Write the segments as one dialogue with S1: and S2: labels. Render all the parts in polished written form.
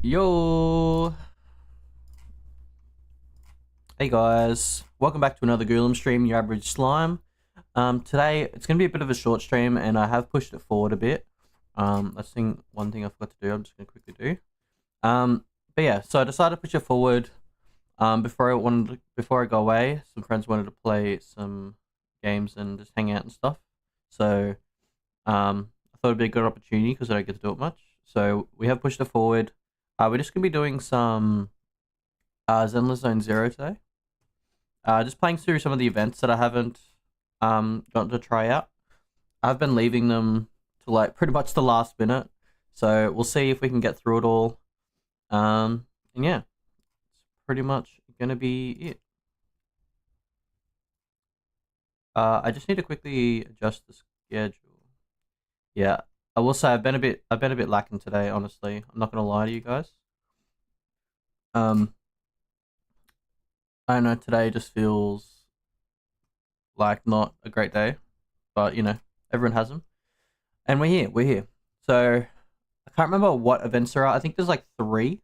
S1: Yo! Hey guys, welcome back to another Ghoulam stream, your average slime. Today it's gonna be a bit of a short stream, and I have pushed it forward a bit. That's one thing I forgot to do. I'm just gonna quickly do. But yeah, so I decided to push it forward. Before I go away, some friends wanted to play some games and just hang out and stuff. So, I thought it'd be a good opportunity because I don't get to do it much. So we have pushed it forward. We're just gonna be doing some Zenless Zone Zero today. Just playing through some of the events that I haven't gotten to try out. I've been leaving them to like pretty much the last minute, so we'll see if we can get through it all. And yeah, it's pretty much gonna be it. I just need to quickly adjust the schedule. Yeah, I will say I've been a bit lacking today. Honestly, I'm not gonna lie to you guys. Um, I don't know. Today just feels like not a great day, but you know, everyone has them, and we're here. So I can't remember what events there are. I think there's like three.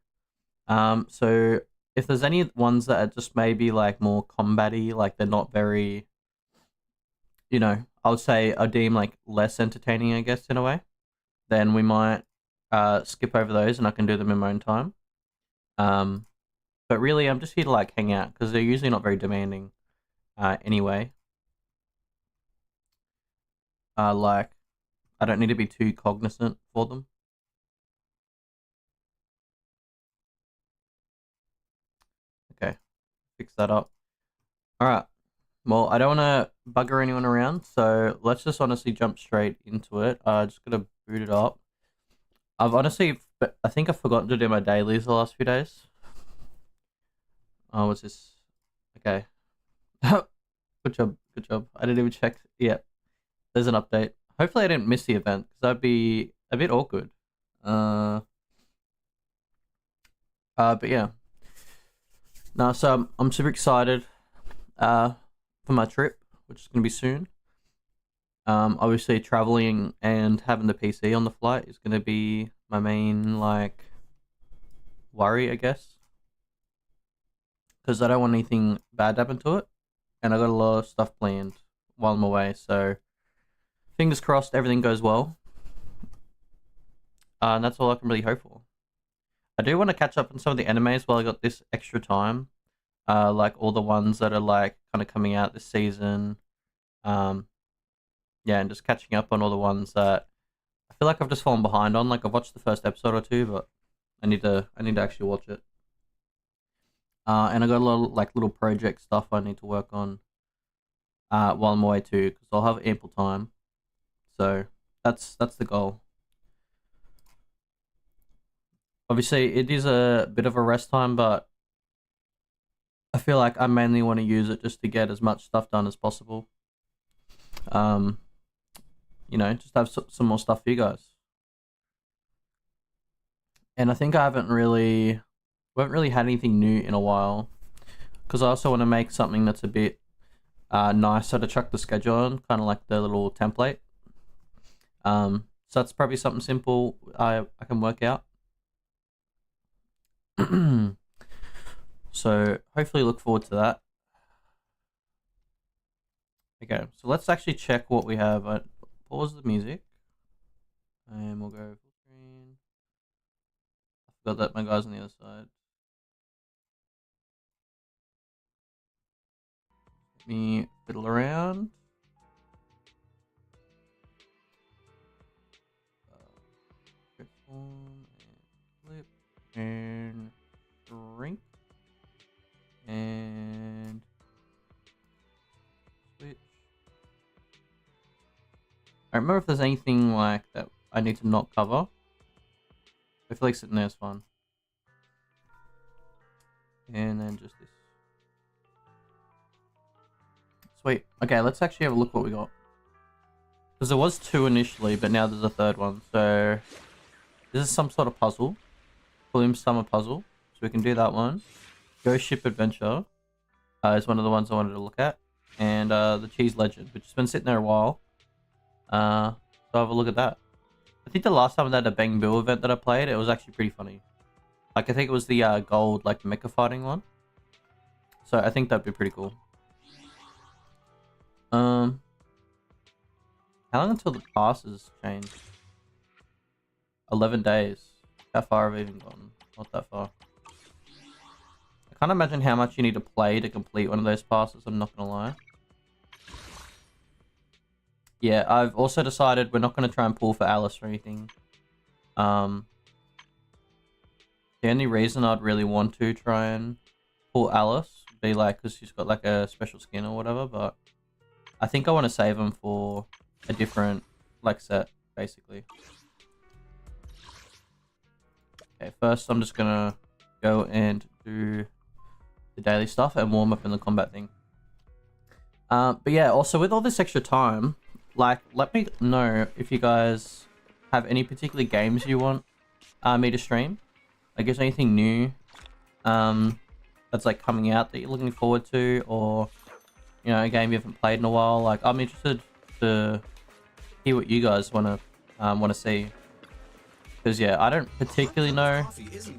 S1: So if there's any ones that are just maybe like more combat-y, like they're not very, I would say I deem like less entertaining, I guess, in a way, then we might skip over those and I can do them in my own time. But really I'm just here to like hang out because they're usually not very demanding anyway. Like I don't need to be too cognizant for them. Okay, fix that up. All right. Well, I don't want to bugger anyone around, so let's just honestly jump straight into it. Just gonna boot it up. I think I've forgotten to do my dailies the last few days. Oh, what's this? Okay. Good job, good job. I didn't even check. Yeah, there's an update. Hopefully I didn't miss the event, because that'd be a bit awkward. But yeah. No, so I'm super excited for my trip, which is going to be soon. Obviously traveling and having the PC on the flight is going to be my main like worry, I guess, because I don't want anything bad to happen to it, and I got a lot of stuff planned while I'm away. So fingers crossed, everything goes well, and that's all I can really hope for. I do want to catch up on some of the animes while I got this extra time, like all the ones that are like kind of coming out this season. Um, yeah, and just catching up on all the ones that I feel like I've just fallen behind on. Like I've watched the first episode or two, but I need to actually watch it. And I got a lot of like little project stuff I need to work on while I'm away too, because I'll have ample time. So that's the goal. Obviously, it is a bit of a rest time, but I feel like I mainly want to use it just to get as much stuff done as possible. Um, just have some more stuff for you guys. And I think we haven't really had anything new in a while, because I also want to make something that's a bit nicer to chuck the schedule on, kind of like the little template. So that's probably something simple I can work out. So hopefully look forward to that. Okay, so let's actually check what we have. Pause the music, and we'll go full screen. I forgot that my guy's on the other side. Let me fiddle around. Transform and flip and shrink and switch. I remember if there's anything like that I need to not cover. I feel like sitting there is fun. And then just this. Sweet. Okay, let's actually have a look what we got. Because there was two initially, but now there's a third one. So this is some sort of puzzle. Bloom Summer puzzle. So we can do that one. Ghost Ship Adventure is one of the ones I wanted to look at. And the Cheese Legend, which has been sitting there a while. So have a look at that. I think the last time I had a Bang Bill event that I played, it was actually pretty funny. Like I think it was the gold, like mecha fighting one. So I think that'd be pretty cool. How long until the passes change? 11 days. How far have we even gone? Not that far. I can't imagine how much you need to play to complete one of those passes, I'm not gonna lie. Yeah, I've also decided we're not gonna try and pull for Alice or anything. The only reason I'd really want to try and pull Alice would be like because she's got like a special skin or whatever, but I think I want to save them for a different like set, basically. Okay, first I'm just gonna go and do the daily stuff and warm up in the combat thing. But yeah, also with all this extra time, like let me know if you guys have any particular games you want me to stream. Like is there anything new that's like coming out that you're looking forward to, or you know, a game you haven't played in a while? Like I'm interested to hear what you guys want to see. Because yeah, I don't particularly know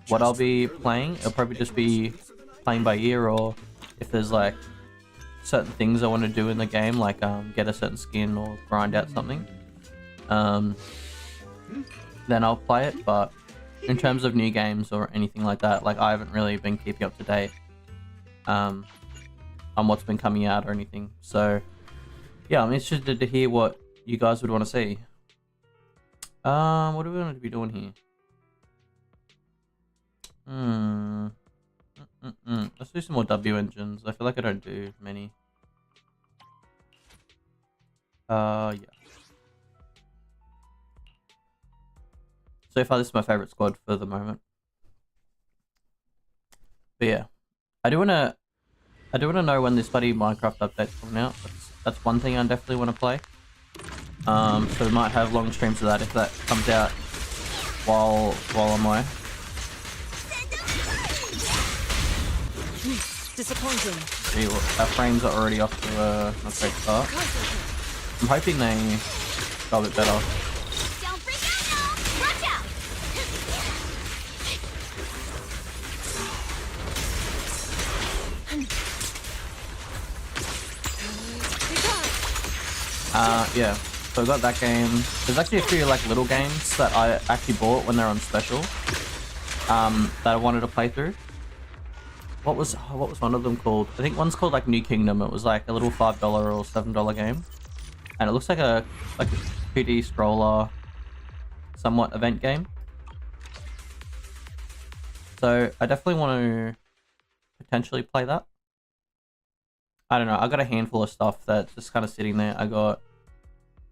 S1: what I'll be playing. It'll probably just be playing by ear, or if there's like certain things I want to do in the game, like get a certain skin or grind out something, then I'll play it. But in terms of new games or anything like that, like I haven't really been keeping up to date on what's been coming out or anything. So yeah, I'm interested to hear what you guys would want to see. What do we want to be doing here? Let's do some more W engines. I feel like I don't do many. Yeah. So far, this is my favorite squad for the moment. But yeah, I do wanna know when this bloody Minecraft update's coming out. That's one thing I definitely want to play. So we might have long streams of that if that comes out while I'm away.
S2: Disappointing.
S1: See, look, our frames are already off to a great start. I'm hoping they go a bit better.
S2: Don't freak out now. Watch
S1: out. Yeah. So I got that game. There's actually a few like little games that I actually bought when they're on special. That I wanted to play through. What was one of them called? I think one's called like New Kingdom. It was like a little $5 or $7 game, and it looks like a 2D scroller, somewhat event game. So I definitely want to potentially play that. I don't know. I got a handful of stuff that's just kind of sitting there. I got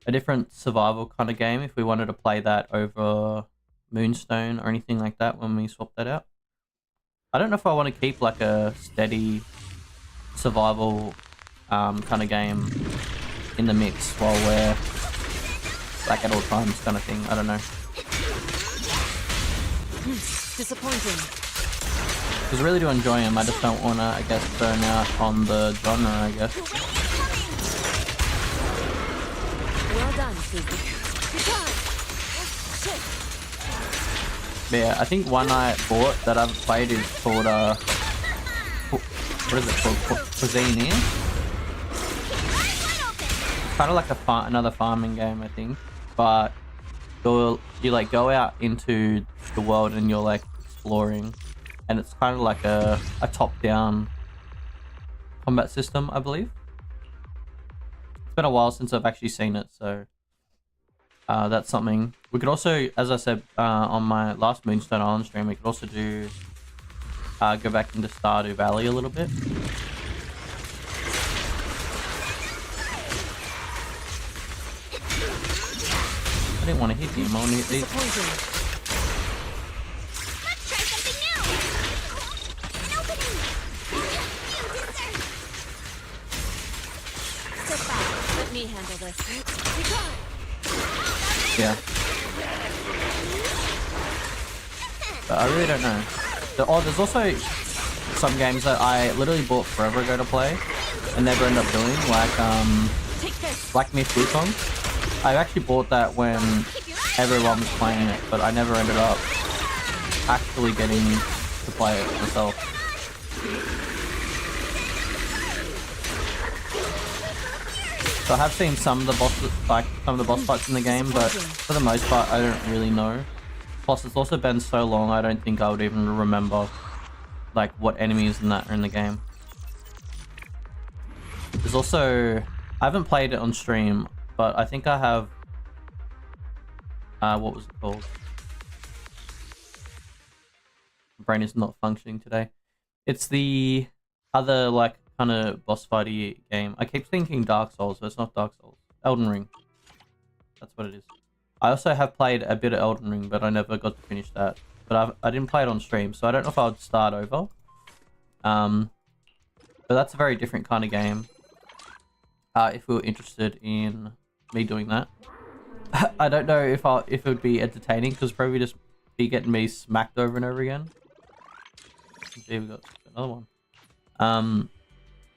S1: a different survival kind of game if we wanted to play that over Moonstone or anything like that when we swap that out. I don't know if I want to keep like a steady survival kind of game in the mix while we're like at all times kind of thing. I don't know.
S2: Disappointing.
S1: Because I really do enjoy them. I just don't want to, I guess, burn out on the genre, I guess.
S2: Well done, Susie.
S1: But yeah, I think one I bought that I've played is called what is it called? Cuisine. It's kind of like another farming game, I think. But you like go out into the world and you're like exploring, and it's kind of like a top-down combat system, I believe. It's been a while since I've actually seen it, so that's something. We could also, as I said on my last Moonstone Island stream, we could also do go back into Stardew Valley a little bit. I didn't want to hit him. I want to hit these.
S2: Let's try something new. An opening. Step back. Let me handle this.
S1: Yeah. But I really don't know. There's also some games that I literally bought forever ago to play and never end up doing, like Myth Wukong. I actually bought that when everyone was playing it, but I never ended up actually getting to play it myself. So I have seen some of the boss fights in the game, but for the most part, I don't really know. Plus, it's also been so long, I don't think I would even remember like what enemies and that are in the game. There's also, I haven't played it on stream, but I think I have. What was it called? My brain is not functioning today. It's the other like kind of boss fighty game. I keep thinking Dark Souls, but it's not Dark Souls. Elden Ring. That's what it is. I also have played a bit of Elden Ring, but I never got to finish that. But I didn't play it on stream, so I don't know if I would start over. But that's a very different kind of game. If we were interested in me doing that, I don't know if it would be entertaining, because probably just be getting me smacked over and over again. See, we got another one.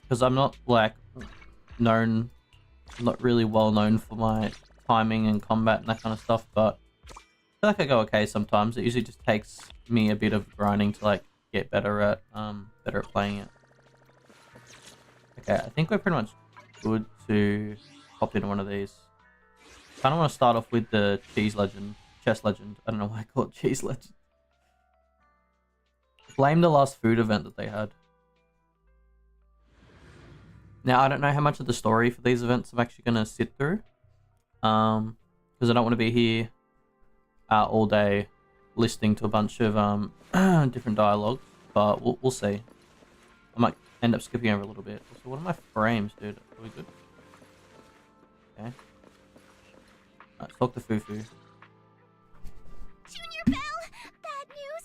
S1: Because I'm not like not really well known for my timing and combat and that kind of stuff, but I feel like I go okay sometimes. It usually just takes me a bit of grinding to like get better at playing it. Okay, I think we're pretty much good to hop into one of these. Kind of want to start off with the chess legend. I don't know why I call it cheese legend. Blame the last food event that they had. Now, I don't know how much of the story for these events I'm actually going to sit through. Because I don't want to be here all day listening to a bunch of different dialogue. But we'll see. I might end up skipping over a little bit. So what are my frames, dude? Are we good? Okay. Let's talk to Fufu.
S3: Junior Belle, bad news.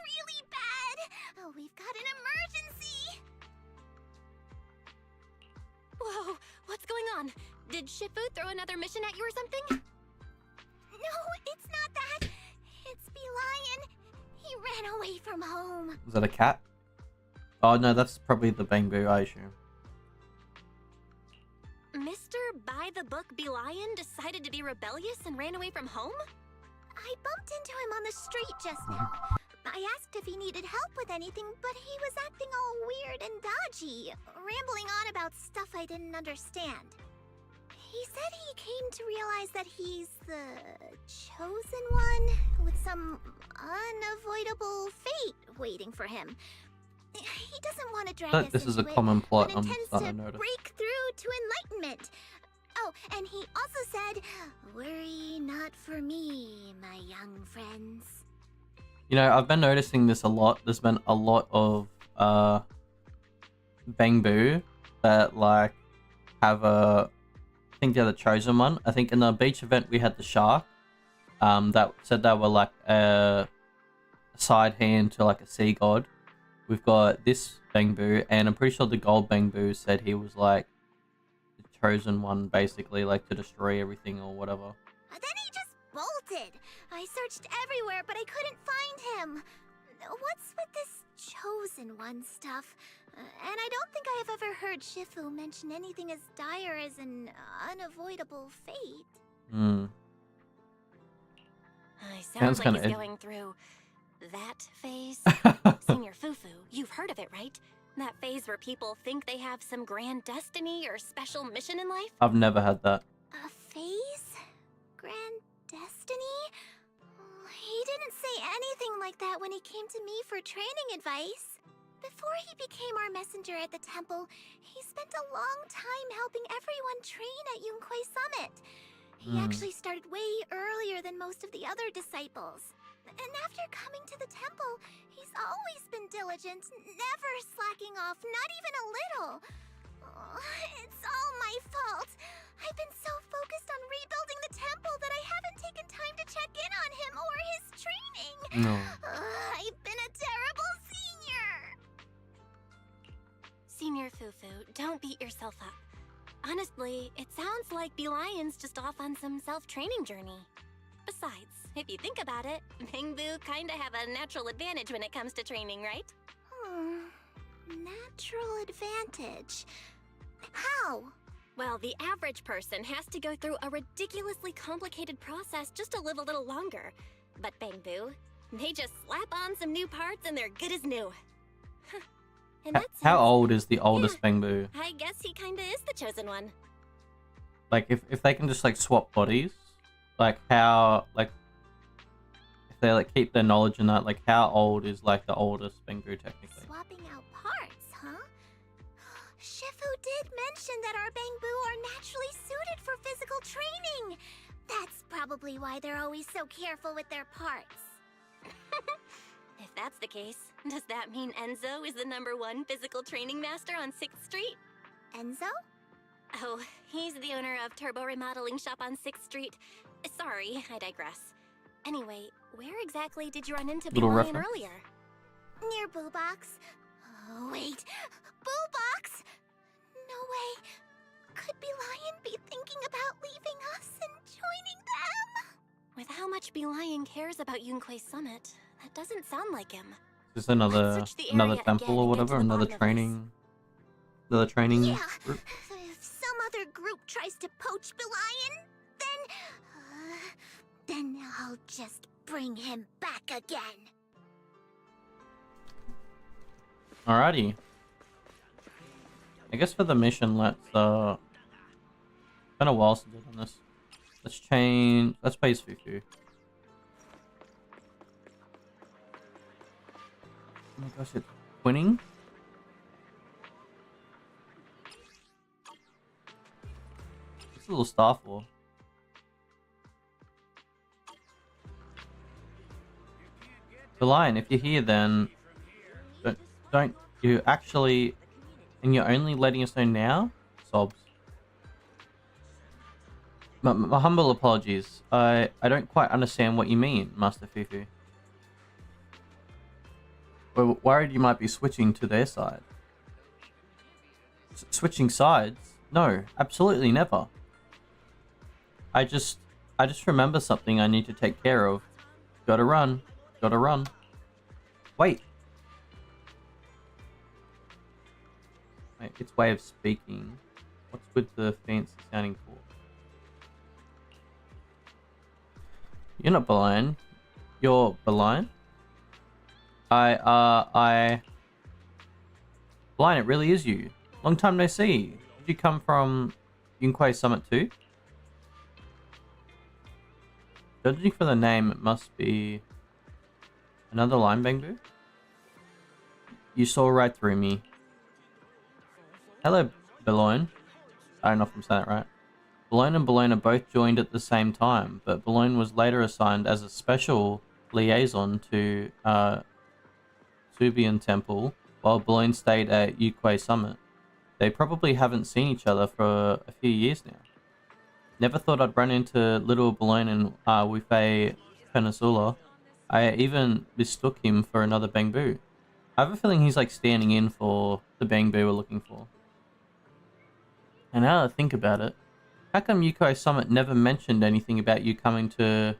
S3: Really bad. Oh, we've got an emergency.
S2: Whoa, what's going on? Did Shifu throw another mission at you or something?
S3: No, it's not that. It's Lion. He ran away from home.
S1: Is that a cat? Oh no, that's probably the Bangbu, I assume.
S2: Mr. By-the-Book Lion decided to be rebellious and ran away from home?
S3: I bumped into him on the street just now. I asked if he needed help with anything, but he was acting all weird and dodgy, rambling on about stuff I didn't understand. He said he came to realize that he's the chosen one with some unavoidable fate waiting for him. He doesn't want to drag us
S1: This is a
S3: into it,
S1: common plot
S3: but
S1: I'm
S3: intends
S1: starting
S3: to
S1: to notice.
S3: break through to enlightenment. Oh, and he also said, "Worry not for me, my young friends."
S1: You know, I've been noticing this a lot. There's been a lot of Bangbu that like have I think they're the chosen one. I think in the beach event we had the shark. That said they were like a side hand to like a sea god. We've got this Bangbu, and I'm pretty sure the gold Bangbu said he was like the chosen one, basically, like to destroy everything or whatever.
S3: Then he just bolted. I searched everywhere, but I couldn't find him. What's with this chosen one stuff? And I don't think I have ever heard Shifu mention anything as dire as an unavoidable fate.
S1: Hmm.
S2: Sounds like
S1: kinda
S2: he's going through that phase. Senior Fufu, you've heard of it, right? That phase where people think they have some grand destiny or special mission in life?
S1: I've never had that.
S3: A phase? Grand destiny? He didn't say anything like that when he came to me for training advice. Before he became our messenger at the temple, he spent a long time helping everyone train at Yunquai Summit. He actually started way earlier than most of the other disciples. And after coming to the temple, he's always been diligent, never slacking off, not even a little. Oh, it's all my fault. I've been so focused on rebuilding the temple that I haven't taken time to check in on him or his training.
S1: No.
S3: I've been a terrible senior.
S2: Senior Fufu, don't beat yourself up. Honestly, it sounds like Lion's just off on some self-training journey. Besides, if you think about it, Bangbu kinda have a natural advantage when it comes to training, right?
S3: Natural advantage. How?
S2: Well, the average person has to go through a ridiculously complicated process just to live a little longer. But Bangbu, They just slap on some new parts and they're good as new. In
S1: How
S2: that sense,
S1: old is the oldest Bangbu?
S2: I guess he kinda is the chosen one.
S1: Like, if they can just, like, swap bodies, like, how, like, if they, like, keep their knowledge in that, like, how old is, like, the oldest Bangbu technically?
S3: Swapping out parts, huh? Shifu did mention that our Bangbu are naturally suited for physical training. That's probably why they're always so careful with their parts.
S2: If that's the case, does that mean Enzo is the #1 physical training master on 6th Street?
S3: Enzo?
S2: Oh, he's the owner of Turbo Remodeling Shop on 6th Street. Sorry, I digress. Anyway, where exactly did you run into
S1: Little
S2: Lion
S1: reference.
S2: earlier?
S3: Near Boo Box. Oh, wait. Boo Box? No way. Could Lion be thinking about leaving us and joining them?
S2: With how much Lion cares about Yunque's summit, that doesn't sound like him.
S1: Is this another
S2: search the
S1: another
S2: area
S1: temple
S2: again
S1: or
S2: and get
S1: whatever?
S2: to the
S1: Another
S2: bottom of
S1: training
S3: Yeah.
S1: group?
S3: If some other group tries to poach Lion, then I'll just bring him back again.
S1: Alrighty. I guess for the mission, let's been a while since I've done this. Let's face Fufu. Oh my gosh, it's twinning? What's a little star for? The Lion, if you're here, then don't you actually, and you're only letting us know now? Sobs. My humble apologies. I don't quite understand what you mean, Master Fufu. We're worried you might be switching to their side. Switching sides? No, absolutely never. I just remember something I need to take care of. Gotta run. Gotta run. Wait. Wait, its way of speaking. What's with the fancy sounding call? You're not Belian. You're Belian? Belian, it really is you. Long time no see. Did you come from Yunque Summit too? Judging from the name, it must be another Line Bangbu? You saw right through me. Hello, Belian. I don't know if I'm saying that right. Belian and Belian both joined at the same time, but Belian was later assigned as a special liaison to Subian Temple, while Belian stayed at Yunque Summit. They probably haven't seen each other for a few years now. Never thought I'd run into little Belian in Wufei Peninsula. I even mistook him for another Bangbu. I have a feeling he's like standing in for the Bangbu we're looking for. And now that I think about it, how come Yunque Summit never mentioned anything about you coming to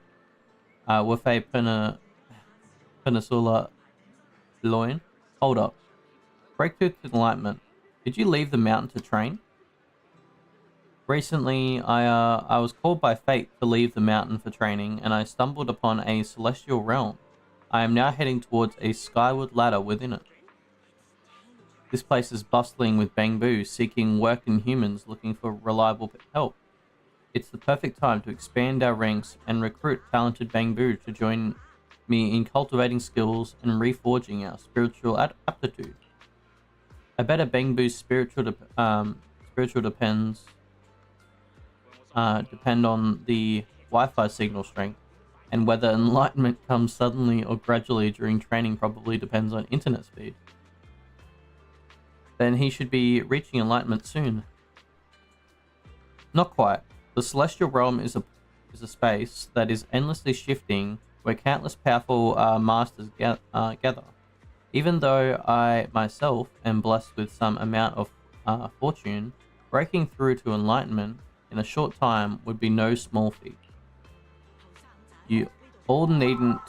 S1: Wufei Peninsula, Belian? Hold up. Breakthrough to Enlightenment. Did you leave the mountain to train? Recently, I was called by fate to leave the mountain for training, and I stumbled upon a celestial realm. I am now heading towards a skyward ladder within it. This place is bustling with Bangbu seeking work and humans looking for reliable help. It's the perfect time to expand our ranks and recruit talented Bangbu to join me in cultivating skills and reforging our spiritual aptitude. I bet a Bangbu's spiritual depend on the Wi-Fi signal strength, and whether enlightenment comes suddenly or gradually during training probably depends on internet speed. Then he should be reaching enlightenment soon. Not quite. The celestial realm is a space that is endlessly shifting, where countless powerful masters gather. Even though I myself am blessed with some amount of fortune, breaking through to enlightenment in a short time would be no small feat. You all needn't...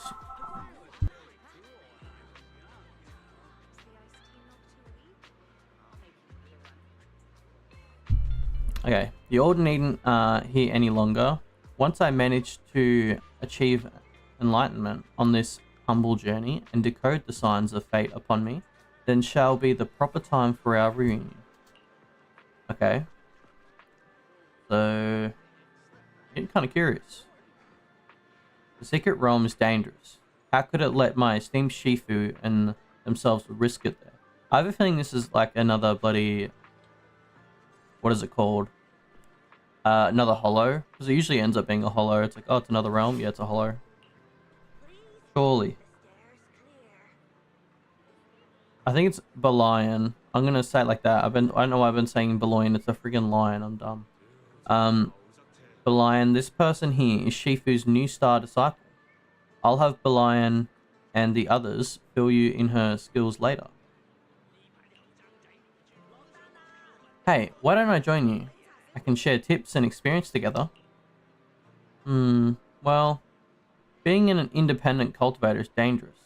S1: Okay, you all needn't hear any longer. Once I managed to achieve enlightenment on this humble journey and decode the signs of fate upon me, then shall be the proper time for our reunion. Okay. So, getting kind of curious. The secret realm is dangerous. How could it let my esteemed Shifu and themselves risk it there? I have a feeling this is like another bloody... What is it called? Another hollow? Because it usually ends up being a hollow. It's like, oh, it's another realm. Yeah, it's a hollow. Surely. I think it's Belian. I'm gonna say it like that. I don't know why I've been saying Belian. It's a friggin' lion. I'm dumb. Belian, this person here is Shifu's new star disciple. I'll have Belian and the others fill you in her skills later. Hey, why don't I join you? I can share tips and experience together. Well, being an independent cultivator is dangerous.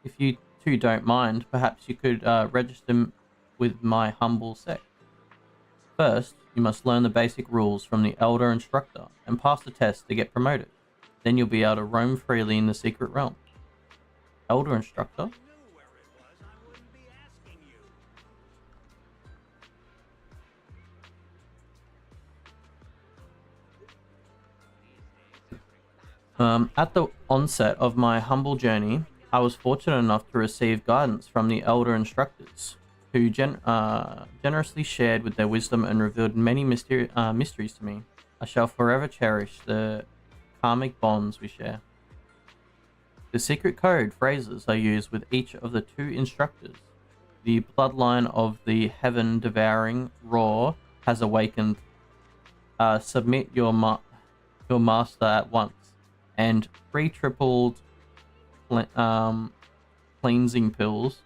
S1: If you two don't mind, perhaps you could register with my humble sect. First, you must learn the basic rules from the elder instructor and pass the test to get promoted. Then you'll be able to roam freely in the secret realm. Elder instructor? At the onset of my humble journey, I was fortunate enough to receive guidance from the elder instructors, who generously shared with their wisdom and revealed many mysteries to me. I shall forever cherish the karmic bonds we share. The secret code phrases I use with each of the two instructors. The bloodline of the heaven-devouring roar has awakened. Submit your master at once. And 3 tripled cleansing pills,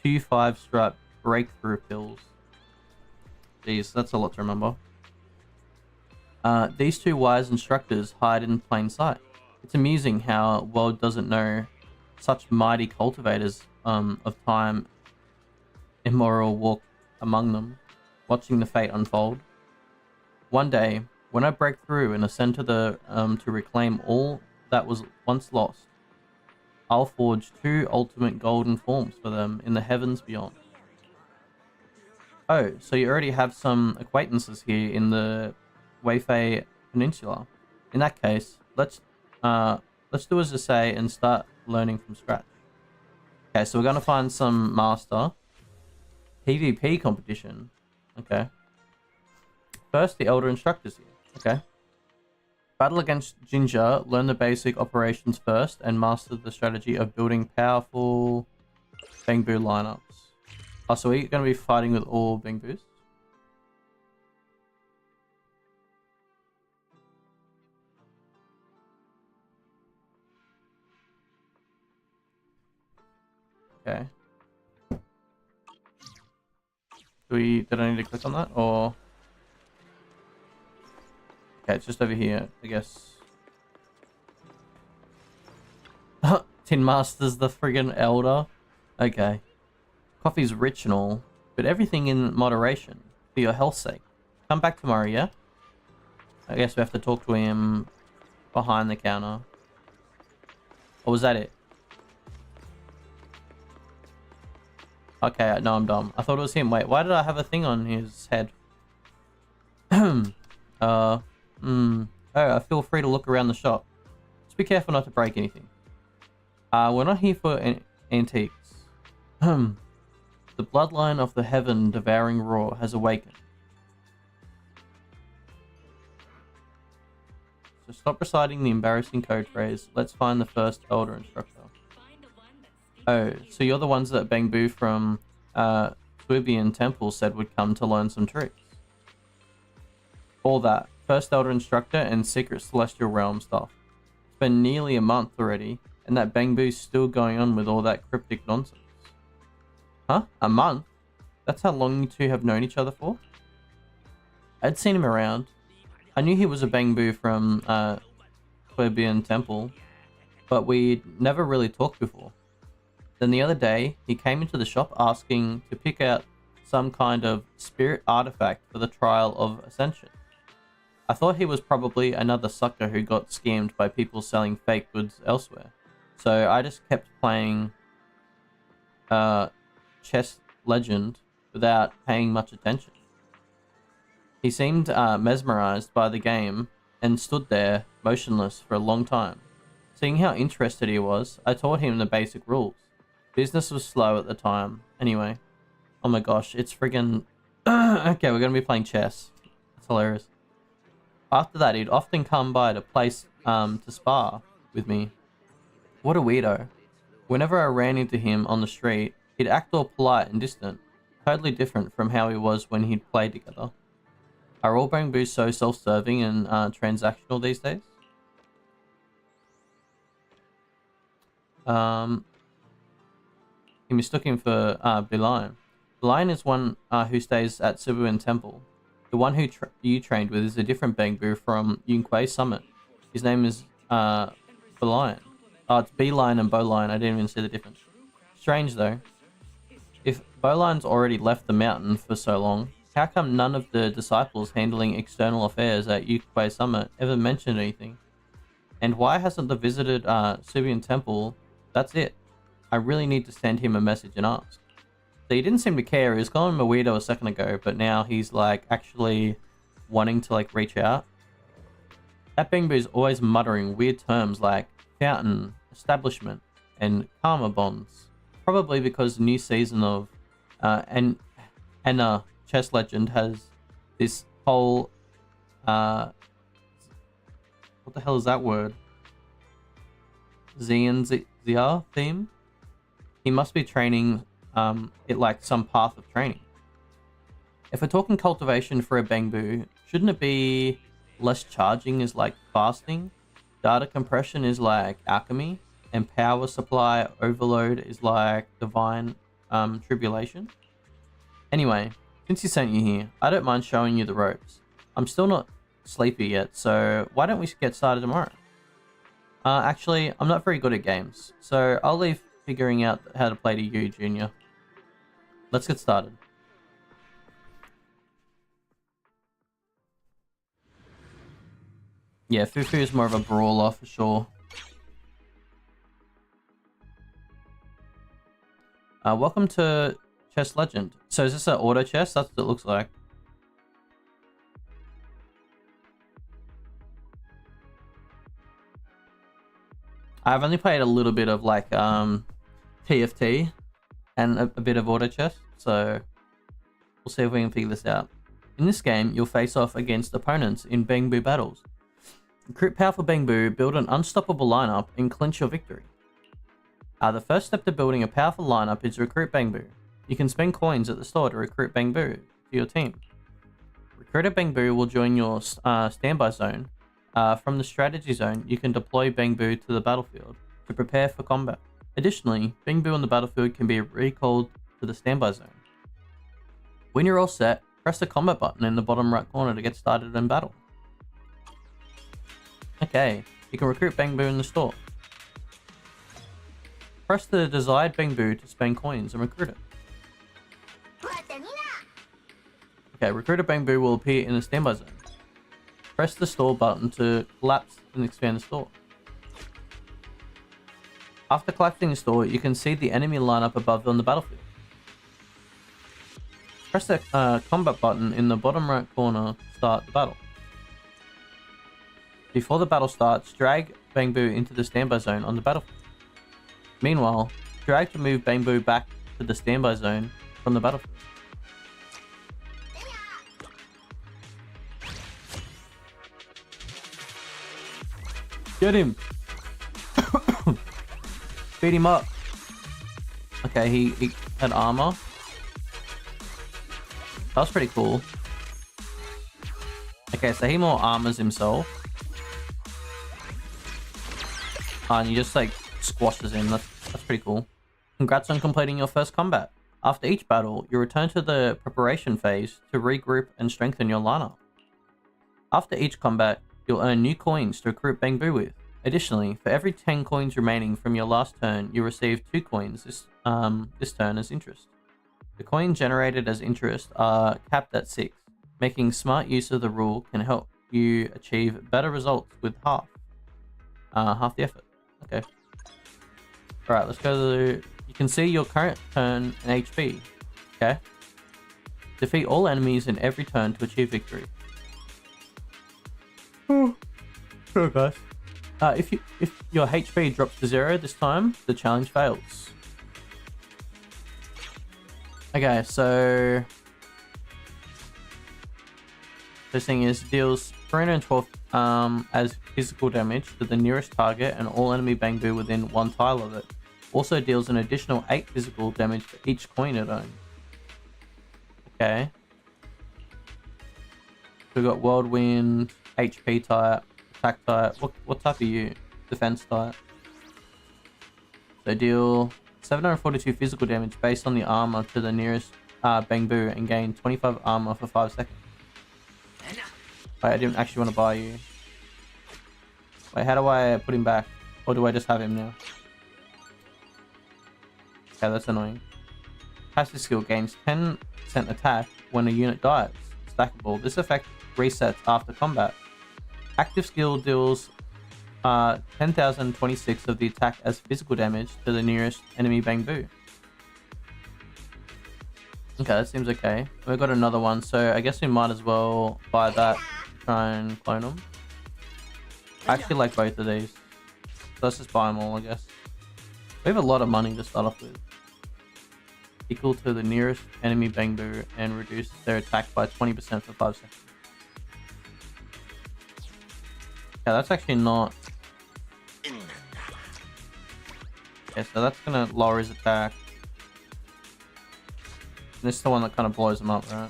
S1: 2 5-stripe breakthrough pills. Jeez, that's a lot to remember. These 2 wise instructors hide in plain sight. It's amusing how world doesn't know such mighty cultivators of time immoral walk among them, watching the fate unfold. One day, when I break through and ascend to the to reclaim all that was once lost, I'll forge 2 ultimate golden forms for them in the heavens beyond. Oh, so you already have some acquaintances here in the Weifei Peninsula. In that case, let's do as I say and start learning from scratch. Okay, so we're gonna find some master. PvP competition. Okay. First, the elder instructors here. Okay. Battle against Ginger, learn the basic operations first, and master the strategy of building powerful Bangbu lineups. Oh, so we're going to be fighting with all Bangbus? Okay. Did I need to click on that, or... Okay, it's just over here, I guess. Tin Master's the friggin' elder. Okay. Coffee's rich and all, but everything in moderation, for your health's sake. Come back tomorrow, yeah? I guess we have to talk to him behind the counter. Or was that it? Okay, no, I'm dumb. I thought it was him. Wait, why did I have a thing on his head? Oh, feel free to look around the shop. Just be careful not to break anything. We're not here for antiques. The bloodline of the heaven-devouring roar has awakened. So stop reciting the embarrassing code phrase. Let's find the first elder instructor. Oh, so you're the ones that Bangbu from Swibian Temple said would come to learn some tricks. All that. First elder instructor and secret celestial realm stuff. It's been nearly a month already, and that Bangbu's still going on with all that cryptic nonsense. Huh? A month? That's how long you two have known each other for? I'd seen him around. I knew he was a Bangbu from Swibian Temple, but we'd never really talked before. Then the other day, he came into the shop asking to pick out some kind of spirit artifact for the trial of Ascension. I thought he was probably another sucker who got scammed by people selling fake goods elsewhere. So I just kept playing Chess Legend without paying much attention. He seemed mesmerized by the game and stood there, motionless, for a long time. Seeing how interested he was, I taught him the basic rules. Business was slow at the time. Anyway. Oh my gosh, it's friggin... Okay, we're gonna be playing chess. It's hilarious. After that, he'd often come by to place to spar with me. What a weirdo. Whenever I ran into him on the street, he'd act all polite and distant, totally different from how he was when he'd played together. Are all Bangboos so self-serving and transactional these days? He mistook him for Bilion. Bilion is one who stays at Sibuan Temple. The one who you trained with is a different Bangboo from Yunquay Summit. His name is Bilion. Oh, it's Beeline and Bowline. I didn't even see the difference. Strange though. If Bowline's already left the mountain for so long, how come none of the disciples handling external affairs at Yunquay Summit ever mentioned anything? And why hasn't the visited Sibuan Temple? That's it. I really need to send him a message and ask. So he didn't seem to care. He was calling him a weirdo a second ago, but now he's like actually wanting to like reach out. That Bangboo's always muttering weird terms like fountain, establishment, and karma bonds. Probably because the new season of Anna Chess Legend has this whole what the hell is that word? ZZZ theme. He must be training it like some path of training. If we're talking cultivation for a Bangboo, shouldn't it be less charging is like fasting, data compression is like alchemy, and power supply overload is like divine tribulation? Anyway, since he sent you here, I don't mind showing you the ropes. I'm still not sleepy yet, so why don't we get started tomorrow? Actually, I'm not very good at games, so I'll leave figuring out how to play to you, Junior. Let's get started. Yeah, Fufu is more of a brawler for sure. Welcome to Chess Legend. So is this an auto chess? That's what it looks like. I've only played a little bit of like TFT and a bit of auto chess, so we'll see if we can figure this out. In this game, you'll face off against opponents in Bangboo battles. Recruit powerful Bangboo, build an unstoppable lineup, and clinch your victory. The first step to building a powerful lineup is recruit Bangboo. You can spend coins at the store to recruit Bangboo to your team. Recruited Bangboo will join your standby zone. From the strategy zone, you can deploy Bangboo to the battlefield to prepare for combat. Additionally, Bangboo on the battlefield can be recalled to the standby zone. When you're all set, press the combat button in the bottom right corner to get started in battle. Okay, you can recruit Bangboo in the store. Press the desired Bangboo to spend coins and recruit it. Okay, recruited Bangboo will appear in the standby zone. Press the store button to collapse and expand the store. After collapsing the store, you can see the enemy lineup above on the battlefield. Press the combat button in the bottom right corner to start the battle. Before the battle starts, drag Bangboo into the standby zone on the battlefield. Meanwhile, drag to move Bangboo back to the standby zone from the battlefield. Get him! Beat him up. Okay, he had armor. That was pretty cool. Okay, so he more armors himself. And he just like squashes him. That's pretty cool. Congrats on completing your first combat. After each battle, you return to the preparation phase to regroup and strengthen your lineup. After each combat, you'll earn new coins to recruit Bangboo with. Additionally, for every 10 coins remaining from your last turn, you receive 2 coins this turn as interest. The coins generated as interest are capped at 6. Making smart use of the rule can help you achieve better results with half the effort. Okay. Alright, let's go to... You can see your current turn and HP. Okay? Defeat all enemies in every turn to achieve victory. Oh, sure guys. If your HP drops to 0 this time, the challenge fails. Okay, so... This thing is deals 312 as physical damage to the nearest target and all enemy Bangbu within 1 tile of it. Also deals an additional 8 physical damage for each coin it owns. Okay. We've got Whirlwind, HP type, attack type. What type are you? Defense type. So deal 742 physical damage based on the armor to the nearest Bangbu and gain 25 armor for 5 seconds. Wait, I didn't actually want to buy you. Wait, how do I put him back? Or do I just have him now? Okay, that's annoying. Passive skill gains 10% attack when a unit dies. Stackable. This effect resets after combat. Active skill deals 10,026 of the attack as physical damage to the nearest enemy Bangbu. Okay, that seems okay. We've got another one, so I guess we might as well buy that. Try and clone them. I actually like both of these. So let's just buy them all, I guess. We have a lot of money to start off with. Equal to the nearest enemy Bangbu and reduce their attack by 20% for 5 seconds. Yeah, that's actually not... Okay, so that's gonna lower his attack. This is the one that kind of blows him up, right?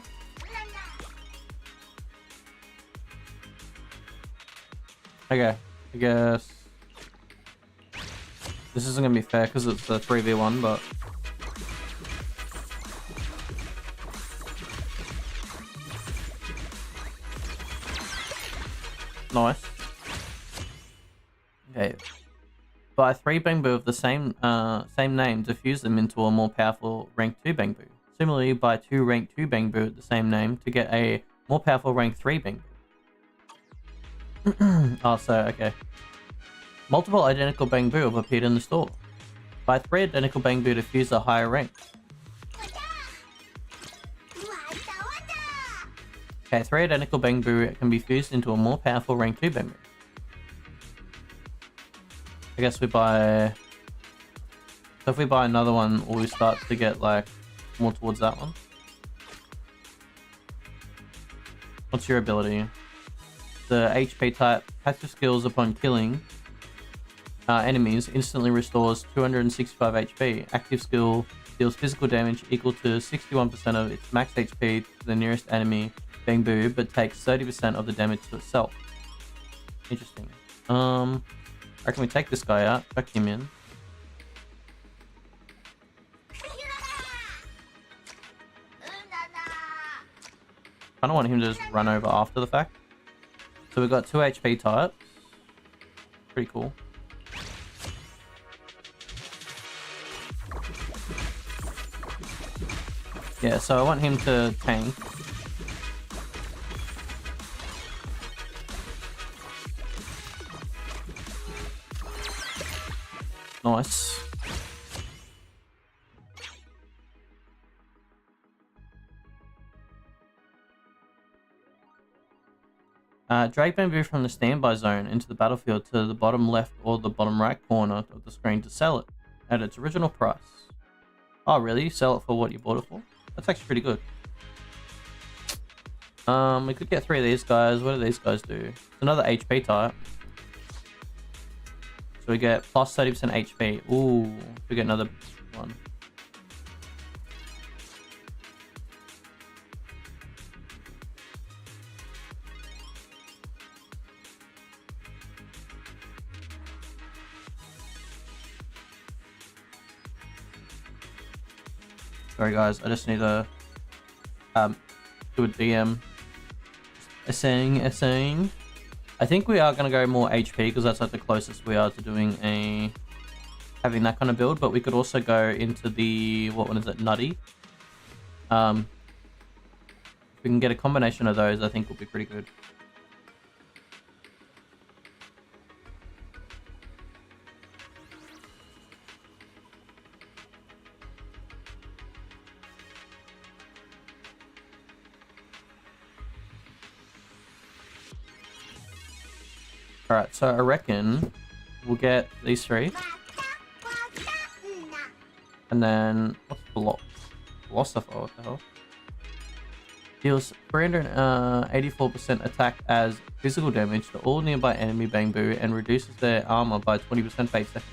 S1: Okay, I guess... This isn't gonna be fair because it's a 3v1, but... Nice. Okay. Buy 3 Bangbu of the same name to fuse them into a more powerful rank 2 Bangbu. Similarly, buy 2 rank 2 Bangbu of the same name to get a more powerful rank 3 Bangbu. Oh, so, okay. Multiple identical Bangbu have appeared in the store. Buy 3 identical Bangbu to fuse a higher rank. Okay, 3 identical Bangbu can be fused into a more powerful rank 2 Bangbu. I guess we buy... So if we buy another one, will we start to get, like, more towards that one? What's your ability? The HP type passive skills upon killing enemies instantly restores 265 HP. Active skill deals physical damage equal to 61% of its max HP to the nearest enemy Bangbu, but takes 30% of the damage to itself. Interesting. Reckon we take this guy out, chuck him in. I don't want him to just run over after the fact. So we've got 2 HP types. Pretty cool. Yeah, so I want him to tank. Nice. Drag Bamboo from the standby zone into the battlefield to the bottom left or the bottom right corner of the screen to sell it at its original price. Oh really? Sell it for what you bought it for? That's actually pretty good. We could get 3 of these guys. What do these guys do? It's another HP type. So we get plus 30% HP. Ooh, we get another one. Sorry guys, I just need to do a DM. Essaying. I think we are going to go more HP because that's like the closest we are to doing having that kind of build, but we could also go into the, what one is it, Nutty. If we can get a combination of those, I think will be pretty good. Alright, so I reckon we'll get these three. And then, what's Philosopher? What the hell? Deals 384% attack as physical damage to all nearby enemy Bangbu and reduces their armor by 20% per second.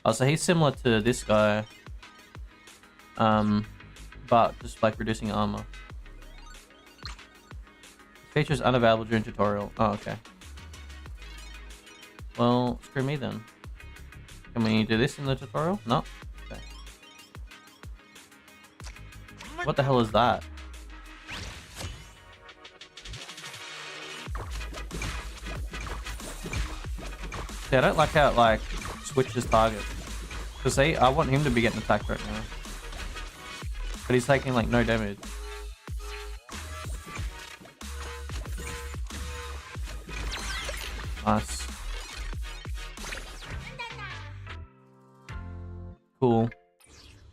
S1: Oh, so he's similar to this guy. But just like reducing armor. Features unavailable during tutorial. Oh, okay. Well, screw me then. Can we do this in the tutorial? No? Okay. What the hell is that? See, I don't like how it like switches targets. Cause see, I want him to be getting attacked right now. But he's taking like no damage. Nice. Cool.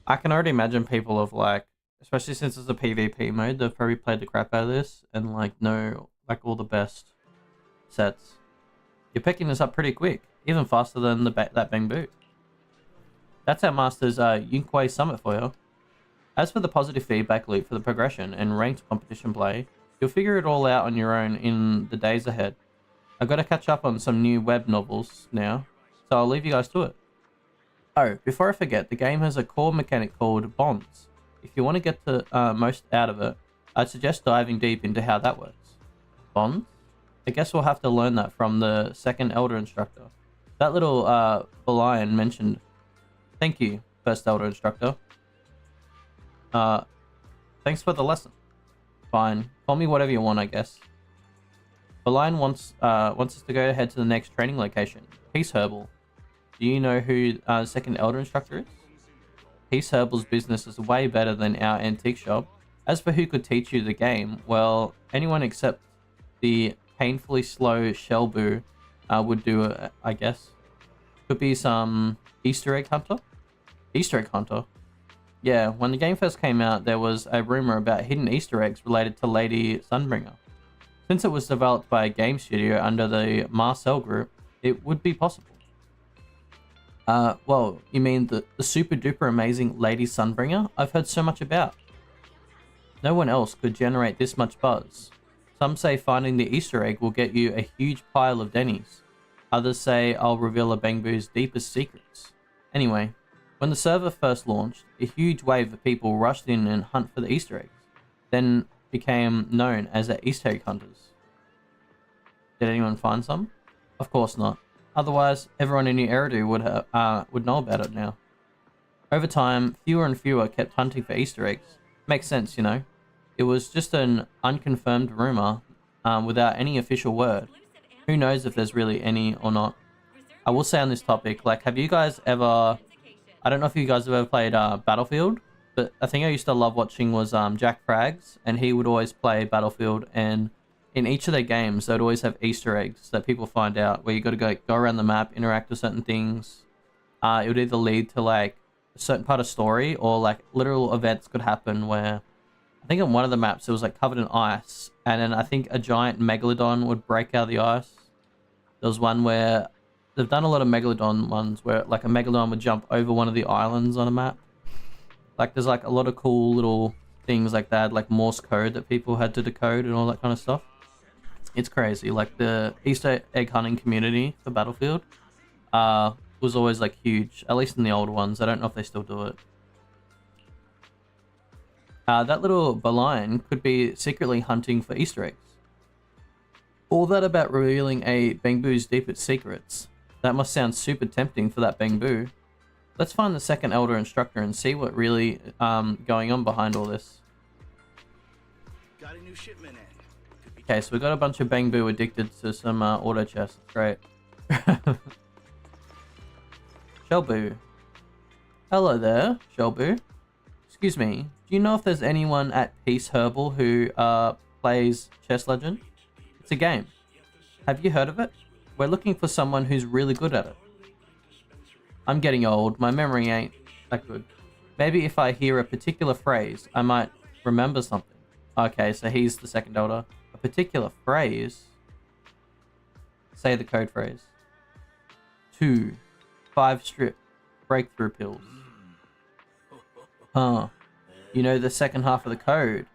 S1: I can already imagine people of like, especially since it's a PvP mode, they've probably played the crap out of this and like know like all the best sets. You're picking this up pretty quick, even faster than that Bangbu. That's our Master's Yunkwei Summit for you. As for the positive feedback loop for the progression and ranked competition play, you'll figure it all out on your own in the days ahead. I've got to catch up on some new web novels now, so I'll leave you guys to it. Oh, before I forget, the game has a core mechanic called bonds. If you want to get the most out of it, I'd suggest diving deep into how that works. Bonds? I guess we'll have to learn that from the second Elder Instructor. That little Belian mentioned. Thank you, first Elder Instructor. Thanks for the lesson. Fine, call me whatever you want, I guess. Belian wants us to go ahead to the next training location, Peace Herbal. Do you know who the second Elder Instructor is? Peace Herbal's business is way better than our antique shop. As for who could teach you the game, well, anyone except the painfully slow Shelbu would do it, I guess. Could be some Easter egg hunter? Easter egg hunter? Yeah, when the game first came out, there was a rumor about hidden Easter eggs related to Lady Sunbringer. Since it was developed by a game studio under the Marcel Group, it would be possible. Well, you mean the super duper amazing Lady Sunbringer I've heard so much about? No one else could generate this much buzz. Some say finding the Easter egg will get you a huge pile of Denny's. Others say I'll reveal a Bangbu's deepest secrets. Anyway, when the server first launched, a huge wave of people rushed in and hunt for the Easter eggs, then became known as the Easter egg hunters. Did anyone find some? Of course not. Otherwise, everyone in New Eridu would know about it now. Over time, fewer and fewer kept hunting for Easter eggs. Makes sense, you know. It was just an unconfirmed rumor without any official word. Who knows if there's really any or not. I will say on this topic, like, have you guys ever... I don't know if you guys have ever played Battlefield, but a thing I used to love watching was Jack Frags, and he would always play Battlefield, and in each of their games, they'd always have Easter eggs that people find out, where you got to go around the map, interact with certain things. It would either lead to, like, a certain part of story, or, like, literal events could happen where... I think on one of the maps, it was, like, covered in ice, and then I think a giant Megalodon would break out of the ice. There was one where... They've done a lot of Megalodon ones where, like, a Megalodon would jump over one of the islands on a map. Like, there's, like, a lot of cool little things like that, like Morse code that people had to decode and all that kind of stuff. It's crazy. Like, the Easter egg hunting community for Battlefield was always, like, huge. At least in the older ones. I don't know if they still do it. That little Belian could be secretly hunting for Easter eggs. All that about revealing a Bangbu's deepest secrets. That must sound super tempting for that Bangbu. Let's find the second Elder Instructor and see what really going on behind all this.
S4: Got a new shipment in.
S1: Okay, so we got a bunch of Bangbu addicted to some auto chests. Great. Shelbu. Hello there, Shelbu. Excuse me, do you know if there's anyone at Peace Herbal who plays Chess Legend? It's a game. Have you heard of it? We're looking for someone who's really good at it. I'm getting old. My memory ain't that good. Maybe if I hear a particular phrase, I might remember something. Okay, so he's the second elder. A particular phrase? Say the code phrase. 2. 5 strip breakthrough pills. Huh. You know the second half of the code.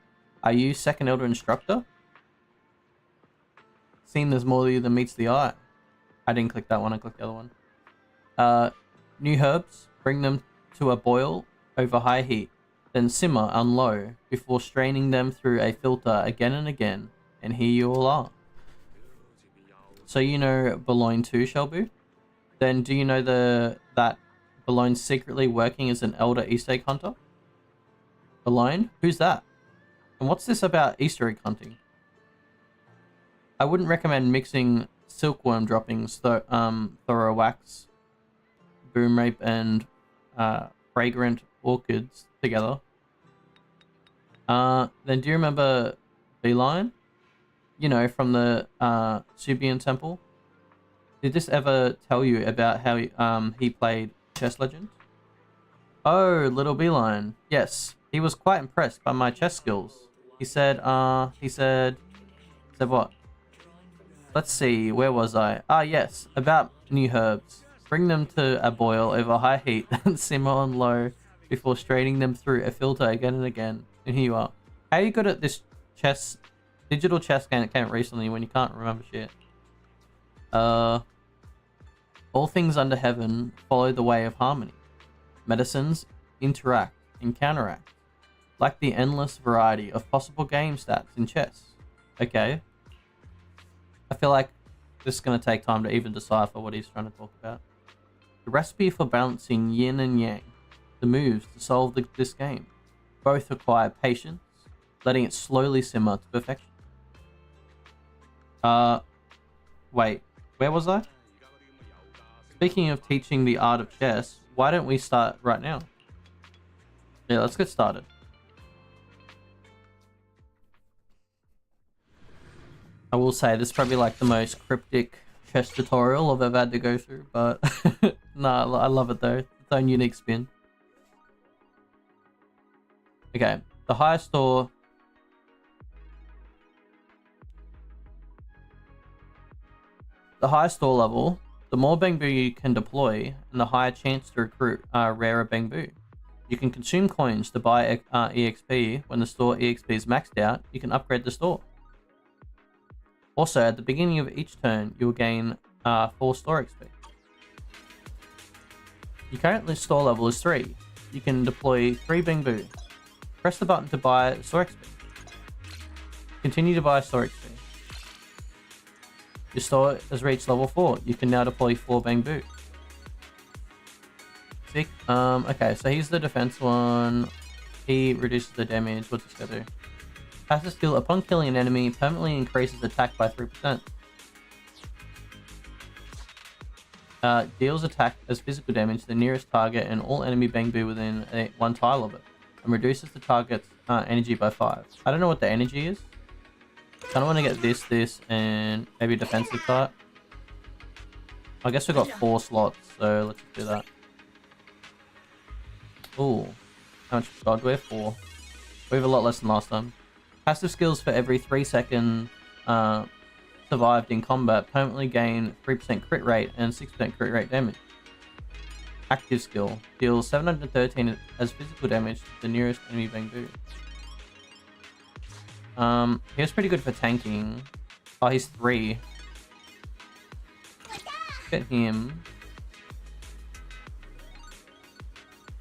S1: Are you second elder instructor? Seems there's more to you than meets the eye. I didn't click that one, I clicked the other one. New herbs, bring them to a boil over high heat, then simmer on low before straining them through a filter again and again, and here you all are. So you know Boulogne too, Shelby? Then do you know that Boulogne's secretly working as an elder Easter egg hunter? Boulogne? Who's that? And what's this about Easter egg hunting? I wouldn't recommend mixing silkworm droppings, thorough wax, boom rape, and fragrant orchids together. Then do you remember Beeline? You know, from the Subian Temple? Did this ever tell you about how he played Chess Legends? Oh, little Beeline. Yes, he was quite impressed by my chess skills. He said what? Let's see, where was I? Ah, yes, about new herbs. Bring them to a boil over high heat, then simmer on low before straining them through a filter again and again. And here you are. How are you good at this digital chess game that came out recently when you can't remember shit? All things under heaven follow the way of harmony. Medicines interact and counteract, like the endless variety of possible game stats in chess. Okay. I feel like this is going to take time to even decipher what he's trying to talk about. The recipe for balancing yin and yang. The moves to solve this game. Both require patience, letting it slowly simmer to perfection. Wait, where was I? Speaking of teaching the art of chess, why don't we start right now? Yeah, let's get started. I will say this is probably like the most cryptic chess tutorial I've ever had to go through, but nah, I love it though. Its own unique spin. Okay, the higher store. The higher store level, the more Bangbu you can deploy, and the higher chance to recruit rarer Bangbu. You can consume coins to buy EXP. When the store EXP is maxed out, you can upgrade the store. Also, at the beginning of each turn, you'll gain 4 store XP. Your current store level is 3. You can deploy 3 Bangbu. Press the button to buy store XP. Continue to buy store XP. Your store has reached level 4. You can now deploy 4 Bangbu. Sick. Okay, so here's the defense one. He reduces the damage. What's this gonna do? Passive skill, upon killing an enemy, permanently increases attack by 3%. Deals attack as physical damage to the nearest target and all enemy Bangbu within one tile of it, and reduces the target's energy by 5. I don't know what the energy is. Kind of want to get this, and maybe defensive type. I guess we got 4 slots, so let's just do that. Ooh, how much god do we have? 4. We have a lot less than last time. Passive skills for every 3 seconds survived in combat permanently gain 3% crit rate and 6% crit rate damage. Active skill deals 713 as physical damage to the nearest enemy Bangbu. He was pretty good for tanking. Oh, he's 3. Get him.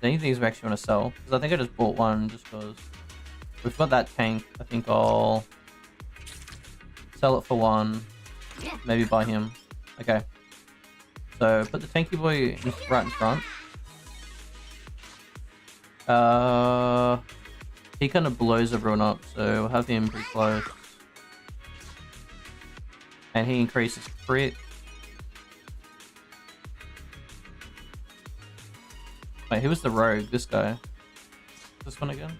S1: Any things we actually want to sell? Because I think I just bought one just because. We've got that tank. I think I'll sell it for 1. Maybe buy him. Okay. So put the tanky boy right in front. He kind of blows everyone up, so we'll have him pretty close. And he increases crit. Wait, who was the rogue? This guy. This one again?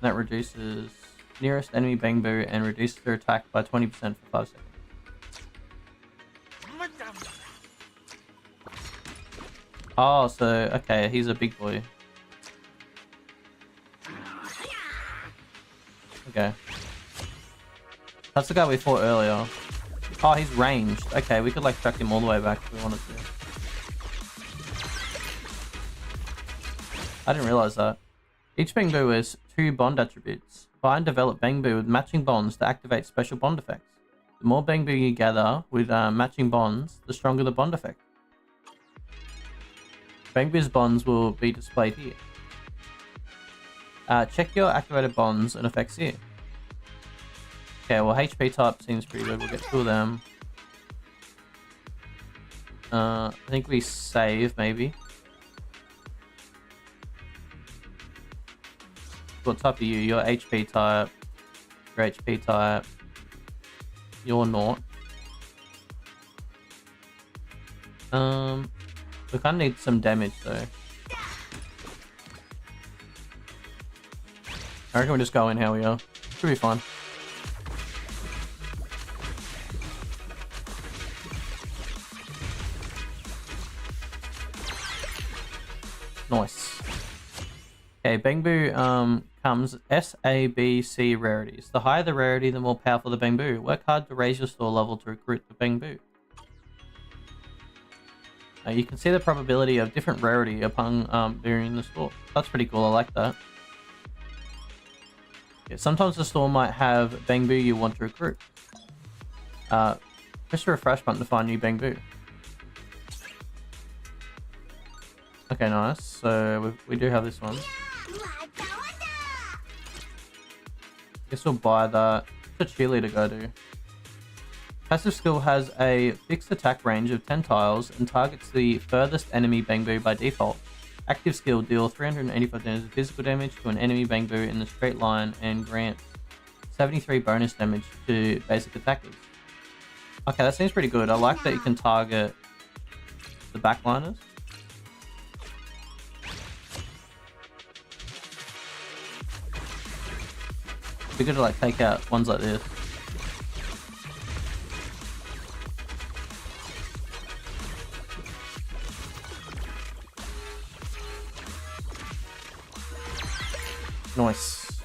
S1: That reduces nearest enemy Bangbu and reduces their attack by 20% for 5 seconds. Oh, so, okay, he's a big boy. Okay. That's the guy we fought earlier. Oh, he's ranged. Okay, we could like track him all the way back if we wanted to. I didn't realize that. Each Bangbu has 2 bond attributes. Find and develop Bangbu with matching bonds to activate special bond effects. The more Bangbu you gather with matching bonds, the stronger the bond effect. Bangbu's bonds will be displayed here. Check your activated bonds and effects here. Okay, well HP type seems pretty good. We'll get 2 of them. I think we save maybe. What type are you? You're HP type. Your HP type. You're not. We kind of need some damage though. I reckon we just go in how we are. Should be fine. Nice. Okay, Bangbu comes S, A, B, C rarities. The higher the rarity, the more powerful the Bangbu. Work hard to raise your store level to recruit the Bangbu. You can see the probability of different rarity upon being in the store. That's pretty cool, I like that. Yeah, sometimes the store might have Bangbu you want to recruit. Press the refresh button to find new Bangbu. Okay, nice. So we do have this one. Guess we'll buy that. What's a cheerleader go do? Passive skill has a fixed attack range of 10 tiles and targets the furthest enemy Bangbu by default. Active skill deal 385 damage of physical damage to an enemy Bangbu in the straight line and grants 73 bonus damage to basic attackers. Okay, that seems pretty good. I like that you can target the backliners. Be good to like take out ones like this. Nice.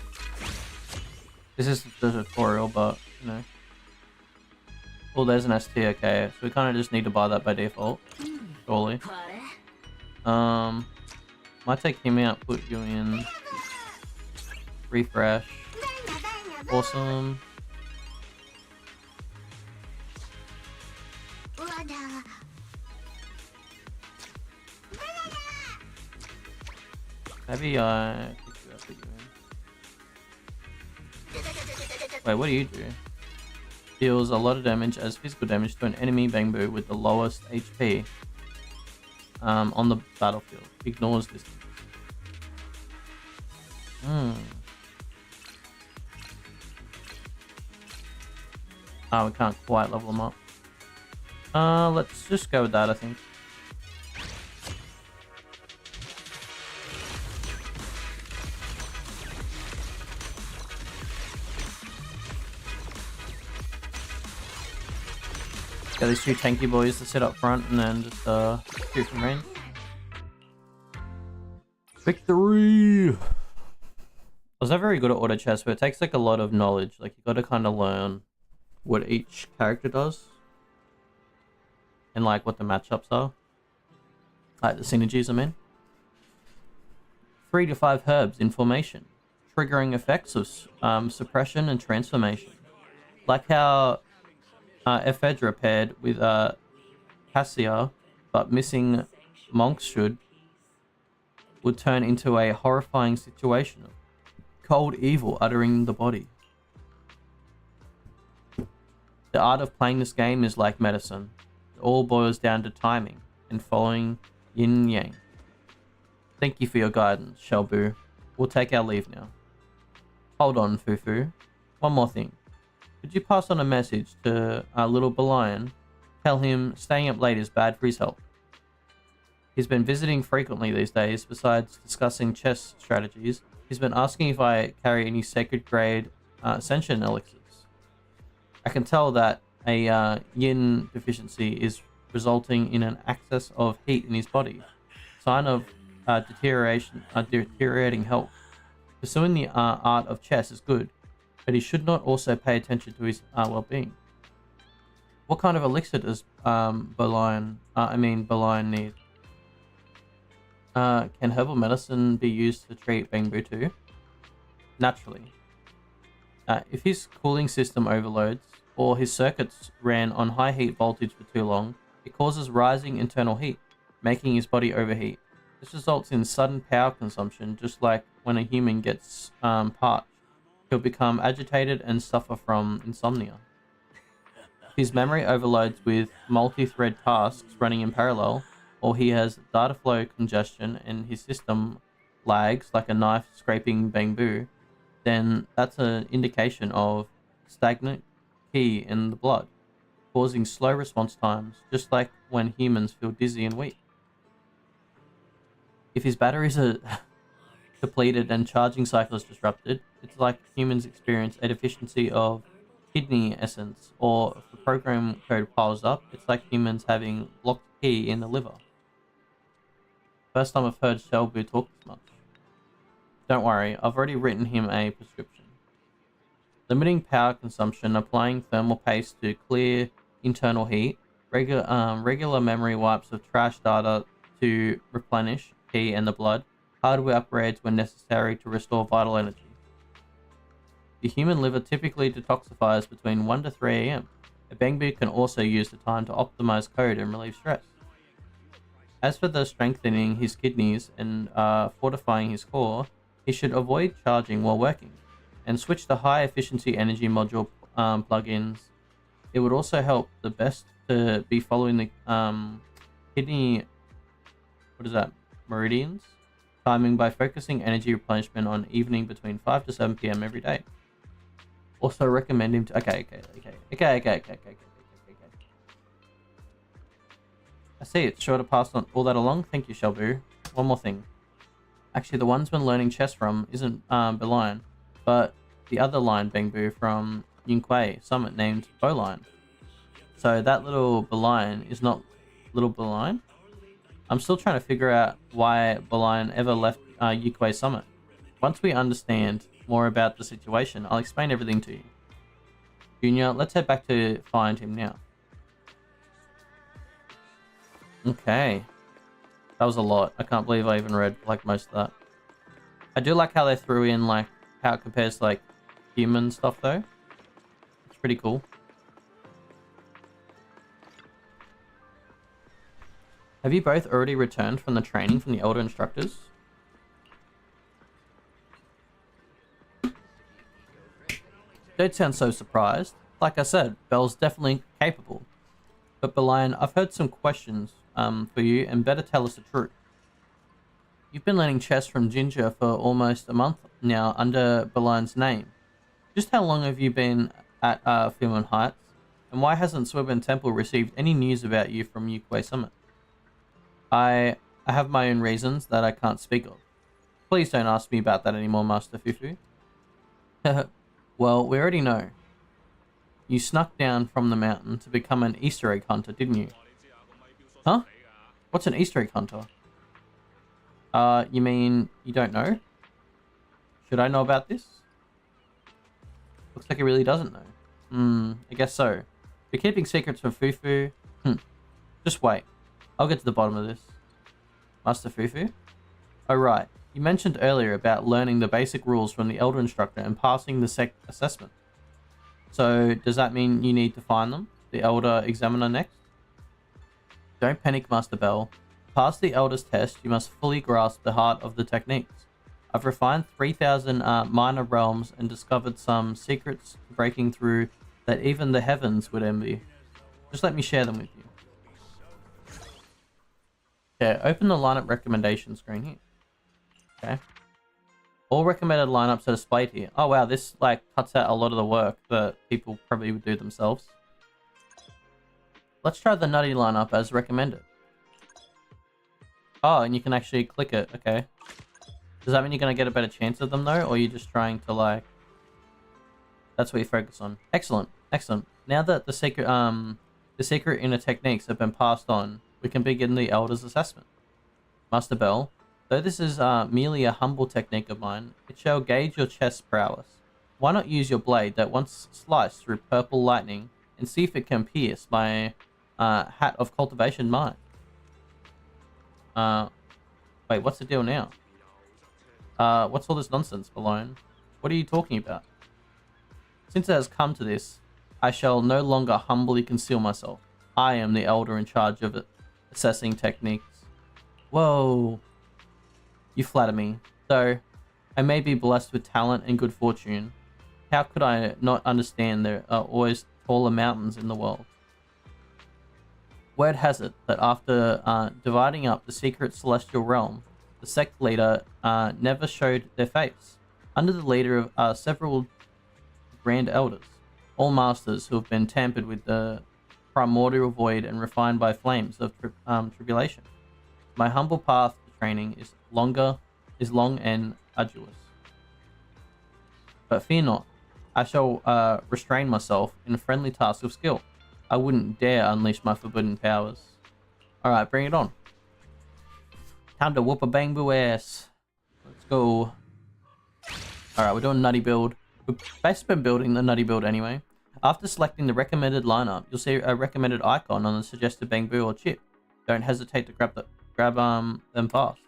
S1: This is the tutorial, but you know. Oh, there's an ST. Okay, so we kind of just need to buy that by default, surely. Might take him out, put you in. Refresh. Awesome. Maybe I pick you up, put you in. Wait, what do you do? Deals a lot of damage as physical damage to an enemy Bangbu with the lowest HP on the battlefield. Ignores distance. Oh, we can't quite level them up. Let's just go with that, I think. Got these 2 tanky boys to sit up front and then just shoot from range. Victory! I was not very good at auto chess, but it takes like a lot of knowledge. Like you got to kind of learn what each character does and like what the matchups are, like the synergies. I mean, 3 to 5 herbs in formation, triggering effects of suppression and transformation, like how Ephedra paired with Cassia, but missing monks would turn into a horrifying situation of cold evil uttering the body. The art of playing this game is like medicine. It all boils down to timing and following yin yang. Thank you for your guidance, Shelbu. We'll take our leave now. Hold on, Fufu. One more thing. Could you pass on a message to our little Belian? Tell him staying up late is bad for his health. He's been visiting frequently these days. Besides discussing chess strategies, he's been asking if I carry any sacred grade ascension elixirs. I can tell that a yin deficiency is resulting in an excess of heat in his body. Sign of deteriorating health. Pursuing the art of chess is good. but he should not also pay attention to his well-being. What kind of elixir does Bolian need? Can herbal medicine be used to treat Bangbu too? Naturally. If his cooling system overloads, or his circuits ran on high heat voltage for too long, it causes rising internal heat, making his body overheat. This results in sudden power consumption, just like when a human gets parched. He'll become agitated and suffer from insomnia. If his memory overloads with multi-thread tasks running in parallel, or he has data flow congestion and his system lags like a knife scraping bamboo, then that's an indication of stagnant qi in the blood, causing slow response times, just like when humans feel dizzy and weak. If his batteries are depleted and charging cycle is disrupted, it's like humans experience a deficiency of kidney essence, or if the program code piles up, it's like humans having blocked qi in the liver. First time I've heard Shelbu talk this much. Don't worry, I've already written him a prescription. Limiting power consumption, applying thermal paste to clear internal heat, regular memory wipes of trash data to replenish qi and the blood, hardware upgrades when necessary to restore vital energy. The human liver typically detoxifies between 1 to 3 AM. A Bangbu can also use the time to optimize code and relieve stress. As for the strengthening his kidneys and fortifying his core, he should avoid charging while working, and switch to high efficiency energy module plugins. It would also help the best to be following the kidney, meridians, timing by focusing energy replenishment on evening between 5 to 7 PM every day. Also recommend him to, okay. I see, it's sure to pass on all that along. Thank you, Shelbu. One more thing. Actually, the one's been learning chess from isn't Belian, but the other line Bangbu from Yunquei Summit named Bolian. So that little Belian is not little Belian. I'm still trying to figure out why Belian ever left Yunquei Summit. Once we understand more about the situation, I'll explain everything to you. Junior, let's head back to find him now. Okay. That was a lot. I can't believe I even read like most of that. I do like how they threw in like how it compares to like human stuff though. It's pretty cool. Have you both already returned from the training from the elder instructors? Don't sound so surprised. Like I said, Belle's definitely capable. But Belian, I've heard some questions for you, and better tell us the truth. You've been learning chess from Ginger for almost a month now under Belian's name. Just how long have you been at Filmon Heights? And why hasn't Swibin Temple received any news about you from Yunquei Summit? I have my own reasons that I can't speak of. Please don't ask me about that anymore, Master Fufu. Well, we already know. You snuck down from the mountain to become an Easter egg hunter, didn't you? Huh? What's an Easter egg hunter? You mean you don't know? Should I know about this? Looks like he really doesn't know. I guess so. You're keeping secrets from Fufu? Just wait. I'll get to the bottom of this. Master Fufu? Oh right, you mentioned earlier about learning the basic rules from the Elder Instructor and passing the SEC assessment. So, does that mean you need to find them? The Elder Examiner next? Don't panic, Master Bell. To pass the Elder's test, you must fully grasp the heart of the techniques. I've refined 3,000 minor realms and discovered some secrets breaking through that even the heavens would envy. Just let me share them with you. Okay, open the lineup recommendation screen here. Okay. All recommended lineups are displayed here. Oh wow, this like cuts out a lot of the work that people probably would do themselves. Let's try the nutty lineup as recommended. Oh, and you can actually click it. Okay. Does that mean you're going to get a better chance of them though? Or are you just trying to like... That's what you focus on. Excellent. Excellent. Now that the secret inner techniques have been passed on, we can begin the Elder's assessment. Master Bell, though this is merely a humble technique of mine, it shall gauge your chess prowess. Why not use your blade that once sliced through purple lightning and see if it can pierce my hat of cultivation mind? Wait, what's the deal now? What's all this nonsense, Malone? What are you talking about? Since it has come to this, I shall no longer humbly conceal myself. I am the elder in charge of assessing techniques. Whoa. You flatter me. Though I may be blessed with talent and good fortune, how could I not understand there are always taller mountains in the world? Word has it that after dividing up the secret celestial realm, the sect leader never showed their face. Under the leader of several grand elders, all masters who have been tampered with the primordial void and refined by flames of tribulation. My humble path to training is long and arduous. But fear not, I shall restrain myself in a friendly task of skill. I wouldn't dare unleash my forbidden powers. Alright, bring it on. Time to whoop a bang boo ass. Let's go. Alright, we're doing nutty build. We've basically been building the nutty build anyway. After selecting the recommended lineup, you'll see a recommended icon on the suggested bamboo or chip. Don't hesitate to grab them fast.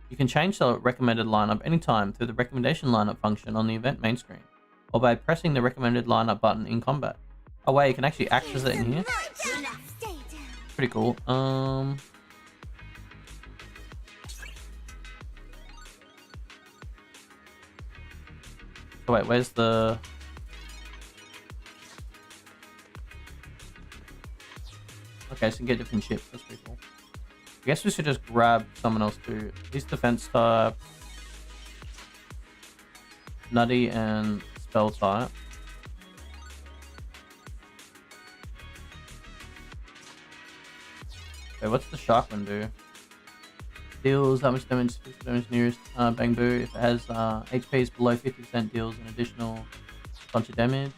S1: You can change the recommended lineup anytime through the recommendation lineup function on the event main screen, or by pressing the recommended lineup button in combat. Oh wait, you can actually access it in here. Pretty cool. Oh wait, where's the... Okay, so you can get different chips. That's pretty cool. I guess we should just grab someone else too. These defense type, nutty and spell type. Okay, what's the shark one do? Deals that much damage nearest bamboo. If it has HP is below 50%, deals an additional bunch of damage.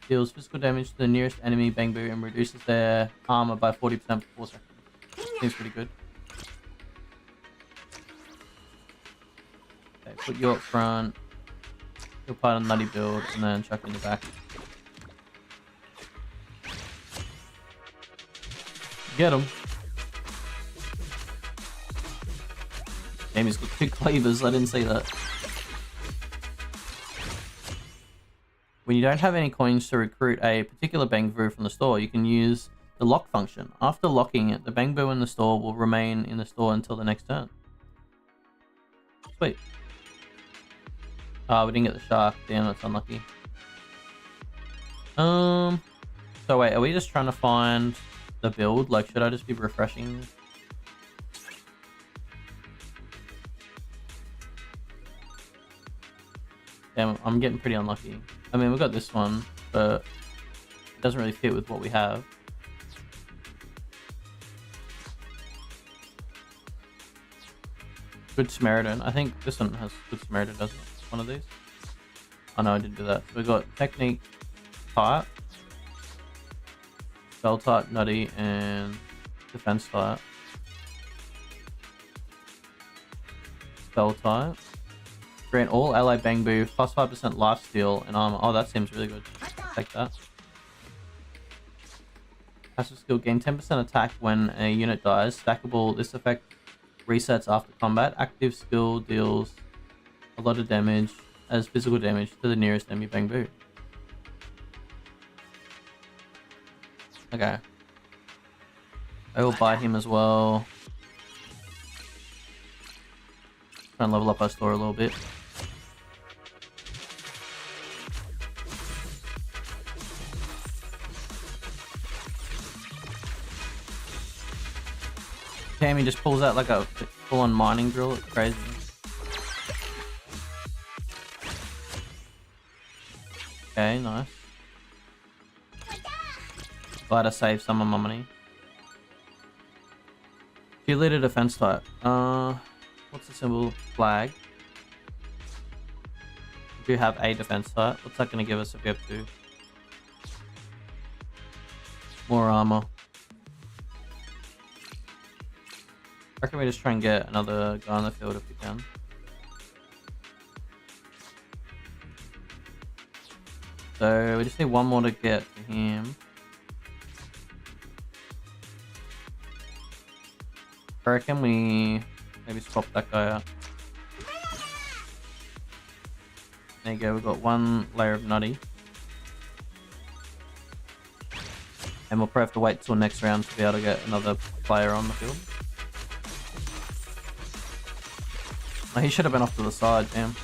S1: Deals physical damage to the nearest enemy bamboo and reduces their armor by 40% for 4 seconds. Seems pretty good. Okay, put you up front. You're part of the nutty build, and then chuck in the back. Get him. Damn, he's got 2 cleavers. I didn't see that. When you don't have any coins to recruit a particular bamboo from the store, you can use the lock function. After locking it, the bamboo in the store will remain in the store until the next turn. Sweet. Ah, we didn't get the shark. Damn, that's unlucky. So wait, are we just trying to find the build? Like, should I just be refreshing? Damn, I'm getting pretty unlucky. I mean, we've got this one, but it doesn't really fit with what we have. Good Samaritan. I think this one has Good Samaritan, doesn't it? One of these. Oh no, I didn't do that. So we've got Technique type, Spell type, Nutty, and Defense type. Spell type. Grant all allied bamboo plus 5% lifesteal and armor. Oh, that seems really good. I'll take that. Passive skill, gain 10% attack when a unit dies. Stackable, this effect resets after combat. Active skill deals a lot of damage as physical damage to the nearest enemy bamboo. Okay. I will buy him as well. Try and level up our store a little bit. Damn, he just pulls out like a full-on mining drill. It's crazy. Okay, nice. Glad I saved some of my money. Cheerleader defense type. What's the symbol? Flag. We do have a defense type. What's that going to give us if we have 2? More armor. I reckon we just try and get another guy on the field if we can. So we just need one more to get to him. I reckon we maybe swap that guy out. There you go, we've got one layer of nutty. And we'll probably have to wait till next round to be able to get another player on the field. Oh, he should have been off to the side, damn.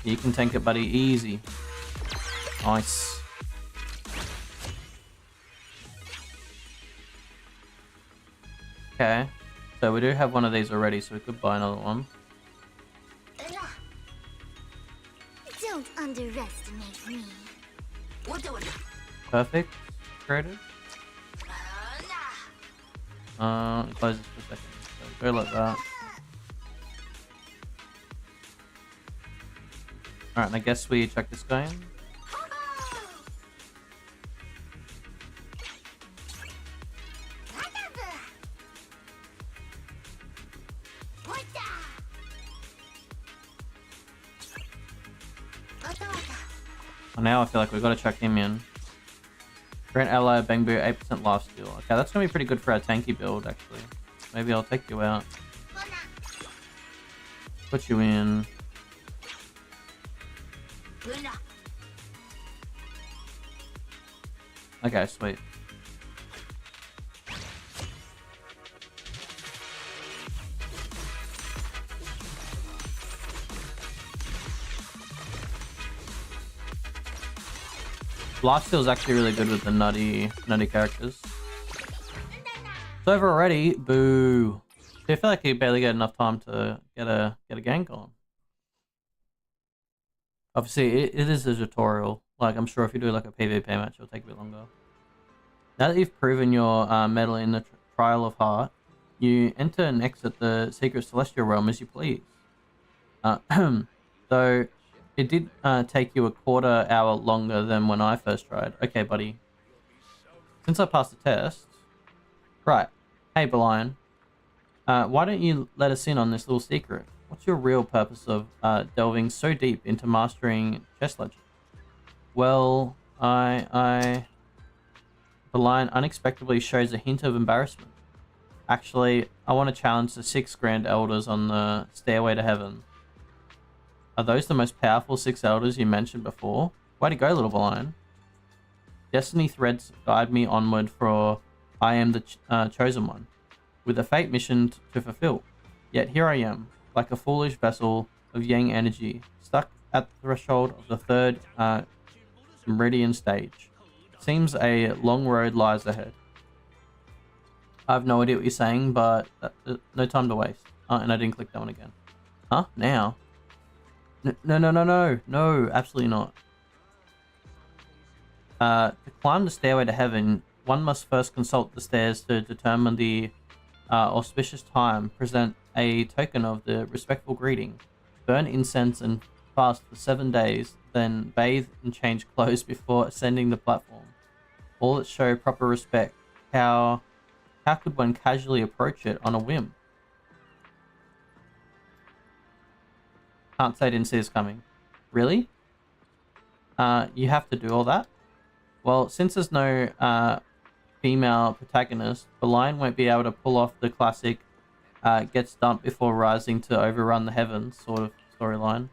S1: You can tank it, buddy, easy. Nice. Okay, so we do have one of these already, so we could buy another one.
S3: Don't underestimate me.
S1: Perfect. Created. Close this for a second. So go like that. Alright, and I guess we check this guy in. Well, now I feel like we've got to chuck him in. Grant ally Bangbu 8% lifesteal. Okay, that's gonna be pretty good for our tanky build actually. Maybe I'll take you out. Put you in. Okay, sweet. Lifesteal is actually really good with the nutty characters. It's over already. Boo. I feel like you barely get enough time to get a gank on. Obviously, it is a tutorial. Like, I'm sure if you do like a PvP match, it'll take a bit longer. Now that you've proven your mettle in the Trial of Heart, you enter and exit the secret celestial realm as you please. So, it did take you a quarter hour longer than when I first tried. Okay, buddy. Since I passed the test... Right. Hey, Belian. Why don't you let us in on this little secret? What's your real purpose of delving so deep into mastering chess legend? Well, Belian unexpectedly shows a hint of embarrassment. Actually, I want to challenge the 6 Grand Elders on the Stairway to Heaven. Are those the most powerful 6 elders you mentioned before? Way to go, little Belian. Destiny threads guide me onward, for I am the chosen one, with a fate mission to fulfill. Yet here I am, like a foolish vessel of yang energy, stuck at the threshold of the 3rd meridian stage. Seems a long road lies ahead. I have no idea what you're saying, but no time to waste. And I didn't click that one again. Huh? Now? No, absolutely not. To climb the stairway to heaven, one must first consult the stairs to determine the auspicious time, present a token of the respectful greeting, burn incense and fast for 7 days, then bathe and change clothes before ascending the platform. All that show proper respect. How could one casually approach it on a whim? Can't say I didn't see this coming. Really? You have to do all that? Well, since there's no female protagonist, the lion won't be able to pull off the classic gets dumped before rising to overrun the heavens sort of storyline.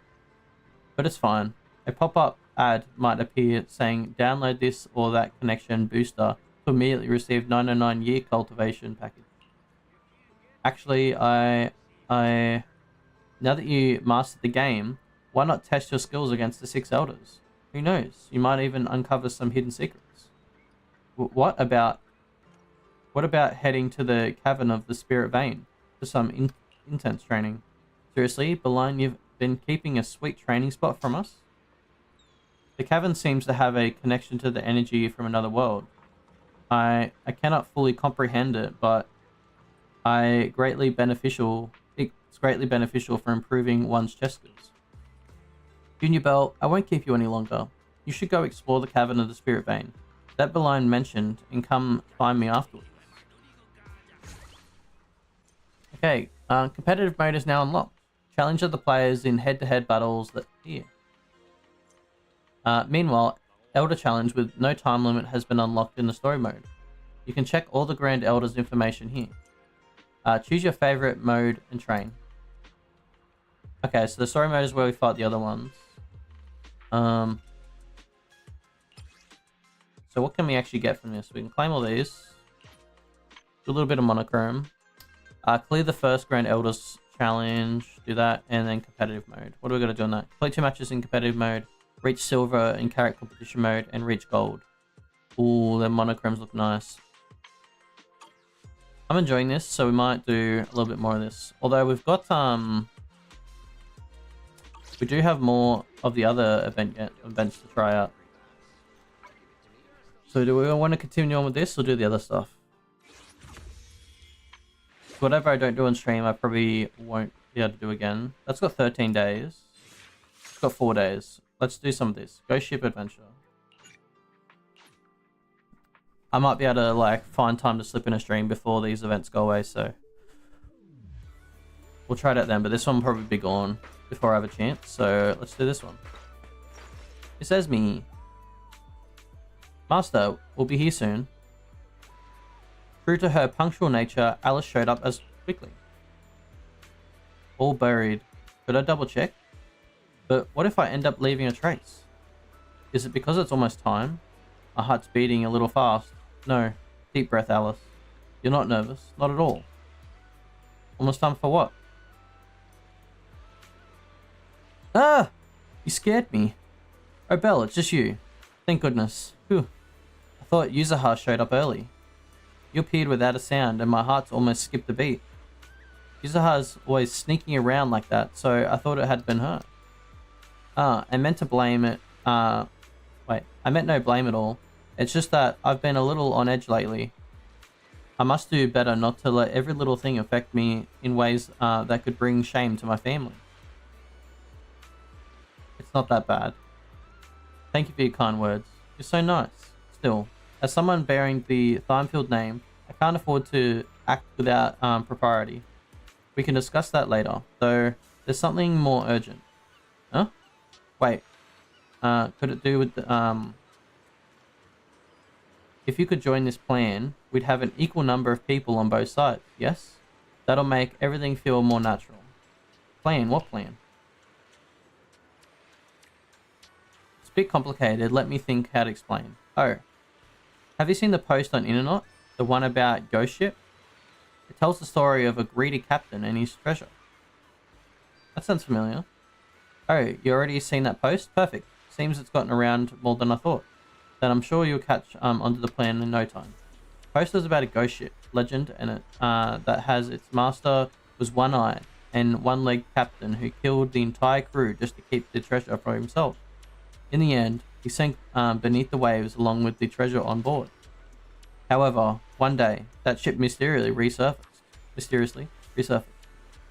S1: But it's fine. A pop-up ad might appear saying download this or that connection booster to immediately receive 99-year cultivation package. Actually, now that you mastered the game, why not test your skills against the 6 elders? Who knows? You might even uncover some hidden secrets. What about heading to the cavern of the Spirit Vein for some intense training? Seriously, Belian, you've been keeping a sweet training spot from us? The cavern seems to have a connection to the energy from another world. I cannot fully comprehend it, but it's greatly beneficial for improving one's chess skills. Junior Bell, I won't keep you any longer. You should go explore the cavern of the Spirit Vein that Belian mentioned and come find me afterwards. Okay, competitive mode is now unlocked. Challenge the players in head-to-head battles that here. Meanwhile, Elder Challenge with no time limit has been unlocked in the story mode. You can check all the Grand Elders information here. Choose your favorite mode and train. Okay, so the story mode is where we fight the other ones. So what can we actually get from this? We can claim all these. Do a little bit of monochrome. Clear the first Grand Elders challenge. Do that, and then competitive mode. What do we got to do on that? Play 2 matches in competitive mode. Reach silver in carrot competition mode, and reach gold. Ooh, the monochromes look nice. I'm enjoying this, so we might do a little bit more of this. Although we've got we do have more of the other events to try out. So do we want to continue on with this or do the other stuff? Whatever I don't do on stream, I probably won't be able to do again. That's got 13 days. It's got 4 days. Let's do some of this. Ghost Ship Adventure. I might be able to like find time to slip in a stream before these events go away, so we'll try it out then, but this one will probably be gone before I have a chance, so let's do this one. It says me. Master will be here soon. True to her punctual nature, Alice showed up as quickly. All buried. Should I double check? But what if I end up leaving a trace? Is it because it's almost time? My heart's beating a little fast. No. Deep breath, Alice. You're not nervous. Not at all. Almost time for what? Ah! You scared me. Oh, Belle, it's just you. Thank goodness. Phew. I thought Yuzuha showed up early. You appeared without a sound, and my heart's almost skipped a beat. Yuzuha's always sneaking around like that, so I thought it had been her. I meant to blame it. Wait, I meant no blame at all. It's just that I've been a little on edge lately. I must do better not to let every little thing affect me in ways that could bring shame to my family. It's not that bad. Thank you for your kind words. You're so nice. Still, as someone bearing the Thimefield name, I can't afford to act without propriety. We can discuss that later, though there's something more urgent. Huh? Wait. Could it do with the, if you could join this plan, we'd have an equal number of people on both sides, yes? That'll make everything feel more natural. Plan? What plan? It's a bit complicated, let me think how to explain. Oh. Have you seen the post on Internet? The one about Ghost Ship? It tells the story of a greedy captain and his treasure. That sounds familiar. Oh, you already seen that post? Perfect. Seems it's gotten around more than I thought. Then I'm sure you'll catch onto the plan in no time. The post is about a ghost ship legend, and it that has its master was one-eyed and one-legged captain who killed the entire crew just to keep the treasure for himself. In the end, he sank beneath the waves along with the treasure on board. However, one day that ship mysteriously resurfaced,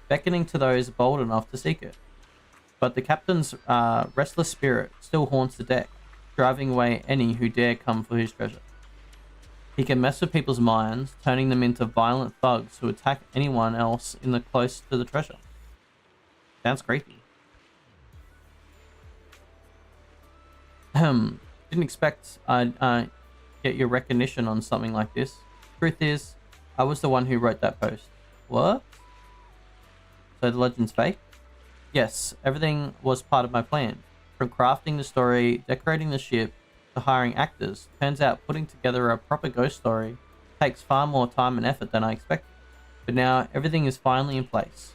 S1: beckoning to those bold enough to seek it. But the captain's restless spirit still haunts the deck, driving away any who dare come for his treasure. He can mess with people's minds, turning them into violent thugs who attack anyone else in the close to the treasure. Sounds creepy. Didn't expect I'd get your recognition on something like this. Truth is, I was the one who wrote that post. What? So the legend's fake? Yes, everything was part of my plan. From crafting the story, decorating the ship, to hiring actors. Turns out putting together a proper ghost story takes far more time and effort than I expected. But now everything is finally in place.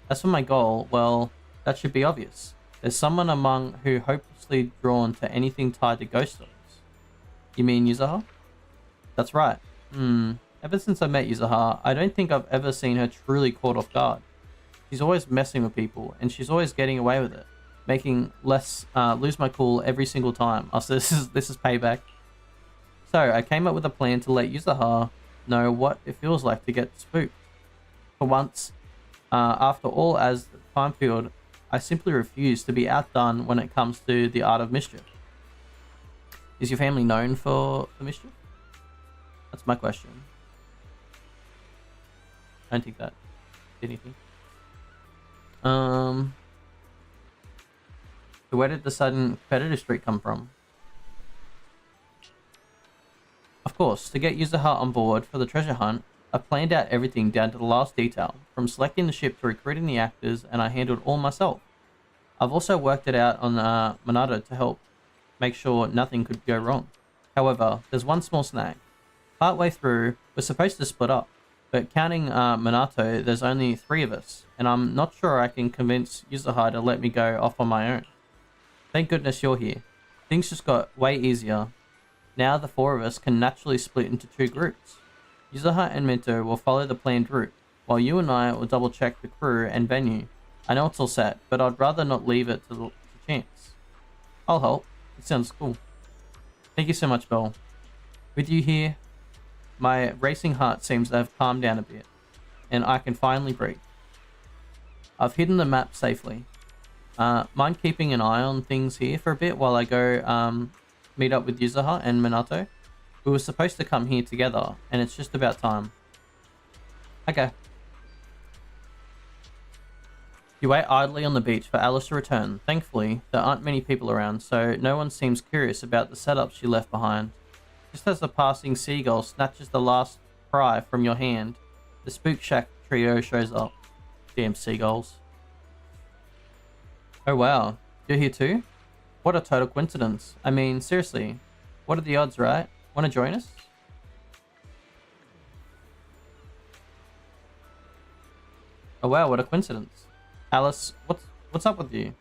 S1: As for my goal, well, that should be obvious. There's someone among who hopelessly drawn to anything tied to ghost stories. You mean Yuzuha? That's right. Ever since I met Yuzuha, I don't think I've ever seen her truly caught off guard. She's always messing with people, and she's always getting away with it, making lose my cool every single time. Oh, so this is payback. So I came up with a plan to let Yuzuha know what it feels like to get spooked. For once, after all as Timefield, I simply refuse to be outdone when it comes to the art of mischief. Is your family known for the mischief? That's my question. I don't think that did anything. So where did the sudden competitive streak come from? Of course, to get Yuzuha on board for the treasure hunt, I planned out everything down to the last detail, from selecting the ship to recruiting the actors, and I handled all myself. I've also worked it out on Minato to help make sure nothing could go wrong. However, there's one small snag. Partway through, we're supposed to split up, but counting Minato, there's only 3 of us, and I'm not sure I can convince Yuzuha to let me go off on my own. Thank goodness you're here. Things just got way easier. Now the 4 of us can naturally split into 2 groups. Yuzuha and Minto will follow the planned route, while you and I will double check the crew and venue. I know it's all set, but I'd rather not leave it to chance. I'll help. It sounds cool. Thank you so much, Belle. With you here, my racing heart seems to have calmed down a bit, and I can finally breathe. I've hidden the map safely. Mind keeping an eye on things here for a bit while I go meet up with Yuzuha and Minato? We were supposed to come here together, and it's just about time. Okay. You wait idly on the beach for Alice to return. Thankfully, there aren't many people around, so no one seems curious about the setup she left behind. Just as the passing seagull snatches the last cry from your hand, the Spook Shack trio shows up. Damn seagulls. Oh wow, you're here too? What a total coincidence. I mean, seriously, what are the odds, right? Want to join us? Oh wow, what a coincidence. Alice, what's up with you?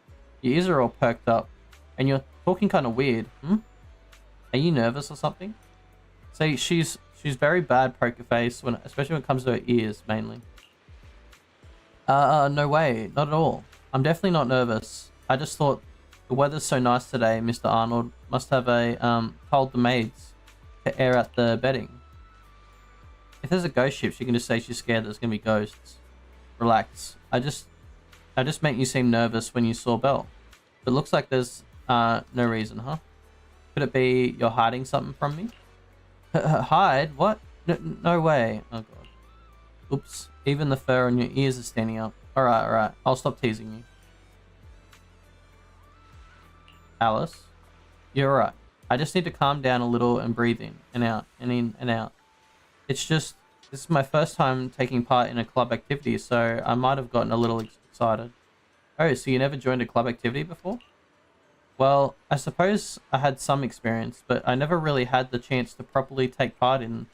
S1: Your ears are all perked up, and you're talking kind of weird. Are you nervous or something? See, she's very bad poker face especially when it comes to her ears mainly. No way, not at all. I'm definitely not nervous. I just thought the weather's so nice today. Mr. Arnold must have told the maids to air out the bedding. If there's a ghost ship, she can just say she's scared there's gonna be ghosts. Relax. I just meant you seem nervous when you saw Belle. It looks like there's no reason, huh? Could it be you're hiding something from me? Hide? What? No way. Oh god. Oops. Even the fur on your ears is standing up. Alright. I'll stop teasing you. Alice? You're right. I just need to calm down a little and breathe in and out and in and out. It's just, this is my first time taking part in a club activity, so I might have gotten a little excited. Oh, so you never joined a club activity before? Well, I suppose I had some experience, but I never really had the chance to properly take part in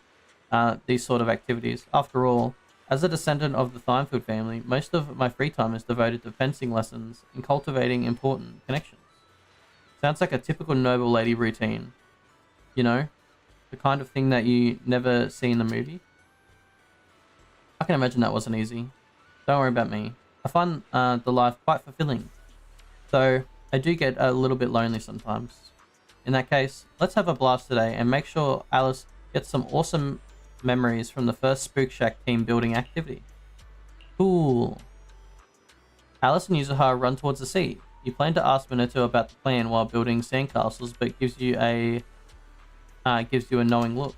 S1: these sort of activities. After all, as a descendant of the Theinfeld family, most of my free time is devoted to fencing lessons and cultivating important connections. Sounds like a typical noble lady routine. You know, the kind of thing that you never see in the movie. I can imagine that wasn't easy. Don't worry about me. I find the life quite fulfilling, though I do get a little bit lonely sometimes. In that case, let's have a blast today and make sure Alice gets some awesome memories from the first Spook Shack team building activity. Cool. Alice and Yuzuha run towards the sea. You plan to ask Minato about the plan while building sandcastles, but gives you a knowing look.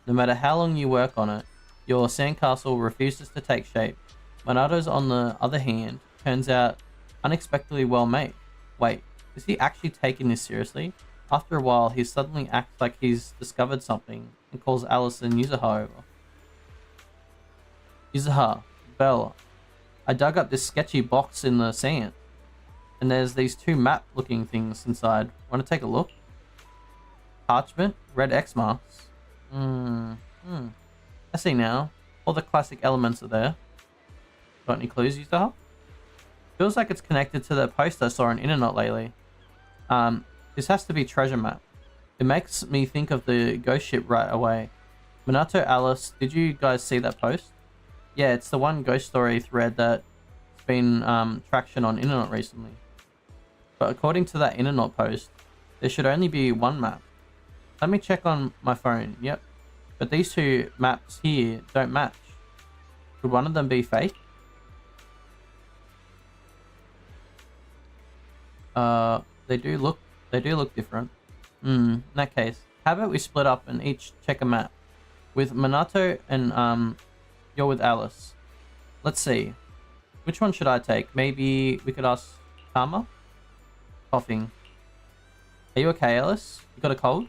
S1: No matter how long you work on it, your sandcastle refuses to take shape. Minato's, on the other hand, turns out unexpectedly well made. Wait, is he actually taking this seriously? After a while, he suddenly acts like he's discovered something and calls Alice and Yuzuha over. Yuzuha, Belle, I dug up this sketchy box in the sand, and there's these 2 map-looking things inside. Want to take a look? Parchment, red X marks. I see now. All the classic elements are there. Got any clues, Yuzuha? Feels like it's connected to the post I saw on internet lately. This has to be treasure map. It makes me think of the ghost ship right away. Minato, Alice, did you guys see that post? Yeah, it's the one ghost story thread that's been traction on internet recently. But according to that internet post, there should only be 1 map. Let me check on my phone. Yep. But these 2 maps here don't match. Could one of them be fake? They do look different. In that case, how about we split up and each check a map? With Minato and you're with Alice. Let's see. Which one should I take? Maybe we could ask Karma? Coughing. Are you okay, Alice? You got a cold?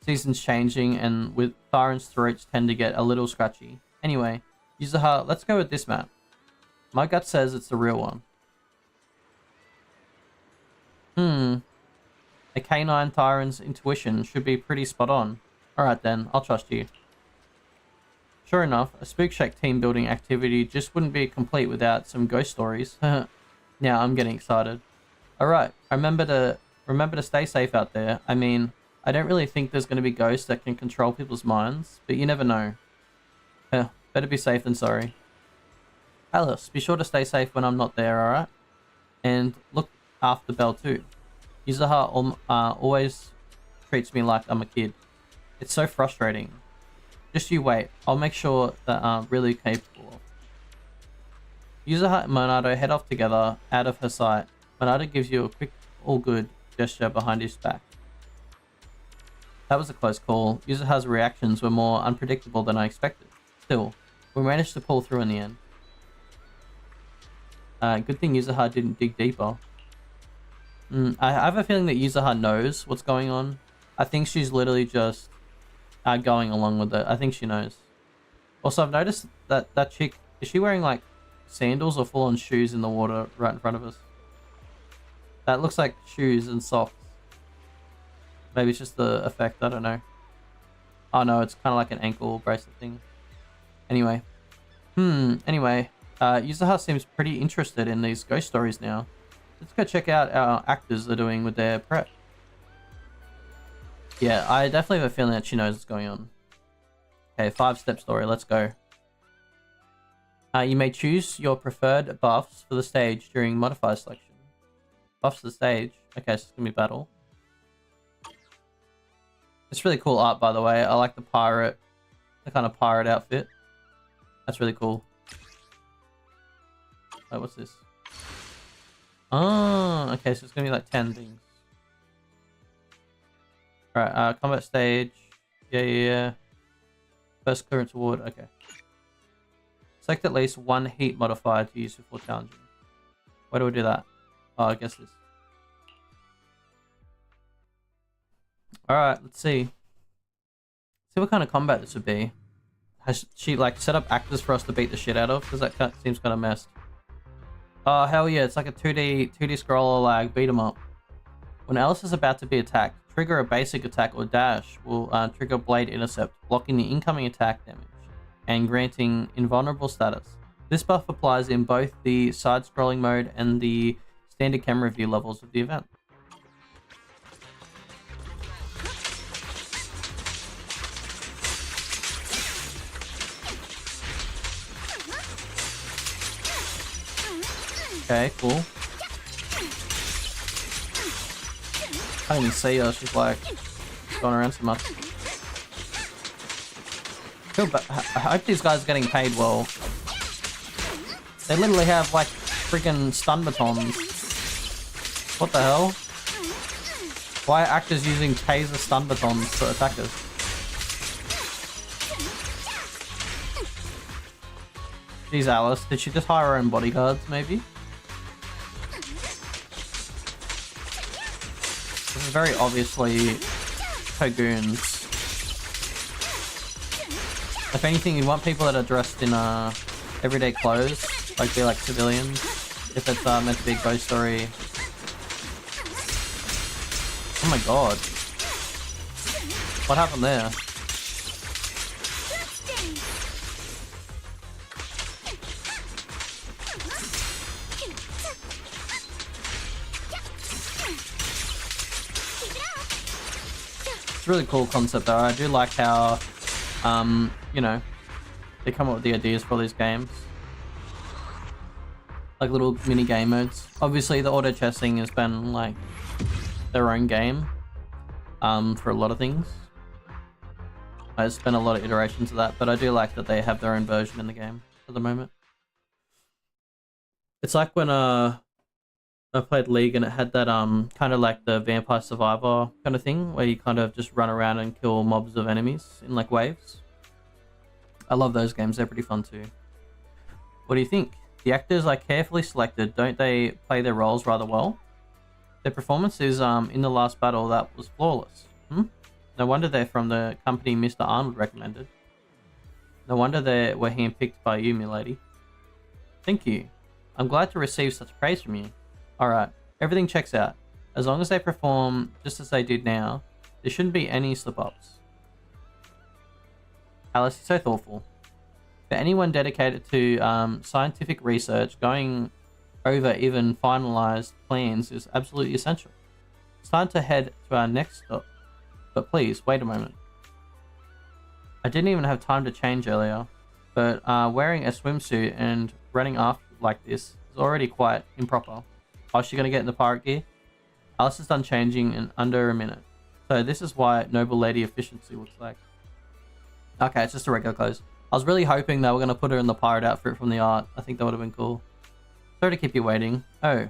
S1: Seasons changing, and with Thyron's throats tend to get a little scratchy. Anyway, Yuzuha, let's go with this map. My gut says it's the real one. A canine Thyron's intuition should be pretty spot on. Alright then, I'll trust you. Sure enough, a Spook Shack team building activity just wouldn't be complete without some ghost stories. Now I'm getting excited. Alright, remember to stay safe out there. I mean, I don't really think there's going to be ghosts that can control people's minds, but you never know. Better be safe than sorry. Alice, be sure to stay safe when I'm not there, alright? And look after Belle too. Yuzuha always treats me like I'm a kid. It's so frustrating. Just you wait. I'll make sure that I'm really capable of. Yuzuha and Monado head off together, out of her sight. Monado gives you a quick all good gesture behind his back. That was a close call. Yuzuha's reactions were more unpredictable than I expected. Still, we managed to pull through in the end. Good thing Yuzuha didn't dig deeper. I have a feeling that Yuzuha knows what's going on. I think she's literally just going along with it. I think she knows. Also, I've noticed that that chick, is she wearing like sandals or full-on shoes in the water right in front of us? That looks like shoes and socks. Maybe it's just the effect, I don't know. Oh no, it's kind of like an ankle bracelet thing. Anyway. Anyway, Yuzuha seems pretty interested in these ghost stories now. Let's go check out how actors are doing with their prep. Yeah, I definitely have a feeling that she knows what's going on. Okay, 5-step story, let's go. You may choose your preferred buffs for the stage during modifier selection. Buffs for the stage. Okay, so it's gonna be battle. It's really cool art, by the way. I like the kind of pirate outfit. That's really cool. Wait, what's this? Oh, okay, so it's gonna be like 10 things. Alright, combat stage. Yeah. First clearance award, okay. Select at least one heat modifier to use before challenging. Why do we do that? Oh, I guess this. Alright, let's see. See what kind of combat this would be. Has she like set up actors for us to beat the shit out of? Because that seems kind of messed. Oh, hell yeah, it's like a 2D scroller lag beat 'em up. When Alice is about to be attacked, trigger a basic attack or dash will trigger Blade Intercept, blocking the incoming attack damage and granting invulnerable status. This buff applies in both the side-scrolling mode and the standard camera view levels of the event. Okay, cool. Can't even see her, she's like going around so much. I hope these guys are getting paid well. They literally have like freaking stun batons. What the hell? Why are actors using taser stun batons for attackers? Jeez, Alice, did she just hire her own bodyguards maybe? This is very obviously her goons. If anything, you want people that are dressed in everyday clothes, like they're like civilians. If it's meant to be a ghost story. Oh my god. What happened there? It's a really cool concept though. I do like how, you know, they come up with the ideas for all these games. Like little mini game modes. Obviously the auto chessing has been like their own game, for a lot of things. There's been a lot of iterations of that, but I do like that they have their own version in the game at the moment. It's like when I played League and it had that kind of like the Vampire Survivor kind of thing where you kind of just run around and kill mobs of enemies in like waves. I love those games, they're pretty fun too. What do you think? The actors I carefully selected, don't they play their roles rather well? Their performances in the last battle, that was flawless. No wonder they're from the company Mr. Arnold recommended. No wonder they were handpicked by you, milady. Thank you. I'm glad to receive such praise from you. Alright, everything checks out. As long as they perform just as they did now, there shouldn't be any slip-ups. Alice is so thoughtful. For anyone dedicated to scientific research, going over even finalized plans is absolutely essential. It's time to head to our next stop. But please, wait a moment. I didn't even have time to change earlier, but wearing a swimsuit and running after like this is already quite improper. Oh, is she going to get in the pirate gear? Alice is done changing in under a minute. So this is why noble lady efficiency looks like. Okay, it's just a regular clothes. I was really hoping they were going to put her in the pirate outfit from the art. I think that would have been cool. Sorry to keep you waiting. Oh,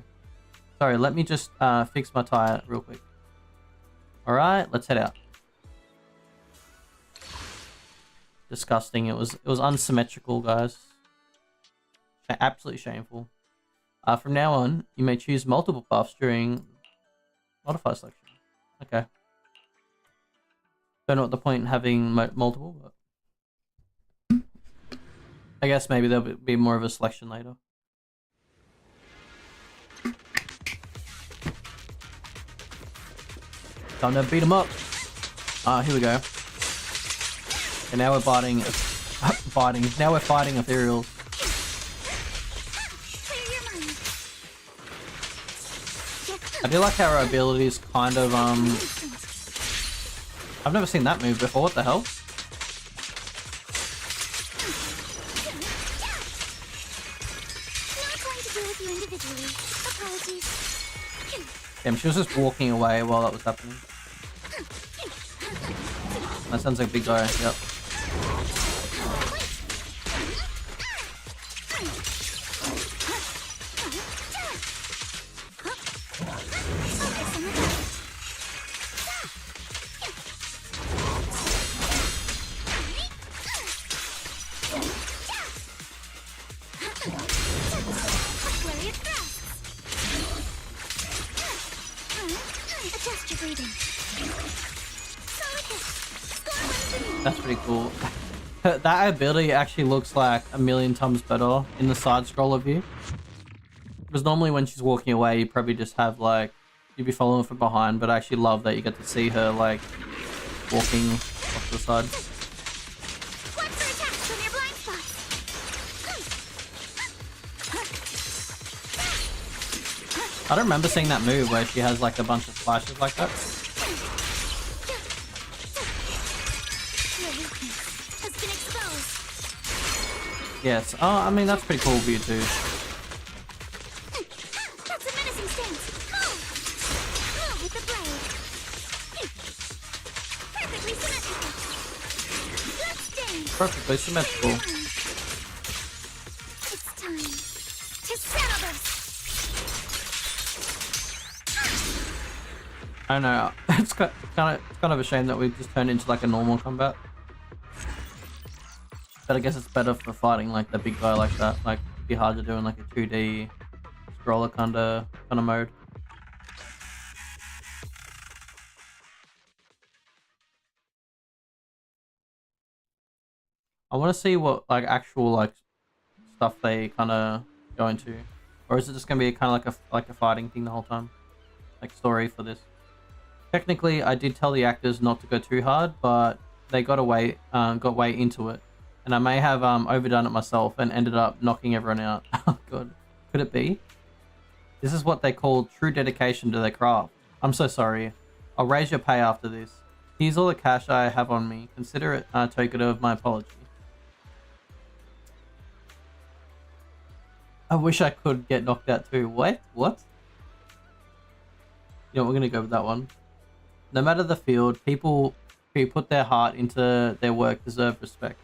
S1: sorry, let me just fix my tire real quick. Alright, let's head out. Disgusting. It was unsymmetrical, guys. Absolutely shameful. From now on, you may choose multiple buffs during modify selection. Okay. Don't know what the point in having multiple, but I guess maybe there'll be more of a selection later. Time to beat him up. Here we go. And now we're biting. Now we're fighting ethereals. I do like how her abilities kind of I've never seen that move before. What the hell?
S3: Not going to deal with you individually. Apologies.
S1: Damn, she was just walking away while that was happening. That sounds like a big guy. Yep.
S3: Adjust your breathing.
S1: That's pretty cool. That ability actually looks like a million times better in the side scroller view. Because normally when she's walking away, you probably just have like, you'd be following from behind, but I actually love that you get to see her like walking off the side.
S3: Watch for attacks from your blind spots.
S1: I don't remember seeing that move where she has like a bunch of splashes like that.
S3: Your weakness has been exposed.
S1: Yes. Oh, I mean, that's pretty cool view too.
S3: That's a menacing stance. Move! Move with the blade. Perfectly symmetrical. Bloodstained.
S1: Perfectly symmetrical.
S3: It's time to settle this.
S1: I don't know. It's kind of a shame that we just turned into like a normal combat. But I guess it's better for fighting like the big guy like that. Like, it'd be hard to do in like a 2D scroller kind of mode. I want to see what like actual like stuff they kind of go into, or is it just gonna be kind of like a fighting thing the whole time, like story for this? Technically, I did tell the actors not to go too hard, but they got way into it, and I may have overdone it myself and ended up knocking everyone out. Oh god, could it be? This is what they call true dedication to their craft. I'm so sorry. I'll raise your pay after this. Here's all the cash I have on me. Consider it a token of my apology. I wish I could get knocked out too. What? What? You know, we're gonna go with that one. No matter the field, people who put their heart into their work deserve respect.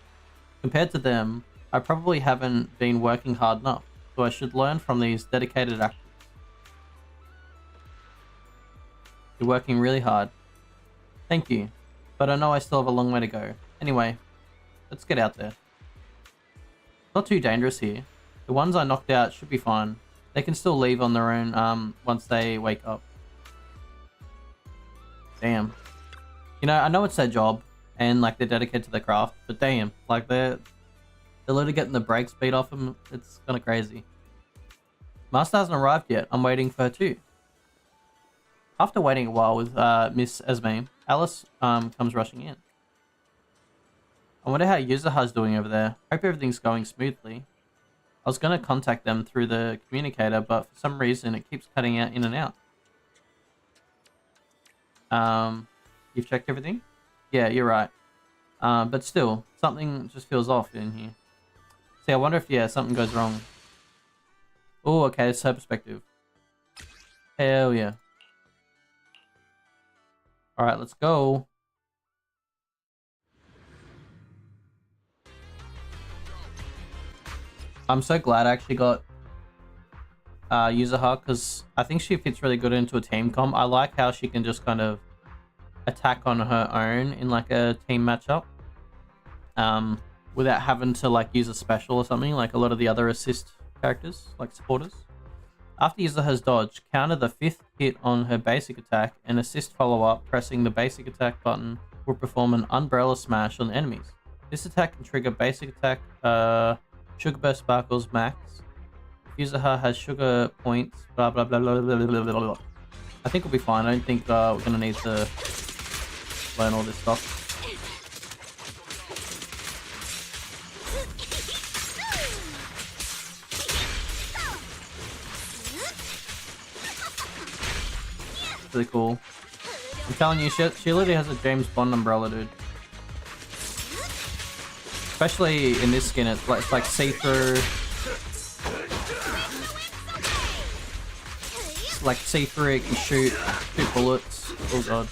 S1: Compared to them, I probably haven't been working hard enough, so I should learn from these dedicated actors. You're working really hard. Thank you, but I know I still have a long way to go. Anyway, let's get out there. Not too dangerous here. The ones I knocked out should be fine. They can still leave on their own once they wake up. Damn. You know, I know it's their job and like they're dedicated to their craft, but damn, like they're literally getting the brakes beat off them. It's kind of crazy. Master hasn't arrived yet. I'm waiting for her too. After waiting a while with Miss Esme, Alice comes rushing in. I wonder how Yuzuha's doing over there. Hope everything's going smoothly. I was going to contact them through the communicator, but for some reason it keeps cutting out in and out. You've checked everything? Yeah, you're right. But still, something just feels off in here. See, I wonder if, yeah, something goes wrong. Oh, okay, it's her perspective. Hell yeah. Alright, let's go. I'm so glad I actually got Yuzuha, because I think she fits really good into a team comp. I like how she can just kind of attack on her own in like a team matchup. Without having to like use a special or something like a lot of the other assist characters, like supporters. After Yuzuha's dodge, counter the 5th hit on her basic attack and assist follow-up. Pressing the basic attack button will perform an umbrella smash on enemies. This attack can trigger basic attack Sugar Burst Sparkles max. If Yuzuha has sugar points, blah blah blah blah blah blah blah blah. I think we'll be fine. I don't think we're gonna need to learn all this stuff. Really cool. I'm telling you, she literally has a James Bond umbrella, dude. Especially in this skin, it's like see-through. It's like see-through, it can shoot bullets. Oh god.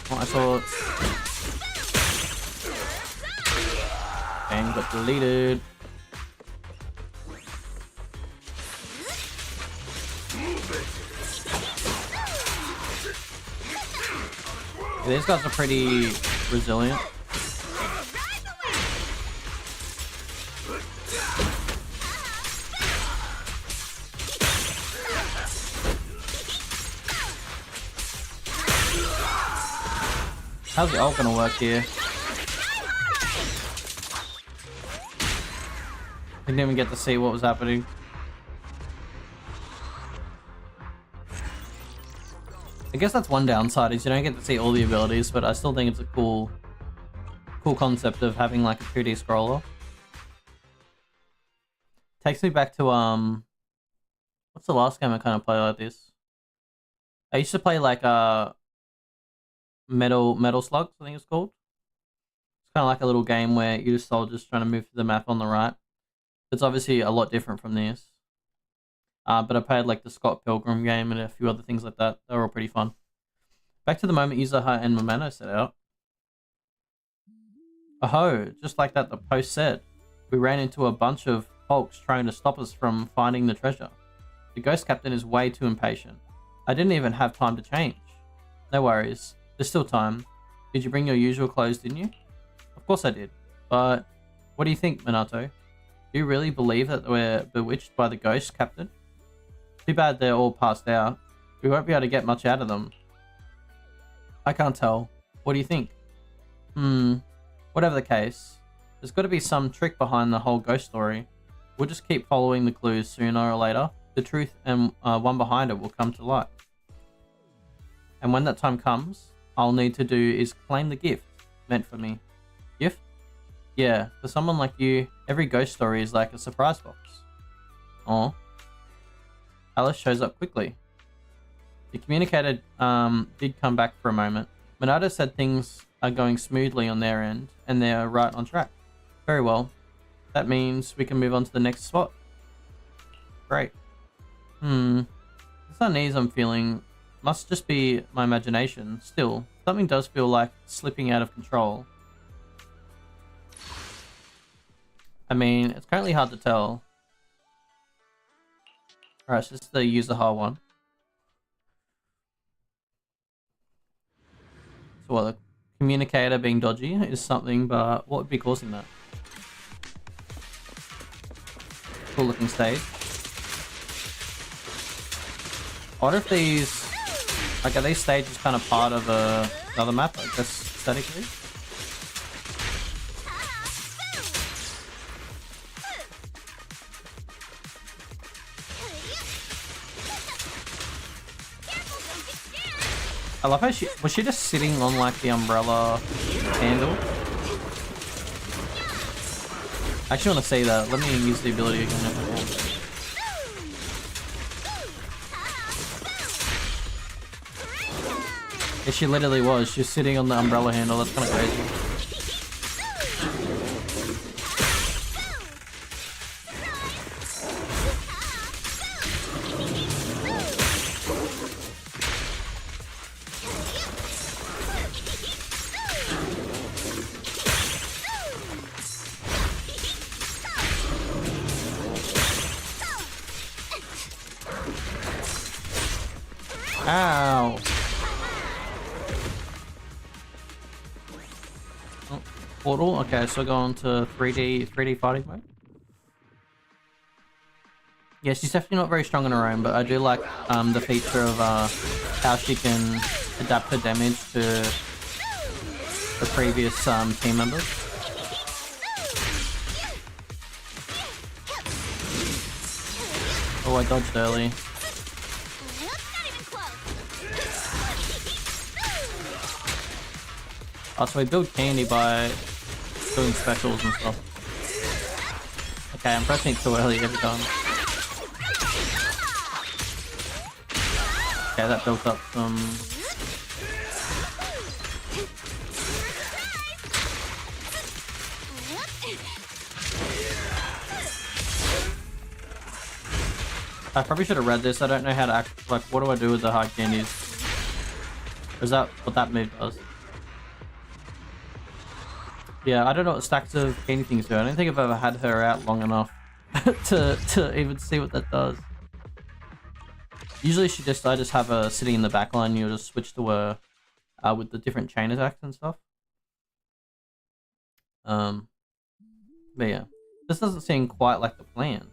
S1: Oh, I saw. Bang, got deleted. These guys are pretty resilient. How's the ult gonna work here? Didn't even get to see what was happening. I guess that's one downside, is you don't get to see all the abilities, but I still think it's a cool concept of having like a 2D scroller. Takes me back to what's the last game I kind of played like this? I used to play like Metal Slugs, I think it's called. It's kind of like a little game where you're just soldiers trying to move through the map on the right. It's obviously a lot different from this. But I played like the Scott Pilgrim game and a few other things like that. They were all pretty fun. Back to the moment Yuzuha and Momento set out. Oh, just like that the post said. We ran into a bunch of folks trying to stop us from finding the treasure. The ghost captain is way too impatient. I didn't even have time to change. No worries. There's still time. Did you bring your usual clothes, didn't you? Of course I did. But what do you think, Minato? Do you really believe that we're bewitched by the ghost captain? Too bad they're all passed out. We won't be able to get much out of them. I can't tell. What do you think? Whatever the case, there's got to be some trick behind the whole ghost story. We'll just keep following the clues. Sooner or later, the truth and one behind it will come to light. And when that time comes, all I'll need to do is claim the gift meant for me. Gift? Yeah, for someone like you, every ghost story is like a surprise box. Oh. Alice shows up quickly. The communicator did come back for a moment. Minato said things are going smoothly on their end, and they're right on track. Very well. That means we can move on to the next spot. Great. This unease I'm feeling must just be my imagination. Still, something does feel like slipping out of control. I mean, it's currently hard to tell. Alright, so this is the Yuzuha one. So what, the communicator being dodgy is something, but what would be causing that? Cool looking stage. I wonder if these, like, are these stages kind of part of another map, I guess, aesthetically? I love how was she just sitting on like the umbrella handle? I actually want to see that. Let me use the ability again if I can. Yeah, she literally was. She's sitting on the umbrella handle. That's kind of crazy. Ow. Oh, portal. Okay, so go on to 3D fighting mode. Yeah, she's definitely not very strong on her own, but I do like the feature of how she can adapt her damage to the previous team members. Oh, I dodged early. Oh, so we build candy by doing specials and stuff. Okay, I'm pressing it too early every time. Okay, that built up some... I probably should have read this. I don't know how to act. Like, what do I do with the hard candies? Or is that what that move does? Yeah, I don't know what stacks of candy things do. I don't think I've ever had her out long enough to even see what that does. Usually I just have her sitting in the back line. You'll just switch to her with the different chain attacks and stuff. But yeah, this doesn't seem quite like the plan.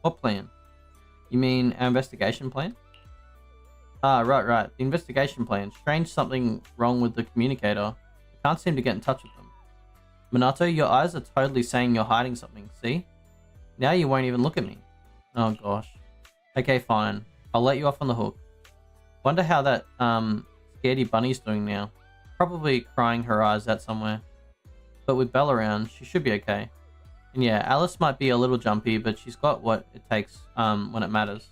S1: What plan? You mean our investigation plan? Ah, right. The investigation plan. Strange, something wrong with the communicator. I can't seem to get in touch with them. Minato, your eyes are totally saying you're hiding something, see? Now you won't even look at me. Oh gosh. Okay, fine. I'll let you off on the hook. Wonder how that scaredy bunny's doing now. Probably crying her eyes out somewhere. But with Belle around, she should be okay. And yeah, Alice might be a little jumpy, but she's got what it takes when it matters.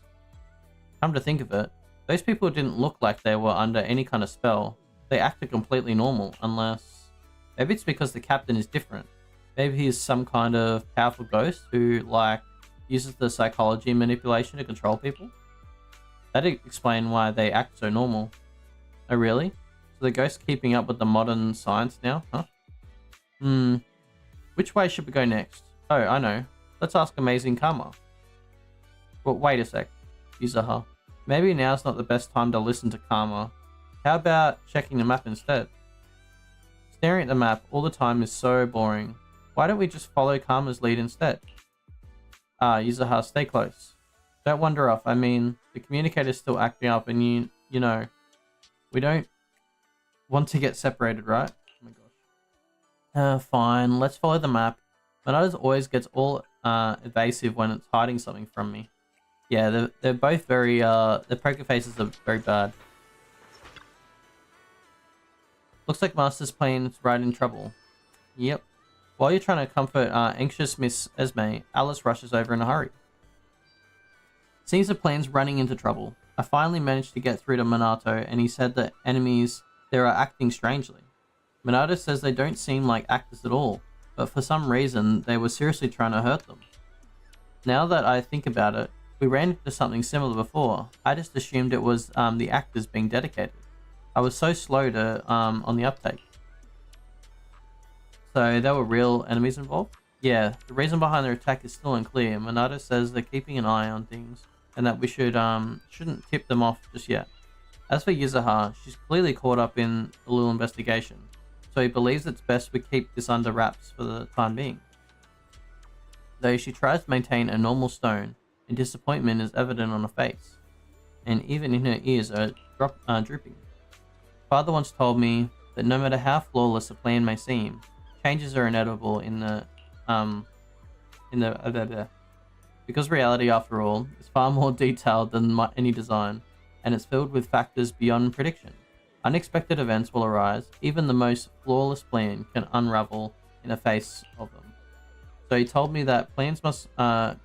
S1: Come to think of it, those people didn't look like they were under any kind of spell. They acted completely normal, unless... Maybe it's because the captain is different. Maybe he's some kind of powerful ghost who, like, uses the psychology and manipulation to control people. That'd explain why they act so normal. Oh, really? So the ghost's keeping up with the modern science now, huh? Which way should we go next? Oh, I know. Let's ask Amazing Karma. But wait a sec, Yuzaha. Maybe now's not the best time to listen to Karma. How about checking the map instead? Staring at the map all the time is so boring. Why don't we just follow Karma's lead instead? Yuzaha, stay close. Don't wander off. I mean, the communicator's still acting up and you know, we don't want to get separated, right? Oh my gosh. Fine. Let's follow the map. Minato always gets all evasive when it's hiding something from me. Yeah, they're both very, their poker faces are very bad. Looks like Master's plane's right in trouble. Yep. While you're trying to comfort anxious Miss Esme, Alice rushes over in a hurry. Seems the plane's running into trouble. I finally managed to get through to Minato, and he said that enemies there are acting strangely. Minato says they don't seem like actors at all, but for some reason they were seriously trying to hurt them. Now that I think about it, we ran into something similar before. I just assumed it was the actors being dedicated. I was so slow to on the uptake. So there were real enemies involved? Yeah, the reason behind their attack is still unclear. Minato says they're keeping an eye on things and that we shouldn't tip them off just yet. As for Yuzaha, she's clearly caught up in a little investigation. so he believes it's best we keep this under wraps for the time being. Though she tries to maintain a normal tone, and disappointment is evident on her face, and even in her ears are drooping. Father once told me that no matter how flawless a plan may seem, changes are inevitable because reality, after all, is far more detailed than any design, and it's filled with factors beyond prediction. Unexpected events will arise. Even the most flawless plan can unravel in the face of them. So he told me that plans must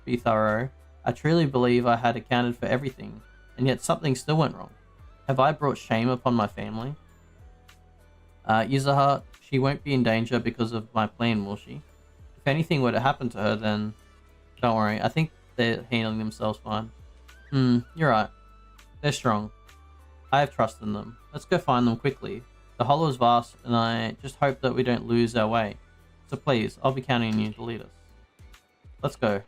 S1: be thorough. I truly believe I had accounted for everything, and yet something still went wrong. Have I brought shame upon my family? Yuzuha, she won't be in danger because of my plan, will she? If anything were to happen to her, then don't worry. I think they're handling themselves fine. You're right. They're strong. I have trust in them. Let's go find them quickly. The hollow is vast, and I just hope that we don't lose our way. So please, I'll be counting on you to lead us. Let's go.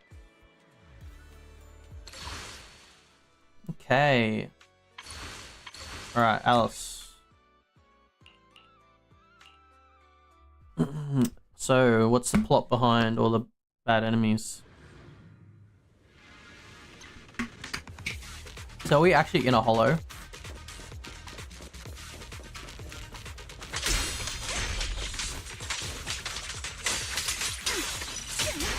S1: Okay. Alright, Alice. So, what's the plot behind all the bad enemies? So, are we actually in a hollow?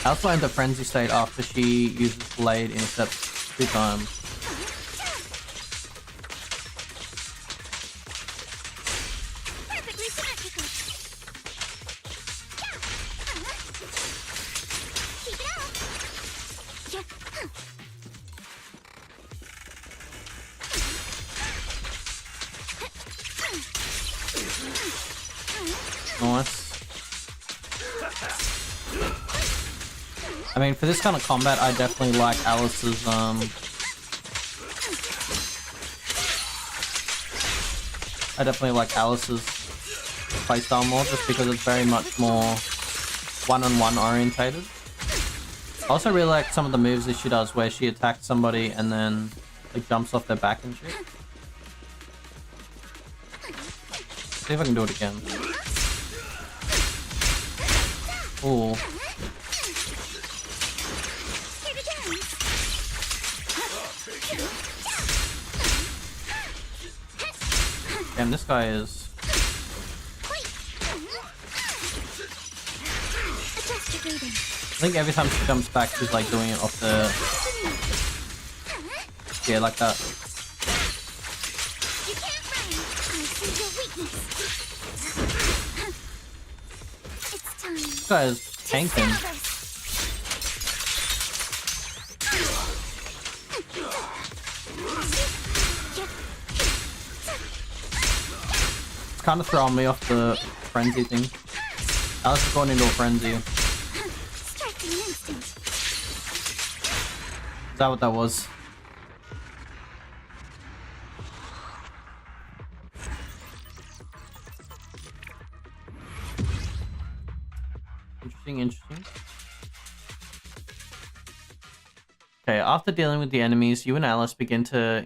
S1: Alice went into frenzy state after she uses Blade intercepts 2 times. Nice. I mean, for this kind of combat, I definitely like Alice's, playstyle more, just because it's very much more one-on-one orientated. I also really like some of the moves that she does, where she attacks somebody and then, like, jumps off their back and shit. See if I can do it again. Ooh. Damn, this guy is... I think every time she jumps back, she's like doing it off the... Yeah, like that. This guy is tanking. It's kind of throwing me off the frenzy thing. Alice is going into a frenzy. Is that what that was? Interesting. Okay, after dealing with the enemies, you and Alice begin to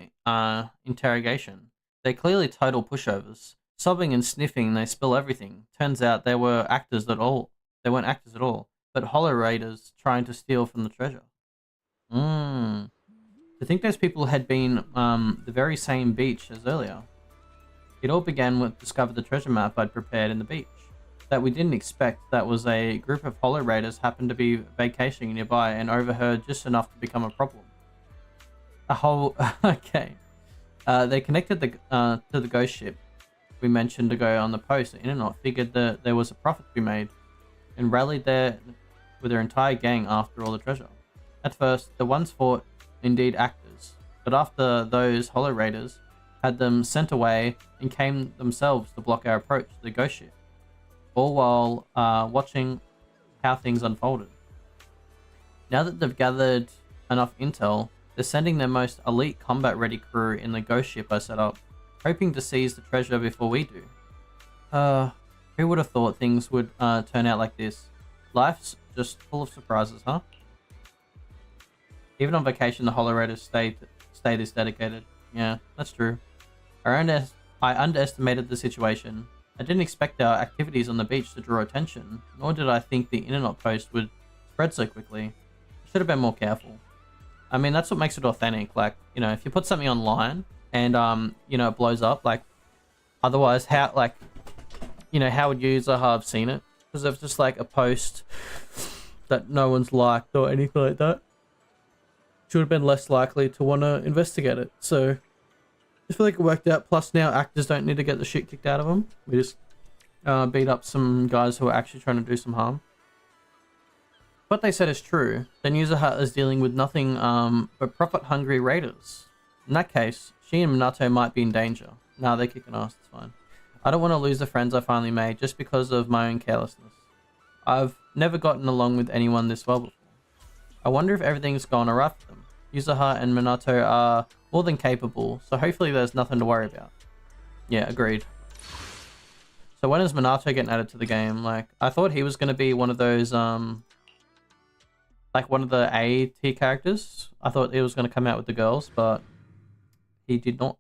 S1: interrogation. They're clearly total pushovers. Sobbing and sniffing, they spill everything. Turns out they weren't actors at all, but hollow raiders trying to steal from the treasure. To think those people had been the very same beach as earlier. It all began with discover the treasure map I'd prepared in the beach. That we didn't expect that was a group of hollow raiders happened to be vacationing nearby and overheard just enough to become a problem. Okay. They connected to the ghost ship we mentioned ago on the post. The internet figured that there was a profit to be made and rallied there with their entire gang after all the treasure. At first, the ones fought indeed actors, but after those hollow raiders had them sent away and came themselves to block our approach to the ghost ship, all while watching how things unfolded. Now that they've gathered enough intel, they're sending their most elite combat-ready crew in the ghost ship I set up, hoping to seize the treasure before we do. Who would have thought things would turn out like this? Life's just full of surprises, huh? Even on vacation, the hollow raiders stay this dedicated. Yeah, that's true. I underestimated the situation. I didn't expect our activities on the beach to draw attention, nor did I think the internet post would spread so quickly. I should have been more careful. I mean, that's what makes it authentic. Like, you know, if you put something online and, you know, it blows up, like, otherwise, how, like, you know, how would user have seen it? Because if it's just like a post that no one's liked or anything like that, should have been less likely to want to investigate it. So I feel like it worked out. Plus now actors don't need to get the shit kicked out of them. We just beat up some guys who are actually trying to do some harm. What they said is true. Then User Hut is dealing with nothing but profit-hungry raiders. In that case, she and Minato might be in danger. Nah, they're kicking ass, it's fine. I don't want to lose the friends I finally made just because of my own carelessness. I've never gotten along with anyone this well before. I wonder if everything's gone alright for them. Yuzuha and Minato are more than capable, so hopefully there's nothing to worry about. Yeah, agreed. So when is Minato getting added to the game? Like, I thought he was going to be one of those, like one of the A tier characters. I thought he was going to come out with the girls, but he did not.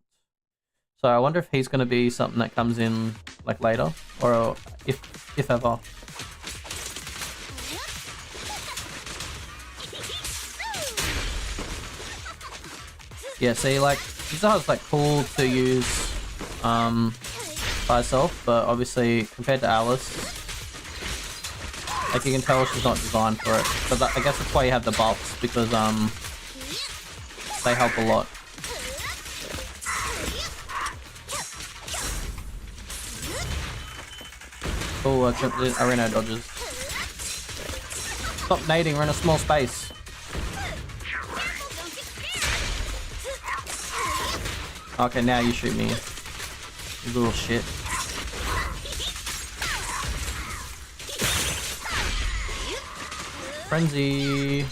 S1: So I wonder if he's going to be something that comes in like later, or if ever. Yeah, see, like, Yuzuha's like cool to use by herself, but obviously compared to Alice, like you can tell she's not designed for it. But I guess that's why you have the buffs, because they help a lot. Oh, arena dodges. Stop nading, we're in a small space. Okay, now you shoot me. You little shit. Frenzy.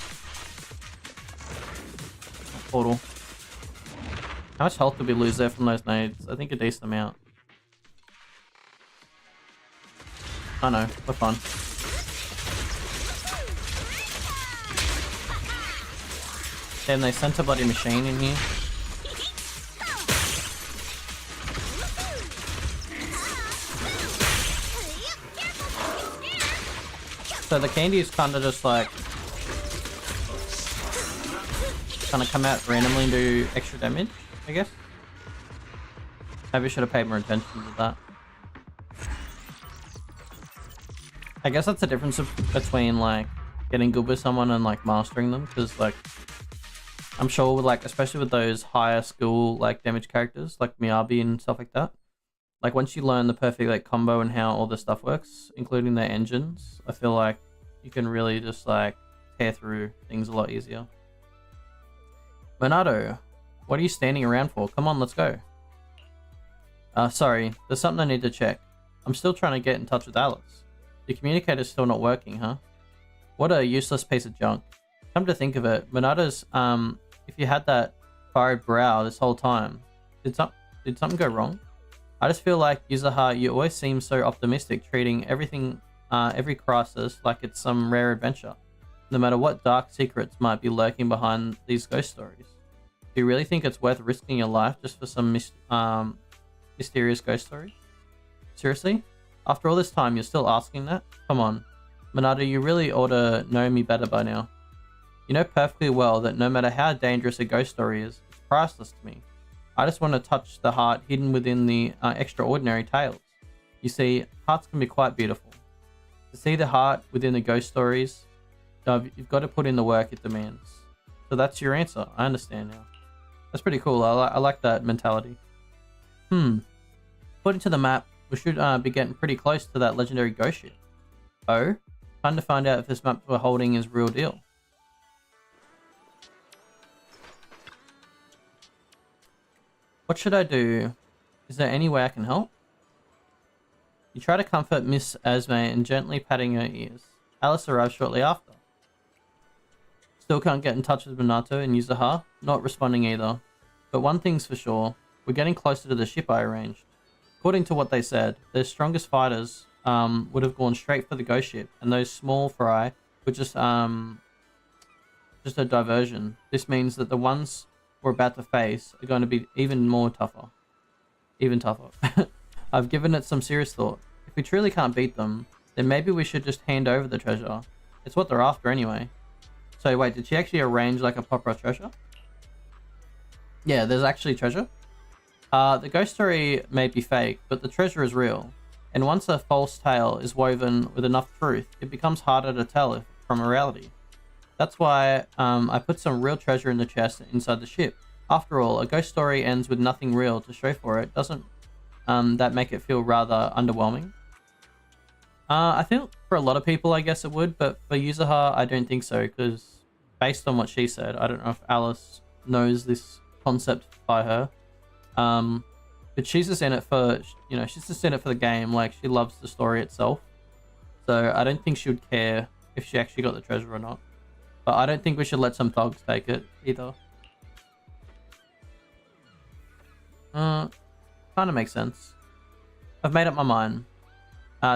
S1: Portal. How much health did we lose there from those nades? I think a decent amount. I know, we're fun. Damn, they sent a bloody machine in here. So the candy is kind of just like kind of come out randomly and do extra damage, I guess. Maybe I should have paid more attention to that. I guess that's the difference between like getting good with someone and like mastering them, because like I'm sure with like, especially with those higher skill like damage characters like Miyabi and stuff like that, like once you learn the perfect like combo and how all this stuff works, including their engines, I feel like you can really just like tear through things a lot easier. Minato, what are you standing around for? Come on, let's go. Sorry, there's something I need to check. I'm still trying to get in touch with Alice. The communicator's still not working, huh? What a useless piece of junk. Come to think of it, Minato's, if you had that furrowed brow this whole time, did something go wrong? I just feel like, Yuzuha, you always seem so optimistic, treating everything, every crisis like it's some rare adventure, no matter what dark secrets might be lurking behind these ghost stories. Do you really think it's worth risking your life just for some mysterious ghost story? Seriously? After all this time, you're still asking that? Come on. Minato, you really ought to know me better by now. You know perfectly well that no matter how dangerous a ghost story is, it's priceless to me. I just want to touch the heart hidden within the extraordinary tales. You see, hearts can be quite beautiful. To see the heart within the ghost stories, you've got to put in the work it demands. So that's your answer. I understand now. That's pretty cool. I like that mentality. According to the map, we should be getting pretty close to that legendary ghost ship. Oh? Time to find out if this map we're holding is real deal. What should I do? Is there any way I can help? You try to comfort Miss Esme and gently patting her ears. Alice arrives shortly after. Still can't get in touch with Minato and Yuzuha, not responding either. But one thing's for sure, we're getting closer to the ship I arranged. According to what they said, their strongest fighters would have gone straight for the ghost ship, and those small fry were just a diversion. This means that the ones we're about to face are going to be even tougher. I've given it some serious thought. If we truly can't beat them, then maybe we should just hand over the treasure. It's what they're after anyway. So wait, did she actually arrange like a proper treasure? Yeah, there's actually treasure. The ghost story may be fake, but the treasure is real. And once a false tale is woven with enough truth, it becomes harder to tell if from a reality. That's why I put some real treasure in the chest inside the ship. After all, a ghost story ends with nothing real to show for it. Doesn't that make it feel rather underwhelming? I think for a lot of people, I guess it would, but for Yuzuha, I don't think so, because based on what she said, I don't know if Alice knows this concept by her. But she's just in it for, you know, she's just in it for the game. Like, she loves the story itself. So I don't think she would care if she actually got the treasure or not. But I don't think we should let some thugs take it either. Kind of makes sense. I've made up my mind.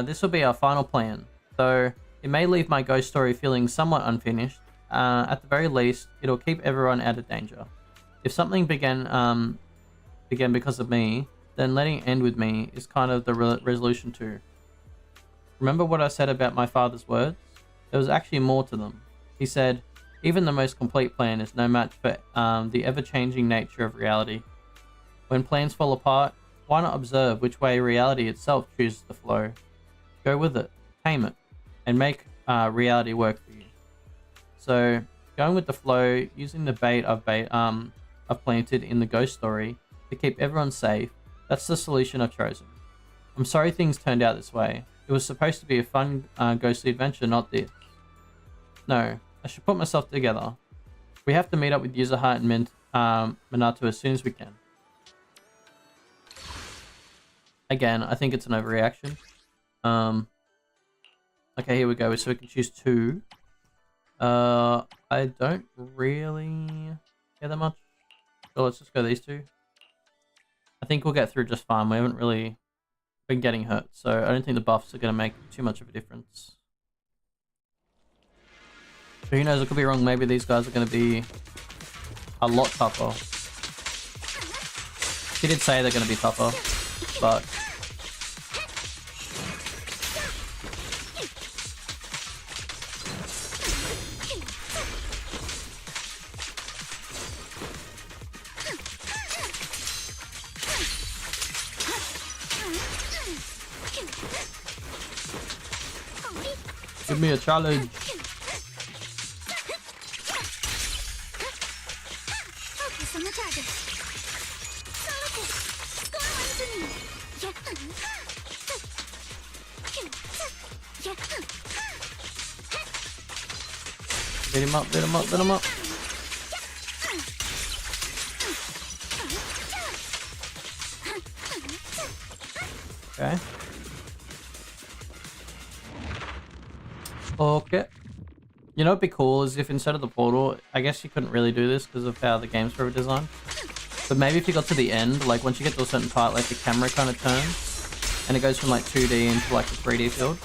S1: This will be our final plan. So it may leave my ghost story feeling somewhat unfinished. At the very least, it'll keep everyone out of danger. If something began because of me, then letting it end with me is kind of the resolution too. Remember what I said about my father's words? There was actually more to them. He said, even the most complete plan is no match for the ever-changing nature of reality. When plans fall apart, why not observe which way reality itself chooses to flow? Go with it, tame it, and make reality work for you. So, going with the flow, using the bait I've planted in the ghost story to keep everyone safe, that's the solution I've chosen. I'm sorry things turned out this way. It was supposed to be a fun ghostly adventure, not this. No, I should put myself together. We have to meet up with Yuzuha and Minato as soon as we can. Again, I think it's an overreaction. Okay, here we go. So we can choose two. I don't really care that much. So let's just go these two. I think we'll get through just fine. We haven't really been getting hurt, so I don't think the buffs are going to make too much of a difference. But who knows, I could be wrong. Maybe these guys are going to be a lot tougher. She did say they're going to be tougher, but... Give me a challenge.
S3: Focus on the target.
S1: Beat him up, beat him up, beat him up. Okay. Okay. You know what'd be cool is if instead of the portal, I guess you couldn't really do this because of how the games were designed. But maybe if you got to the end, like once you get to a certain part, like the camera kind of turns and it goes from like 2D into like the 3D field.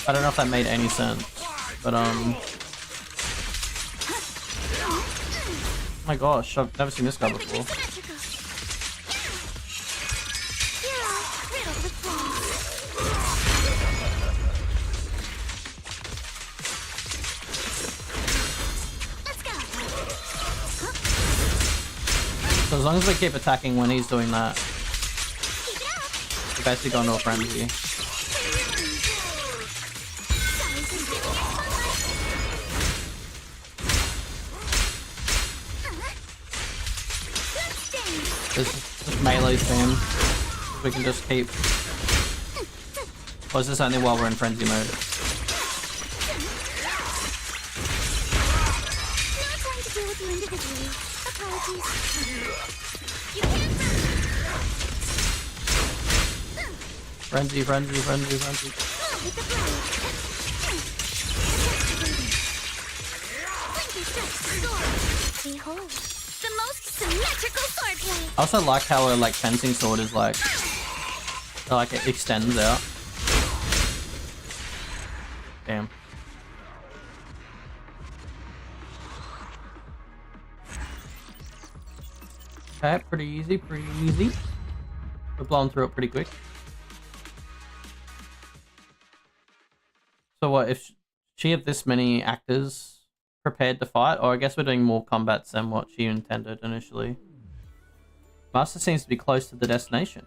S1: I don't know if that made any sense, but oh my gosh, I've never seen this guy before. So as long as we keep attacking when he's doing that, we're basically going to a frenzy. Just melee team. We can just keep... Or is this only while we're in frenzy mode?
S3: Not going to deal with you individually. Apologies.
S1: Frenzy, frenzy, frenzy, frenzy.
S3: Behold, the most symmetrical swordplay.
S1: I also like how a like fencing sword is like it extends out. Damn. Okay, pretty easy, pretty easy. We're blowing through it pretty quick. So what, if she had this many actors prepared to fight? Or I guess we're doing more combats than what she intended initially. Master seems to be close to the destination.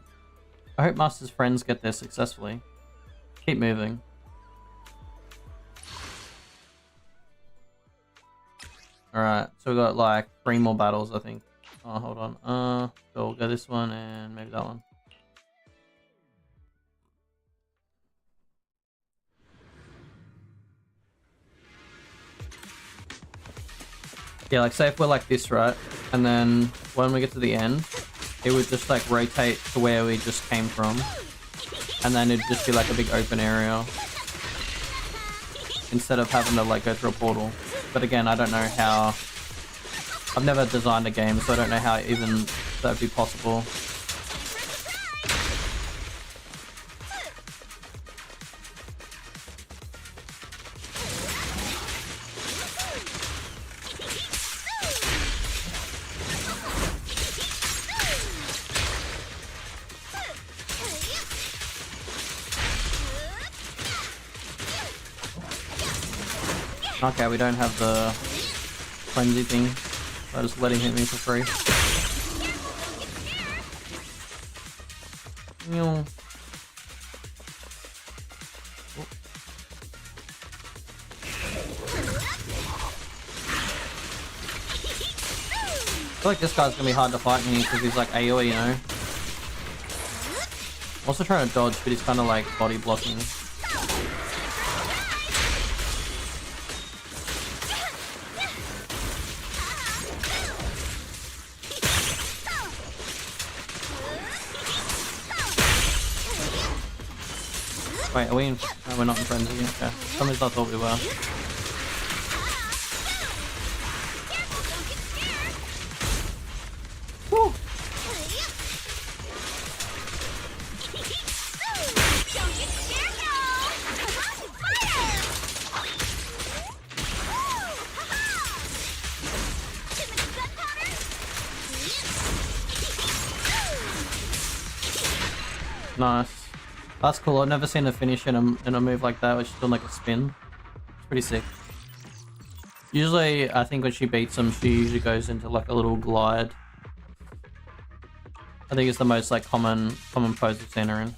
S1: I hope Master's friends get there successfully. Keep moving. Alright, so we got like 3 more battles, I think. Oh, hold on. So we'll go this one and maybe that one. Yeah, like say if we're like this, right? And then when we get to the end, it would just like rotate to where we just came from. And then it'd just be like a big open area. Instead of having to like go through a portal. But again, I don't know how... I've never designed a game, so I don't know how even that would be possible. Okay, we don't have the frenzy thing. So I'm just letting hit me for free. Oh. I feel like this guy's gonna be hard to fight in here because he's like AoE, you know? I'm also trying to dodge, but he's kind of like body blocking. Wait, are we in... No, we're not in frenzy. Okay. For some reason I thought we were. Woo! Nice. That's cool. I've never seen her finish in a move like that, where she's doing like a spin. It's pretty sick. Usually, I think when she beats him, she usually goes into like a little glide. I think it's the most like common pose I've seen her in.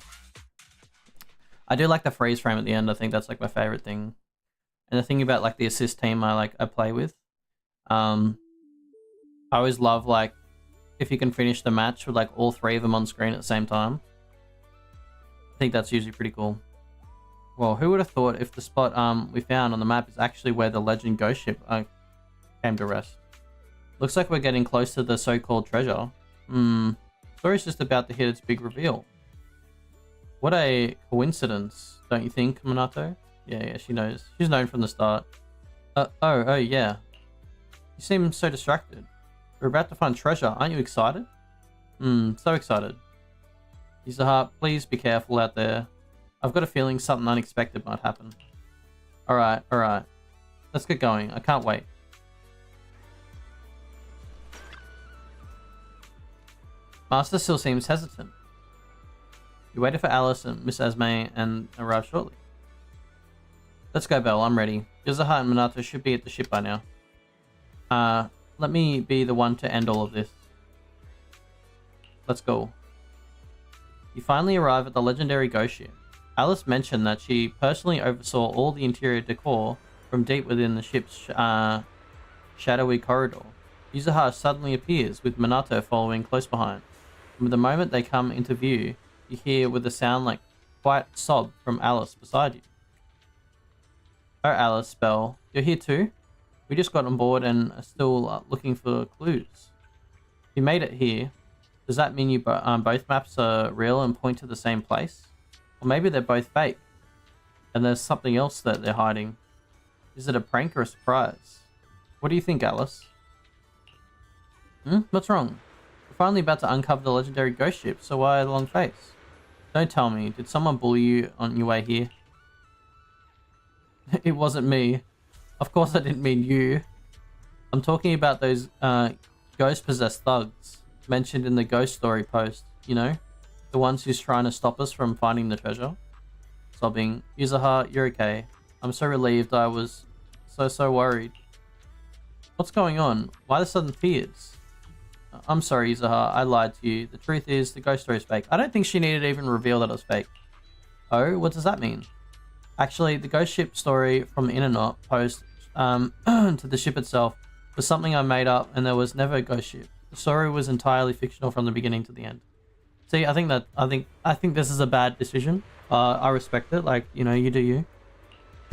S1: I do like the freeze frame at the end. I think that's like my favorite thing. And the thing about like the assist team I play with, I always love like if you can finish the match with like all 3 of them on screen at the same time. I think that's usually pretty cool. Well, who would have thought if the spot we found on the map is actually where the legend ghost ship came to rest. Looks like we're getting close to the so-called treasure. Story's just about to hit its big reveal. What a coincidence, don't you think, Minato? Yeah, she knows. She's known from the start. Oh yeah. You seem so distracted. We're about to find treasure, aren't you excited? So excited. Yuzuha, please be careful out there. I've got a feeling something unexpected might happen. Alright. Let's get going. I can't wait. Master still seems hesitant. You waited for Alice and Miss Esme and arrive shortly. Let's go, Belle. I'm ready. Yuzuha and Minato should be at the ship by now. Let me be the one to end all of this. Let's go. You finally arrive at the legendary ghost ship. Alice mentioned that she personally oversaw all the interior decor from deep within the ship's shadowy corridor. Yuzuha suddenly appears, with Minato following close behind. And the moment they come into view, you hear with a sound like quiet sob from Alice beside you. Oh, Alice, Belle, you're here too? We just got on board and are still looking for clues. You made it here. Does that mean you both maps are real and point to the same place? Or maybe they're both fake, and there's something else that they're hiding. Is it a prank or a surprise? What do you think, Alice? What's wrong? We're finally about to uncover the legendary ghost ship, so why the long face? Don't tell me, did someone bully you on your way here? It wasn't me. Of course I didn't mean you. I'm talking about those ghost-possessed thugs. mentioned in the ghost story post, you know? The ones who's trying to stop us from finding the treasure. Sobbing. Yuzuha, you're okay. I'm so relieved. I was so worried. What's going on? Why the sudden tears? I'm sorry, Yuzuha. I lied to you. The truth is, the ghost story is fake. I don't think she needed to even reveal that it was fake. Oh, what does that mean? Actually, the ghost ship story from the internet post to the ship itself was something I made up, and there was never a ghost ship. The story was entirely fictional from the beginning to the end. See, I think this is a bad decision. I respect it. Like, you know, you do you.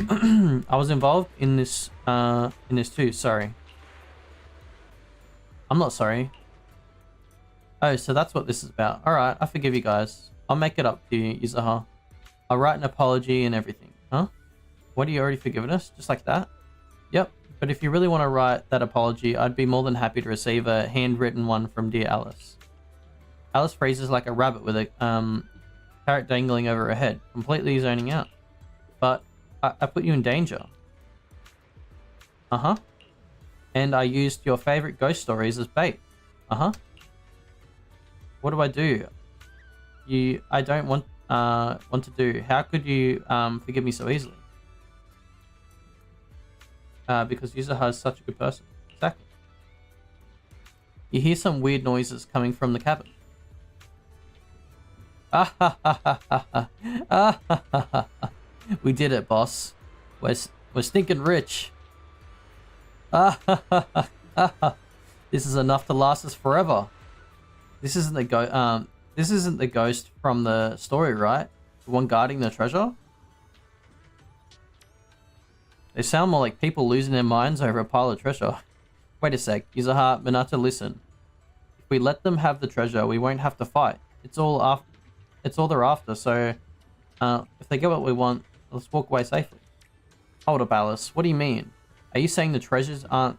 S1: I was involved in this too. Sorry. I'm not sorry. Oh, so that's what this is about. All right, I forgive you guys. I'll make it up to you, Yuzuha. I'll write an apology and everything. Huh? What, are you already forgiven us? Just like that? Yep. But if you really want to write that apology, I'd be more than happy to receive a handwritten one from dear Alice. Alice freezes like a rabbit with a carrot dangling over her head, completely zoning out. But I put you in danger. Uh-huh. And I used your favorite ghost stories as bait. Uh-huh. What do I do? I don't want to do. How could you forgive me so easily? Because Yuzuha is such a good person. Exactly. You hear some weird noises coming from the cabin. Ah ha ha ha ha ha. Ah ha ha ha ha. We did it, boss. We're stinking rich. Ah ha ha ha ha. This is enough to last us forever. This isn't the ghost from the story, right? The one guarding the treasure? They sound more like people losing their minds over a pile of treasure. Wait a sec, Yuzuha, Minato, listen. If we let them have the treasure, we won't have to fight. It's all they're after, so if they get what we want, let's walk away safely. Hold up, Alice. What do you mean? Are you saying the treasures aren't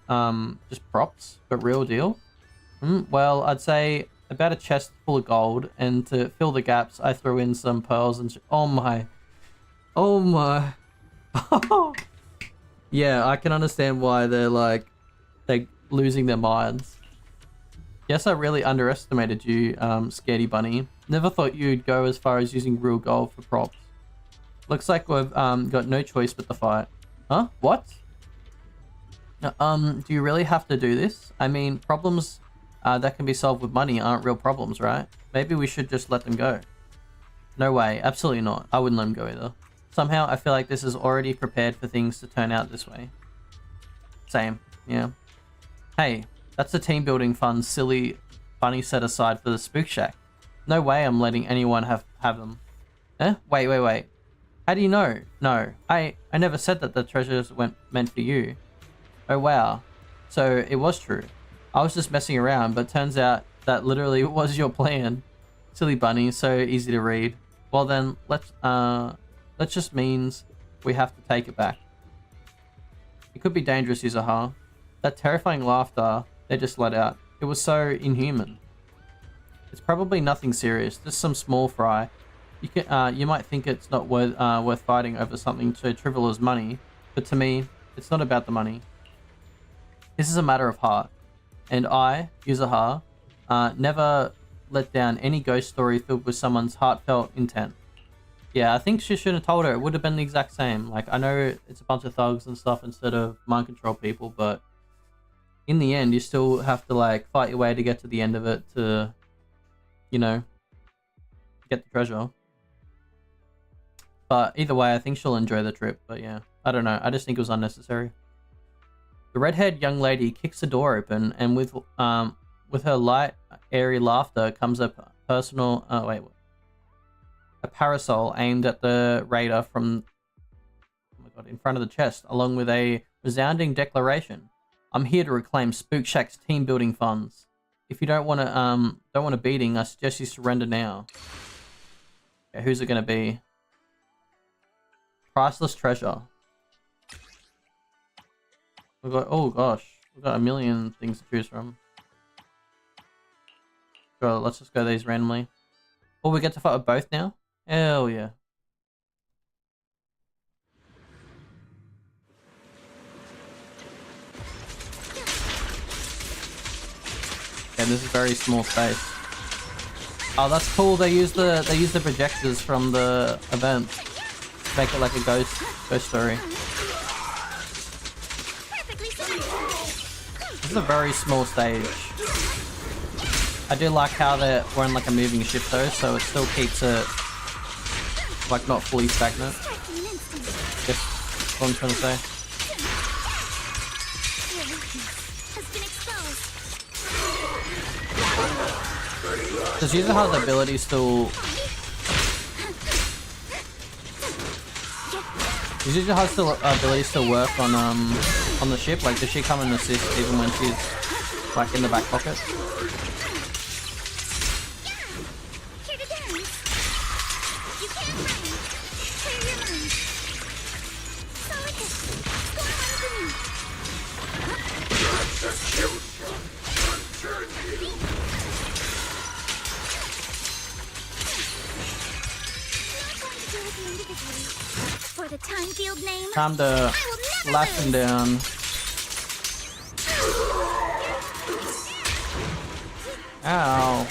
S1: just props, but real deal? Well, I'd say about a chest full of gold, and to fill the gaps, I threw in some pearls and oh my. Yeah, I can understand why they're losing their minds. Yes, I really underestimated you, Scaredy Bunny. Never thought you'd go as far as using real gold for props. Looks like we've got no choice but to fight. Huh? What? Do you really have to do this? I mean, problems that can be solved with money aren't real problems, right? Maybe we should just let them go. No way, absolutely not. I wouldn't let them go either. Somehow, I feel like this is already prepared for things to turn out this way. Same, yeah. Hey, that's the team building fund silly bunny set aside for the Spook Shack. No way I'm letting anyone have them. Eh? Wait. How do you know? No, I never said that the treasures weren't meant for you. Oh wow. So it was true. I was just messing around, but turns out that literally was your plan. Silly bunny, so easy to read. Well then, that just means we have to take it back. It could be dangerous, Yuzuha. That terrifying laughter they just let out. It was so inhuman. It's probably nothing serious, just some small fry. You might think it's not worth fighting over something so trivial as money, but to me, it's not about the money. This is a matter of heart. And I, Yuzuha, never let down any ghost story filled with someone's heartfelt intent. Yeah, I think she should have told her. It would have been the exact same. Like, I know it's a bunch of thugs and stuff instead of mind control people, but in the end, you still have to, like, fight your way to get to the end of it to, you know, get the treasure. But either way, I think she'll enjoy the trip. But yeah, I don't know. I just think it was unnecessary. The red-haired young lady kicks the door open, and with her light, airy laughter comes a a parasol aimed at the raider from, oh my god, in front of the chest, along with a resounding declaration: "I'm here to reclaim Spook Shack's team building funds. If you don't want a beating, I suggest you surrender now." Okay, who's it gonna be? Priceless treasure. We've got, oh gosh, we've got a million things to choose from. Sure, let's just go these randomly. Oh, we get to fight with both now? Hell yeah. Okay, this is very small space. Oh, that's cool. They use the projectors from the event to make it like a ghost story. This is a very small stage. I do like how we're in like a moving ship though, so it still keeps it like not fully stagnant. That's what I'm trying to say. Does Yuzuha's ability still... Does Yuzuha's ability still work on the ship? Like, does she come and assist even when she's like in the back pocket?
S3: For the time field name,
S1: Time to lash him down. Ow.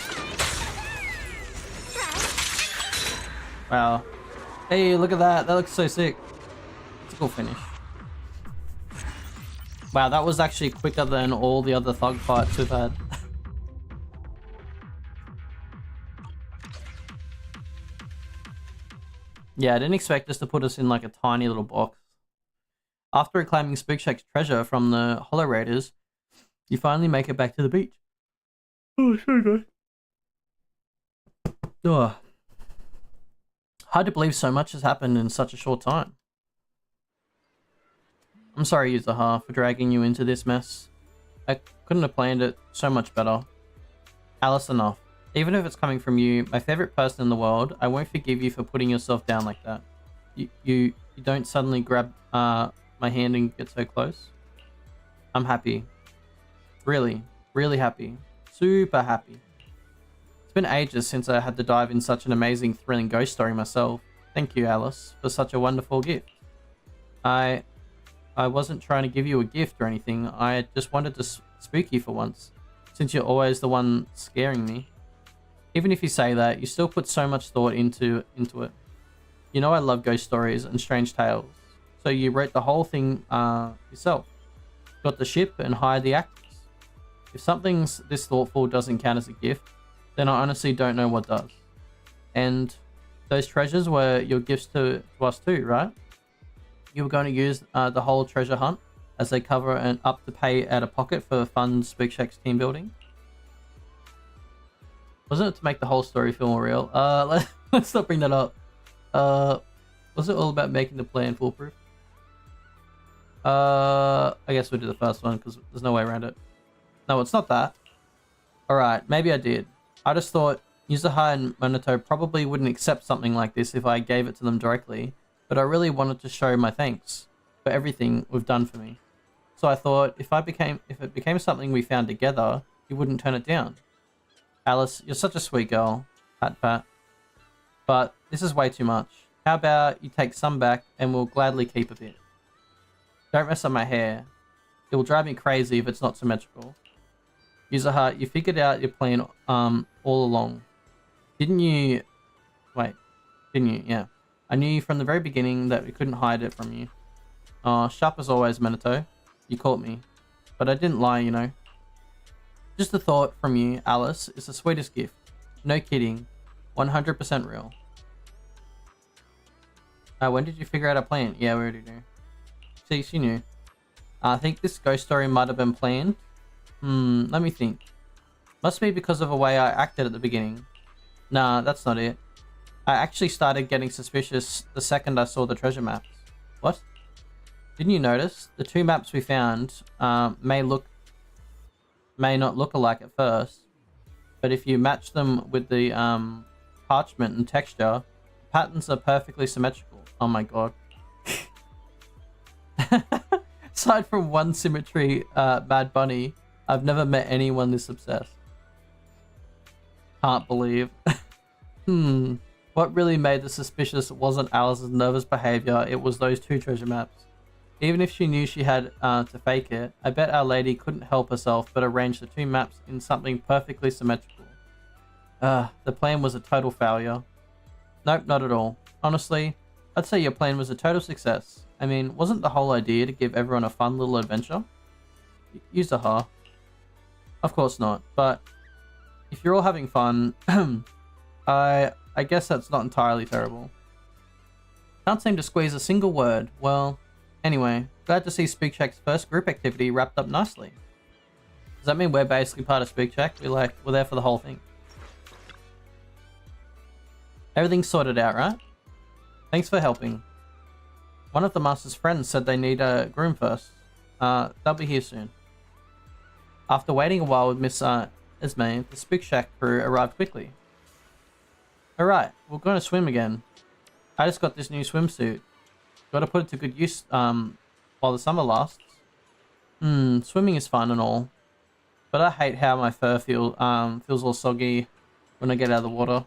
S1: Wow. Hey, look at that. That looks so sick. It's a cool finish. Wow, that was actually quicker than all the other thug fights we've had. Yeah, I didn't expect us to put us in like a tiny little box. After reclaiming Spook Shack's treasure from the Hollow Raiders, you finally make it back to the beach. Oh, sorry guys. Oh. Hard to believe so much has happened in such a short time. I'm sorry, Yuzuha, for dragging you into this mess. I couldn't have planned it so much better. Alice, enough. Even if it's coming from you, my favorite person in the world, I won't forgive you for putting yourself down like that. You don't suddenly grab my hand and get so close. I'm happy. Really, really happy. Super happy. It's been ages since I had to dive in such an amazing, thrilling ghost story myself. Thank you, Alice, for such a wonderful gift. I wasn't trying to give you a gift or anything. I just wanted to spook you for once, since you're always the one scaring me. Even if you say that, you still put so much thought into it. You know I love ghost stories and strange tales, so you wrote the whole thing yourself. Got the ship and hired the actors. If something's this thoughtful doesn't count as a gift, then I honestly don't know what does. And those treasures were your gifts to us too, right? You were going to use the whole treasure hunt as they cover and up to pay out of pocket for fun Spook Shack's team building. Wasn't it to make the whole story feel more real? Let's not bring that up. Was it all about making the plan foolproof? I guess we'll do the first one because there's no way around it. No, it's not that. Alright, maybe I did. I just thought Yuzuha and Minato probably wouldn't accept something like this if I gave it to them directly, but I really wanted to show my thanks for everything we've done for me. So I thought if it became something we found together, you wouldn't turn it down. Alice, you're such a sweet girl. Pat pat. But this is way too much. How about you take some back and we'll gladly keep a bit. Don't mess up my hair. It will drive me crazy if it's not symmetrical. Yuzuha, you figured out your plan all along. Didn't you? Wait. Didn't you? Yeah. I knew from the very beginning that we couldn't hide it from you. Sharp as always, Minato. You caught me. But I didn't lie, you know. Just a thought from you, Alice, is the sweetest gift. No kidding. 100% real. When did you figure out a plan? Yeah, we already knew. See, she knew. I think this ghost story might have been planned. Let me think. Must be because of the way I acted at the beginning. Nah, that's not it. I actually started getting suspicious the second I saw the treasure maps. What? Didn't you notice? The two maps we found may not look alike at first, but if you match them with the parchment and texture, the patterns are perfectly symmetrical. Oh my god. Aside from one symmetry, Mad Bunny, I've never met anyone this obsessed. Can't believe. What really made the suspicious wasn't Alice's nervous behavior, it was those two treasure maps. Even if she knew she had to fake it, I bet Our Lady couldn't help herself but arrange the two maps in something perfectly symmetrical. The plan was a total failure. Nope, not at all. Honestly, I'd say your plan was a total success. I mean, wasn't the whole idea to give everyone a fun little adventure? Use a ha. Of course not, but if you're all having fun, I guess that's not entirely terrible. Can't seem to squeeze a single word. Well, anyway, glad to see Spook Shack's first group activity wrapped up nicely. Does that mean we're basically part of Spook Shack? We're there for the whole thing. Everything's sorted out, right? Thanks for helping. One of the master's friends said they need a groom first. They'll be here soon. After waiting a while with Miss Esme, the Spook Shack crew arrived quickly. Alright, we're going to swim again. I just got this new swimsuit. Gotta put it to good use while the summer lasts. Swimming is fun and all. But I hate how my fur feels all soggy when I get out of the water.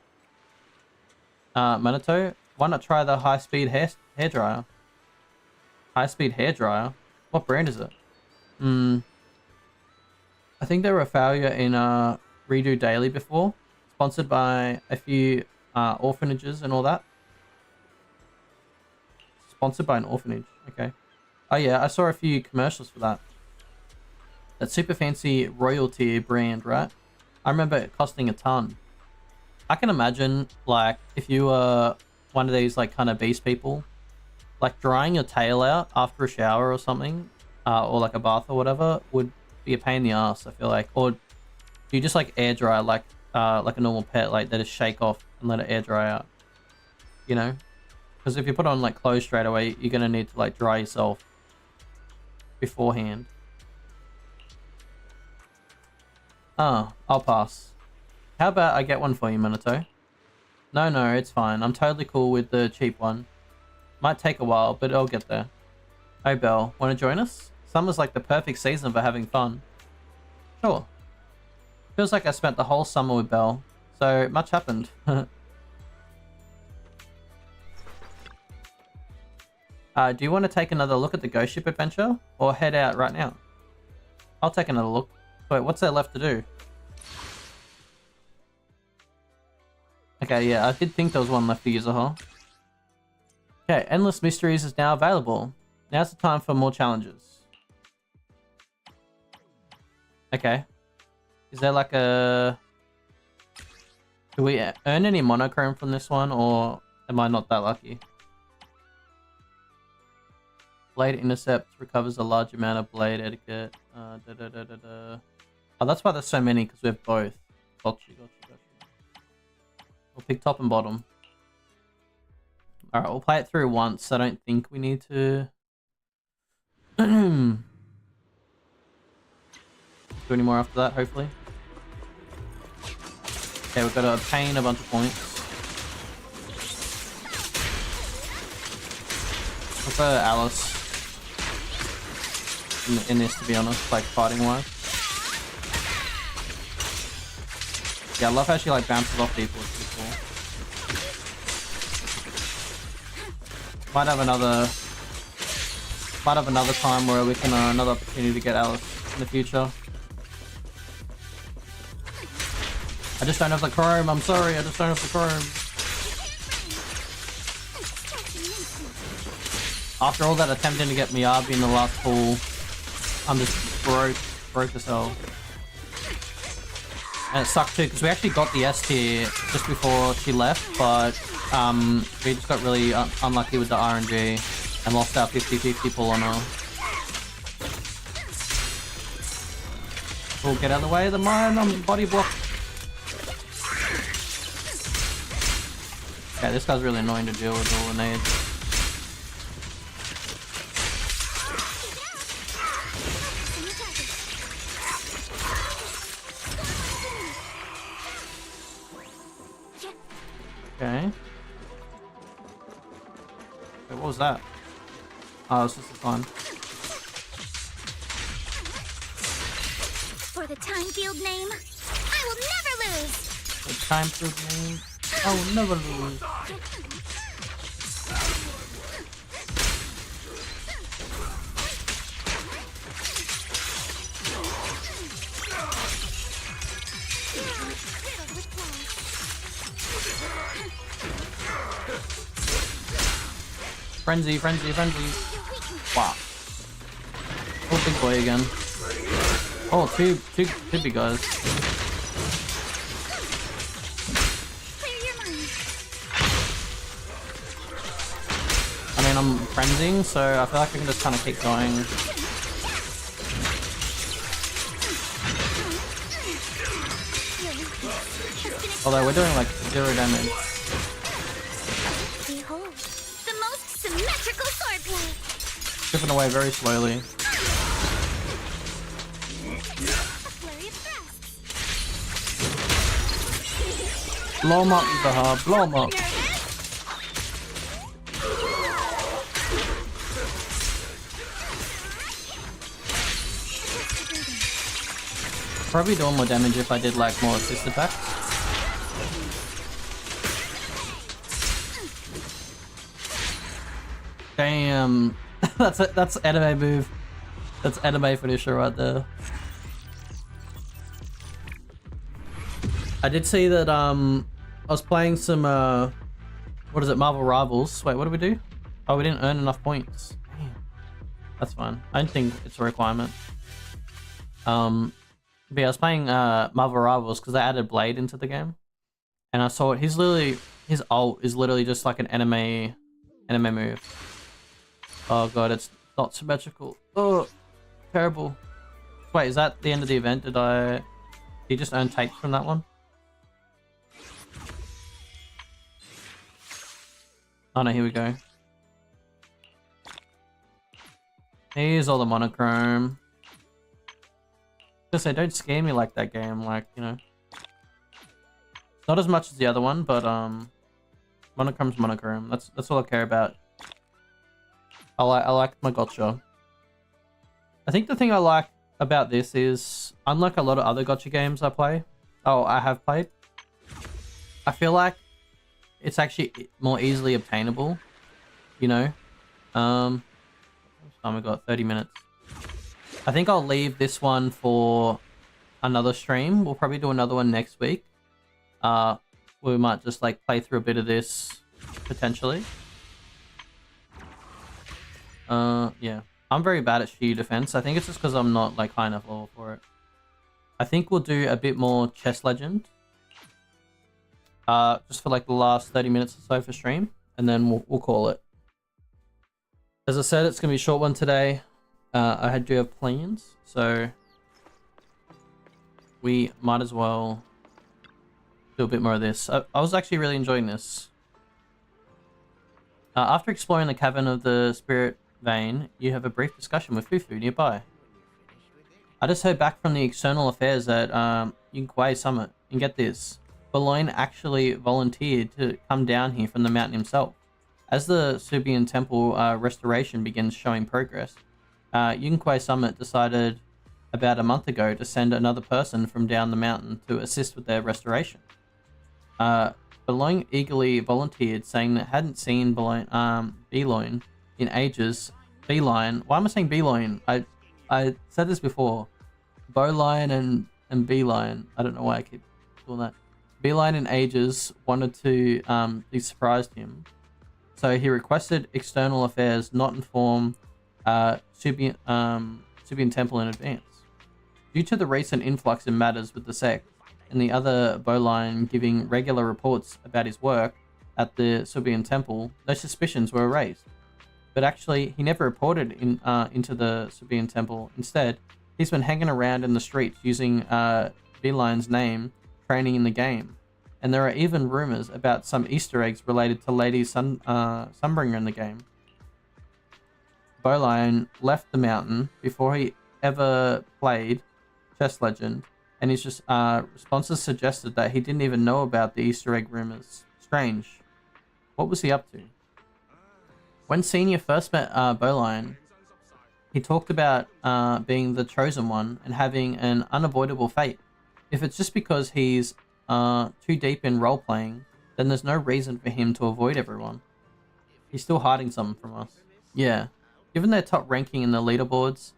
S1: Minato, why not try the high-speed hairdryer? High-speed hairdryer? What brand is it? I think they were a failure in Redo Daily before. Sponsored by a few orphanages and all that. Sponsored by an orphanage, okay. Oh yeah, I saw a few commercials for that. That super fancy royalty brand, right? I remember it costing a ton. I can imagine, like, if you were one of these, like, kind of beast people, like, drying your tail out after a shower or something, or, like, a bath or whatever, would be a pain in the ass, I feel like. Or do you just, like, air dry, like a normal pet, like, they just shake off and let it air dry out? You know? Because if you put on, like, clothes straight away, you're going to need to, like, dry yourself beforehand. Oh, I'll pass. How about I get one for you, Minato? No, it's fine. I'm totally cool with the cheap one. Might take a while, but I'll get there. Hey, Belle, want to join us? Summer's like the perfect season for having fun. Sure. Feels like I spent the whole summer with Belle, so much happened. Do you want to take another look at the ghost ship adventure, or head out right now? I'll take another look. Wait, what's there left to do? Okay, yeah, I did think there was one left to use, huh? Okay, Endless Mysteries is now available. Now's the time for more challenges. Okay. Is there like a... Do we earn any monochrome from this one, or am I not that lucky? Blade Intercept recovers a large amount of blade etiquette. Oh, that's why there's so many, because we have both. Gotcha. We'll pick top and bottom. Alright, we'll play it through once. I don't think we need to... do any more after that, hopefully. Okay, we've got to obtain a bunch of points. I prefer Alice in this, to be honest, like fighting wise. Yeah, I love how she like bounces off people. It's pretty cool. Might have another time where we can another opportunity to get Alice in the future. I just don't have the chrome. I'm sorry, I just don't have the chrome. After all that attempting to get Miyabi in the last pool, I'm just broke as hell. And it sucked too, because we actually got the S tier just before she left, but we just got really unlucky with the RNG and lost our 50-50 pull on her. Oh, get out of the way of the mine, I'm body blocked. Okay, this guy's really annoying to deal with all the nades. Okay. Wait, what was that? Oh, it's just a fun.
S3: For the time field name, I will never lose.
S1: The time field name, I will never lose. Frenzy, frenzy, frenzy. Wow. Oh, big boy again. Oh, two big guys. I mean, I'm frenzying, so I feel like I can just kind of keep going. Although we're doing like 0 damage.
S3: Behold, the most symmetrical swordplay.
S1: Chipping away very slowly.
S3: Flurry of thrusts.
S1: Blow him up, Zaha. Blow him up. Probably doing more damage if I did like more assist attacks. Damn. That's anime move. That's anime finisher right there. I did see that I was playing some what is it, Marvel Rivals. Wait, what did we do? Oh, we didn't earn enough points. Damn. That's fine. I don't think it's a requirement. But yeah, I was playing Marvel Rivals because they added Blade into the game. And I saw it, his ult is literally just like an anime move. Oh god, it's not symmetrical. Oh, terrible. Wait, is that the end of the event? Did you just earn takes from that one? Oh no, here we go. Here's all the monochrome. Just say, don't scare me like that game, like, you know. Not as much as the other one, but monochrome's monochrome. That's all I care about. I like my gotcha. I think the thing I like about this is, unlike a lot of other gotcha games I have played, I feel like it's actually more easily obtainable, you know. How much time we got? 30 minutes. I think I'll leave this one for another stream. We'll probably do another one next week. We might just like play through a bit of this potentially. Yeah. I'm very bad at shield defense. I think it's just because I'm not like high enough level for it. I think we'll do a bit more chess legend. Just for like the last 30 minutes or so for stream, and then we'll call it. As I said, it's gonna be a short one today. I do have plans, so we might as well do a bit more of this. I was actually really enjoying this. After exploring the cavern of the spirit vein, you have a brief discussion with Fufu nearby. I just heard back from the external affairs at Yunkwei Summit, and get this. Boulogne actually volunteered to come down here from the mountain himself. As the Subian Temple restoration begins showing progress, Yunkwei Summit decided about a month ago to send another person from down the mountain to assist with their restoration. Boulogne eagerly volunteered, saying that hadn't seen Boulogne in ages. Beeline. Why am I saying Beeline? I said this before. Bowline and Beeline. I don't know why I keep doing that. Beeline in ages wanted to be surprised him, so he requested external affairs not inform Subian Temple in advance. Due to the recent influx in matters with the sect and the other Bowline giving regular reports about his work at the Subian Temple, no suspicions were raised. But actually, he never reported into the Subian Temple. Instead, he's been hanging around in the streets using Beeline's name, training in the game. And there are even rumors about some Easter eggs related to Lady Sunbringer in the game. Bowline left the mountain before he ever played Chess Legend, and his responses suggested that he didn't even know about the Easter egg rumors. Strange. What was he up to? When Senior first met Bowline, he talked about being the chosen one and having an unavoidable fate. If it's just because he's too deep in role-playing, then there's no reason for him to avoid everyone. He's still hiding something from us. Yeah. Given their top ranking in the leaderboards,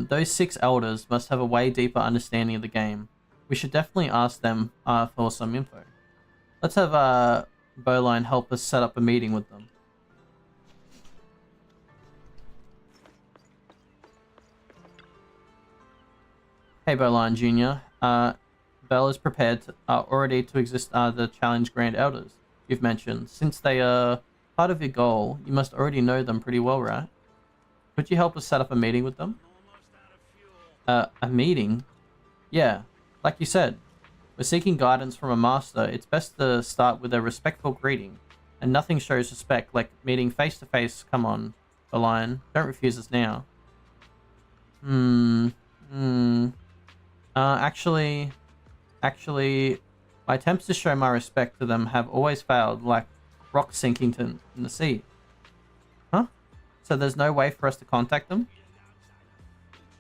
S1: those 6 elders must have a way deeper understanding of the game. We should definitely ask them for some info. Let's have Bowline help us set up a meeting with them. Hey, Berline Jr. Bell is prepared already to exist the challenge Grand Elders you've mentioned. Since they are part of your goal, you must already know them pretty well, right? Could you help us set up a meeting with them? A meeting? Yeah, like you said. We're seeking guidance from a master. It's best to start with a respectful greeting. And nothing shows respect like meeting face to face. Come on, Berline. Don't refuse us now. Actually, my attempts to show my respect to them have always failed, like rock sinking in the sea. Huh? So there's no way for us to contact them?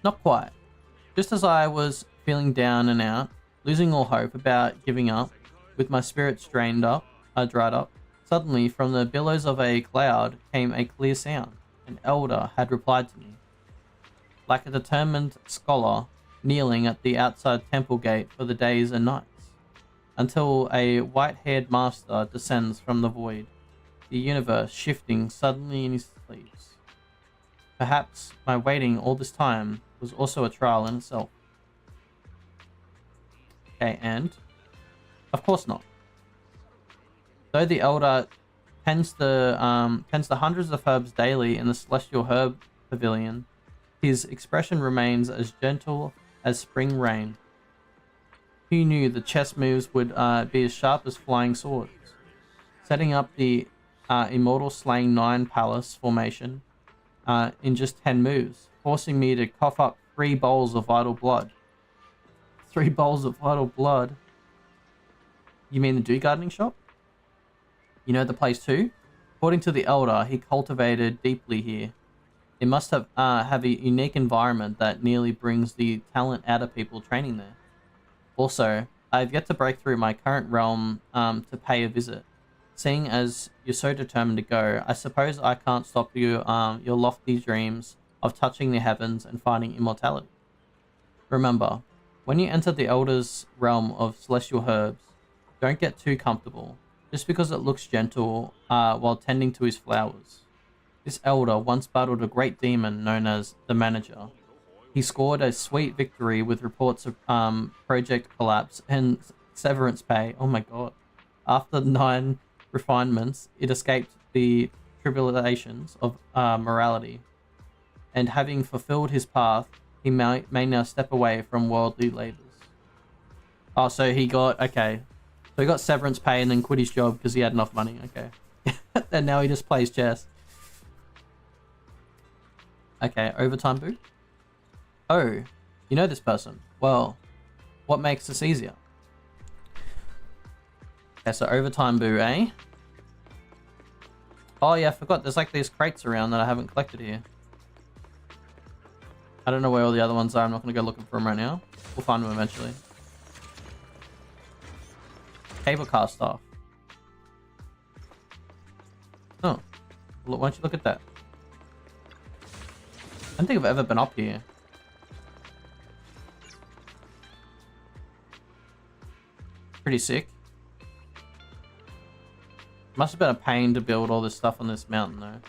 S1: Not quite. Just as I was feeling down and out, losing all hope about giving up, with my spirits dried up, suddenly from the billows of a cloud came a clear sound. An elder had replied to me. Like a determined scholar, kneeling at the outside temple gate for the days and nights, until a white-haired master descends from the void, the universe shifting suddenly in his sleeves. Perhaps my waiting all this time was also a trial in itself. Okay, and? Of course not. Though the elder tends the hundreds of herbs daily in the celestial herb pavilion, his expression remains as gentle as spring rain. Who knew the chess moves would be as sharp as flying swords? Setting up the Immortal Slaying 9 Palace formation in just 10 moves, forcing me to cough up 3 bowls of vital blood. 3 bowls of vital blood? You mean the Do Gardening Shop? You know the place too? According to the Elder, he cultivated deeply here. It must have a unique environment that nearly brings the talent out of people training there. Also, I have yet to break through my current realm to pay a visit. Seeing as you're so determined to go, I suppose I can't stop you your lofty dreams of touching the heavens and finding immortality. Remember, when you enter the Elder's realm of celestial herbs, don't get too comfortable, just because it looks gentle while tending to his flowers. This elder once battled a great demon known as the Manager. He scored a sweet victory with reports of project collapse and severance pay. Oh my god. After 9 refinements, it escaped the tribulations of morality. And having fulfilled his path, he may now step away from worldly labors. Oh, so he got, okay. So he got severance pay and then quit his job because he had enough money. Okay. And now he just plays chess. Okay, overtime boot. Oh, you know this person. Well, what makes this easier? Okay, so overtime boo, eh? Oh yeah, I forgot. There's like these crates around that I haven't collected here. I don't know where all the other ones are. I'm not going to go looking for them right now. We'll find them eventually. Cable car staff. Oh, look, why don't you look at that? I don't think I've ever been up here. Pretty sick. Must have been a pain to build all this stuff on this mountain though.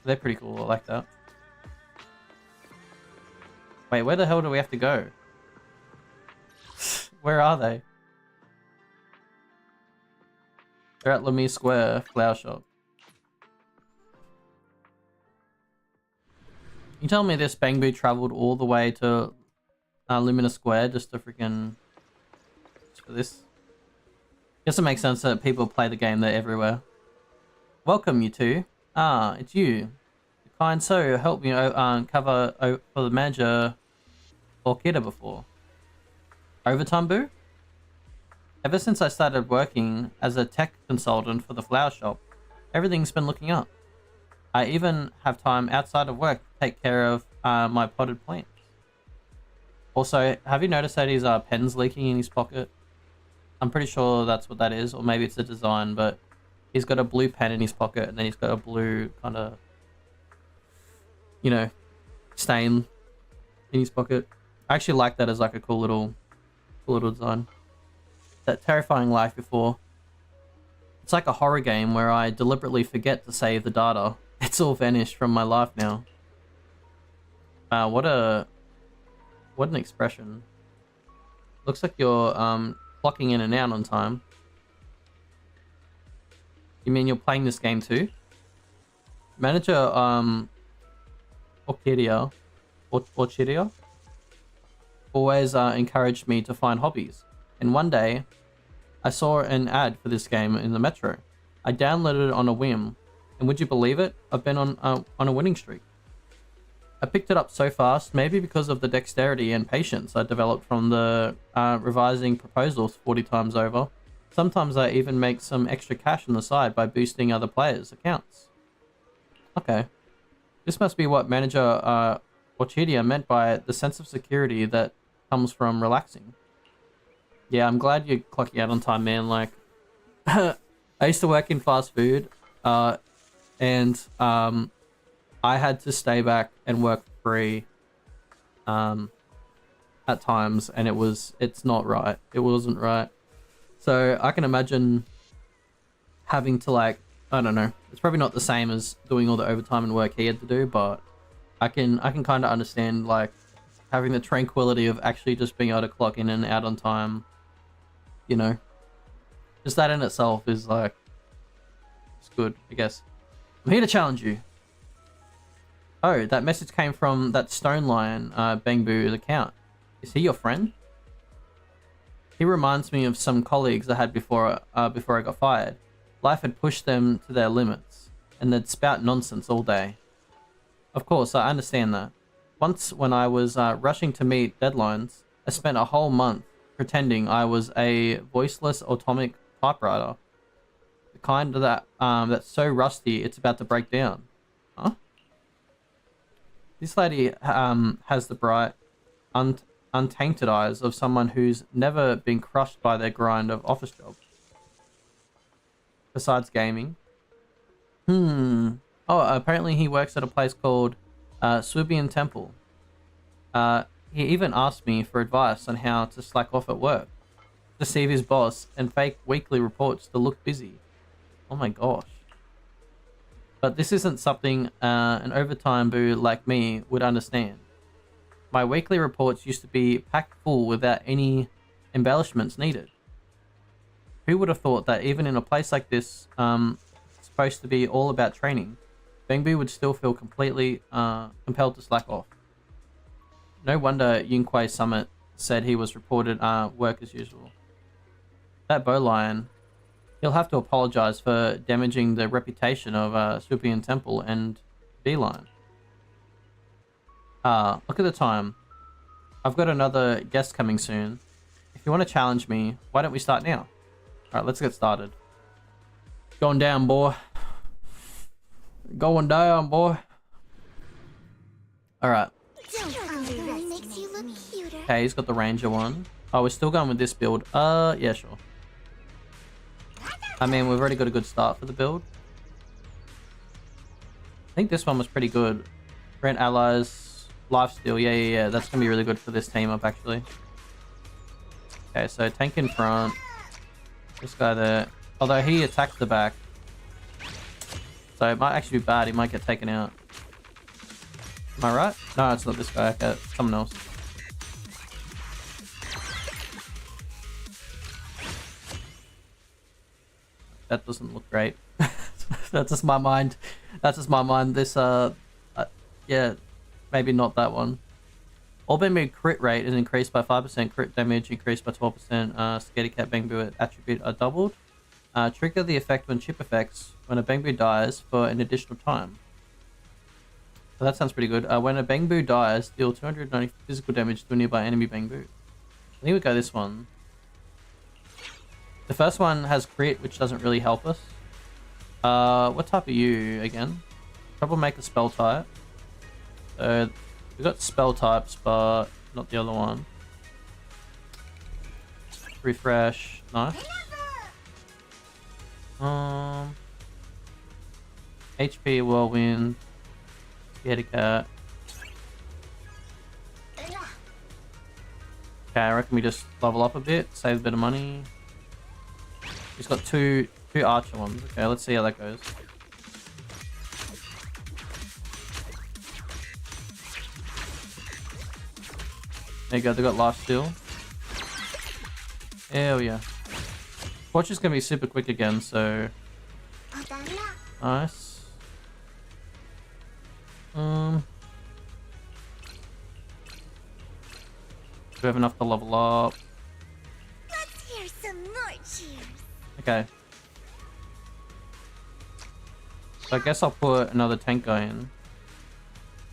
S1: They're pretty cool, I like that. Wait, where the hell do we have to go? Where are they? They're at Lemire Square Flower Shop. You tell me this Bangbu traveled all the way to Lumina Square just to freaking... just for this? Guess it makes sense that people play the game there everywhere. Welcome, you two. Ah, it's you. The kind so helped me cover for the manager Orchida before. Overtime boo? Ever since I started working as a tech consultant for the flower shop, everything's been looking up. I even have time outside of work to take care of my potted plants. Also, have you noticed that his pen's leaking in his pocket? I'm pretty sure that's what that is, or maybe it's a design, but he's got a blue pen in his pocket and then he's got a blue kind of, you know, stain in his pocket. I actually like that as like a cool little design. That terrifying life before. It's like a horror game where I deliberately forget to save the data. It's all vanished from my life now. What an expression. Looks like you're clocking in and out on time. You mean you're playing this game too? Manager Orchidia always encouraged me to find hobbies. And one day, I saw an ad for this game in the metro. I downloaded it on a whim, and would you believe it? I've been on a winning streak. I picked it up so fast, maybe because of the dexterity and patience I developed from the revising proposals 40 times over. Sometimes I even make some extra cash on the side by boosting other players' accounts. Okay. This must be what Manager Orchidia meant by the sense of security that comes from relaxing. Yeah, I'm glad you're clocking out on time, man. Like, I used to work in fast food, and I had to stay back and work free at times, and it's not right. It wasn't right. So I can imagine having to, like, I don't know. It's probably not the same as doing all the overtime and work he had to do, but I can kind of understand, like, having the tranquility of actually just being able to clock in and out on time. You know, just that in itself is like, it's good, I guess. I'm here to challenge you. Oh, that message came from that Stone Lion, Bangbu's account. Is he your friend? He reminds me of some colleagues I had before I got fired. Life had pushed them to their limits, and they'd spout nonsense all day. Of course, I understand that. Once, when I was rushing to meet deadlines, I spent a whole month pretending I was a voiceless atomic typewriter. The kind that that's so rusty it's about to break down. Huh? This lady has the bright, untainted eyes of someone who's never been crushed by their grind of office job. Besides gaming. Oh, apparently he works at a place called Swibian Temple. He even asked me for advice on how to slack off at work, deceive his boss, and fake weekly reports to look busy. Oh my gosh. But this isn't something an overtime boo like me would understand. My weekly reports used to be packed full without any embellishments needed. Who would have thought that even in a place like this, supposed to be all about training, Bangbu would still feel completely compelled to slack off. No wonder Yunquai Summit said he was reported work as usual. That bowlion, he'll have to apologize for damaging the reputation of Swibian Temple and Beeline. Look at the time. I've got another guest coming soon. If you want to challenge me, why don't we start now? Alright, let's get started. Going down, boy. Going down, boy. Alright.
S3: Makes you look cuter.
S1: Okay, he's got the Ranger one. Oh, we're still going with this build. Yeah, sure. I mean, we've already got a good start for the build. I think this one was pretty good. Grant allies, lifesteal. Yeah. That's going to be really good for this team up, actually. Okay, so tank in front. This guy there. Although he attacks the back. So it might actually be bad. He might get taken out. Am I right? No, it's not this guy. Okay, it's someone else. That doesn't look great. That's just my mind. That's just my mind. This, yeah, maybe not that one. All Bangbu crit rate is increased by 5%. Crit damage increased by 12%. Scaredy Cat Bangbu attribute are doubled. Trigger the effect when chip effects when a Bangbu dies for an additional time. So that sounds pretty good. When a Bangbu dies, deal 290 physical damage to a nearby enemy Bangbu. I think we go this one. The first one has crit, which doesn't really help us. What type are you again? Troublemaker spell type. So we got spell types, but not the other one. Refresh. Nice. HP Whirlwind. Scaredy Cat. Okay, I reckon we just level up a bit, save a bit of money. He's got two archer ones. Okay, let's see how that goes. There you go, they got life steal. Hell yeah. Watch is gonna be super quick again, so nice. Do we have enough to level up?
S3: Let's hear some more cheers.
S1: Okay. So I guess I'll put another tank guy in.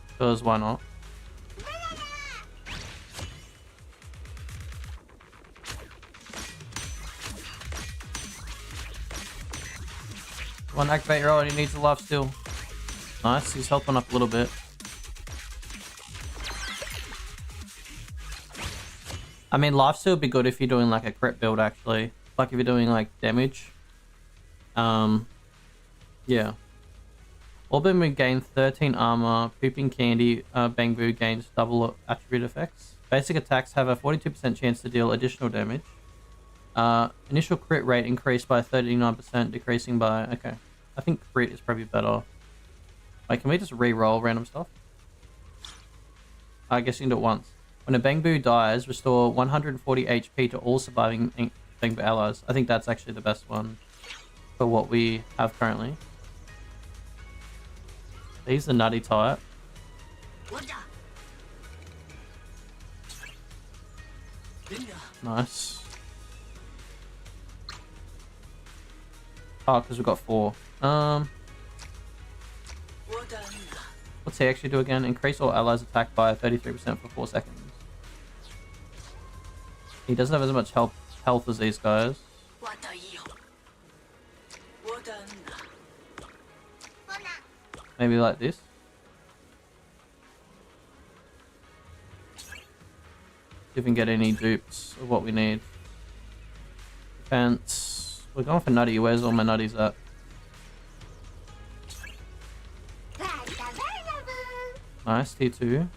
S1: Because why not? One activate your ult, he needs a life steal. Nice, he's helping up a little bit. I mean, life steal would be good if you're doing like a crit build actually. Like if you're doing like damage. Yeah. Orbin gains 13 armor, pooping candy, Bangbu gains double attribute effects. Basic attacks have a 42% chance to deal additional damage. Initial crit rate increased by 39%, decreasing by... Okay. I think crit is probably better. Wait, can we just re-roll random stuff? I guess you can do it once. When a Bangbu dies, restore 140 HP to all surviving Bangbu allies. I think that's actually the best one for what we have currently. He's the nutty type. Nice. Oh, because we've got 4. What's he actually do again? Increase all allies attack by 33% for 4 seconds. He doesn't have as much health as these guys. Maybe like this. See if we can get any dupes of what we need. Defense. We're going for nutty. Where's all my nutties at? Nice, T2.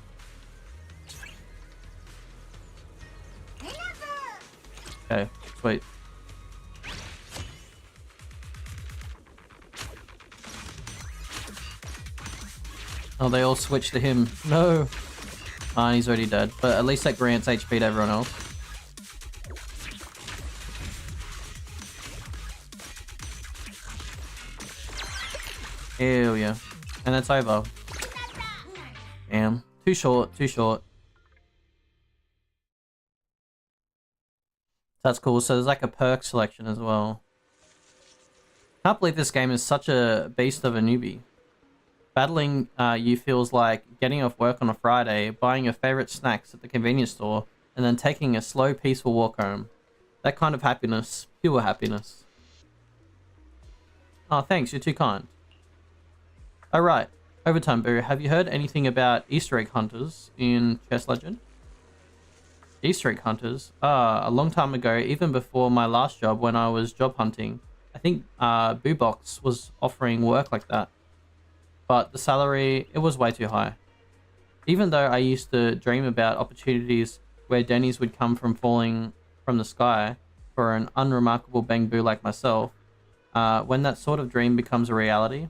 S1: Okay, sweet. Oh, they all switched to him. No! Ah, he's already dead. But at least that grants HP to everyone else. Hell yeah. And that's over. Damn. Too short, too short. That's cool. So there's like a perk selection as well. Can't believe this game is such a beast of a newbie. Battling you feels like getting off work on a Friday, buying your favorite snacks at the convenience store, and then taking a slow, peaceful walk home. That kind of happiness. Pure happiness. Oh, thanks. You're too kind. Alright. Overtime Boo, have you heard anything about Easter egg hunters in Chess Legend? Easter egg hunters? A long time ago, even before my last job when I was job hunting, I think Boobox was offering work like that. But the salary, it was way too high. Even though I used to dream about opportunities where Denny's would come from falling from the sky for an unremarkable Bangbu like myself, when that sort of dream becomes a reality,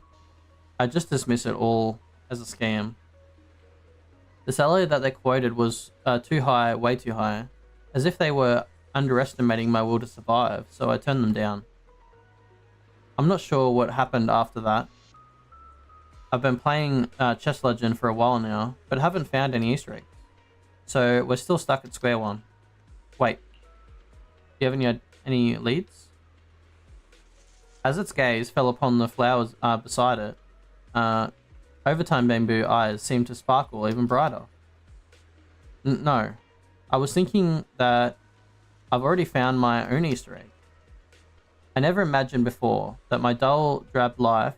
S1: I just dismiss it all as a scam. The salary that they quoted was too high, way too high, as if they were underestimating my will to survive, so I turned them down. I'm not sure what happened after that. I've been playing Chess Legend for a while now, but haven't found any Easter eggs. So we're still stuck at square one. Wait, do you have any leads? As its gaze fell upon the flowers beside it, Overtime Bamboo eyes seemed to sparkle even brighter. No, I was thinking that I've already found my own Easter egg. I never imagined before that my dull, drab life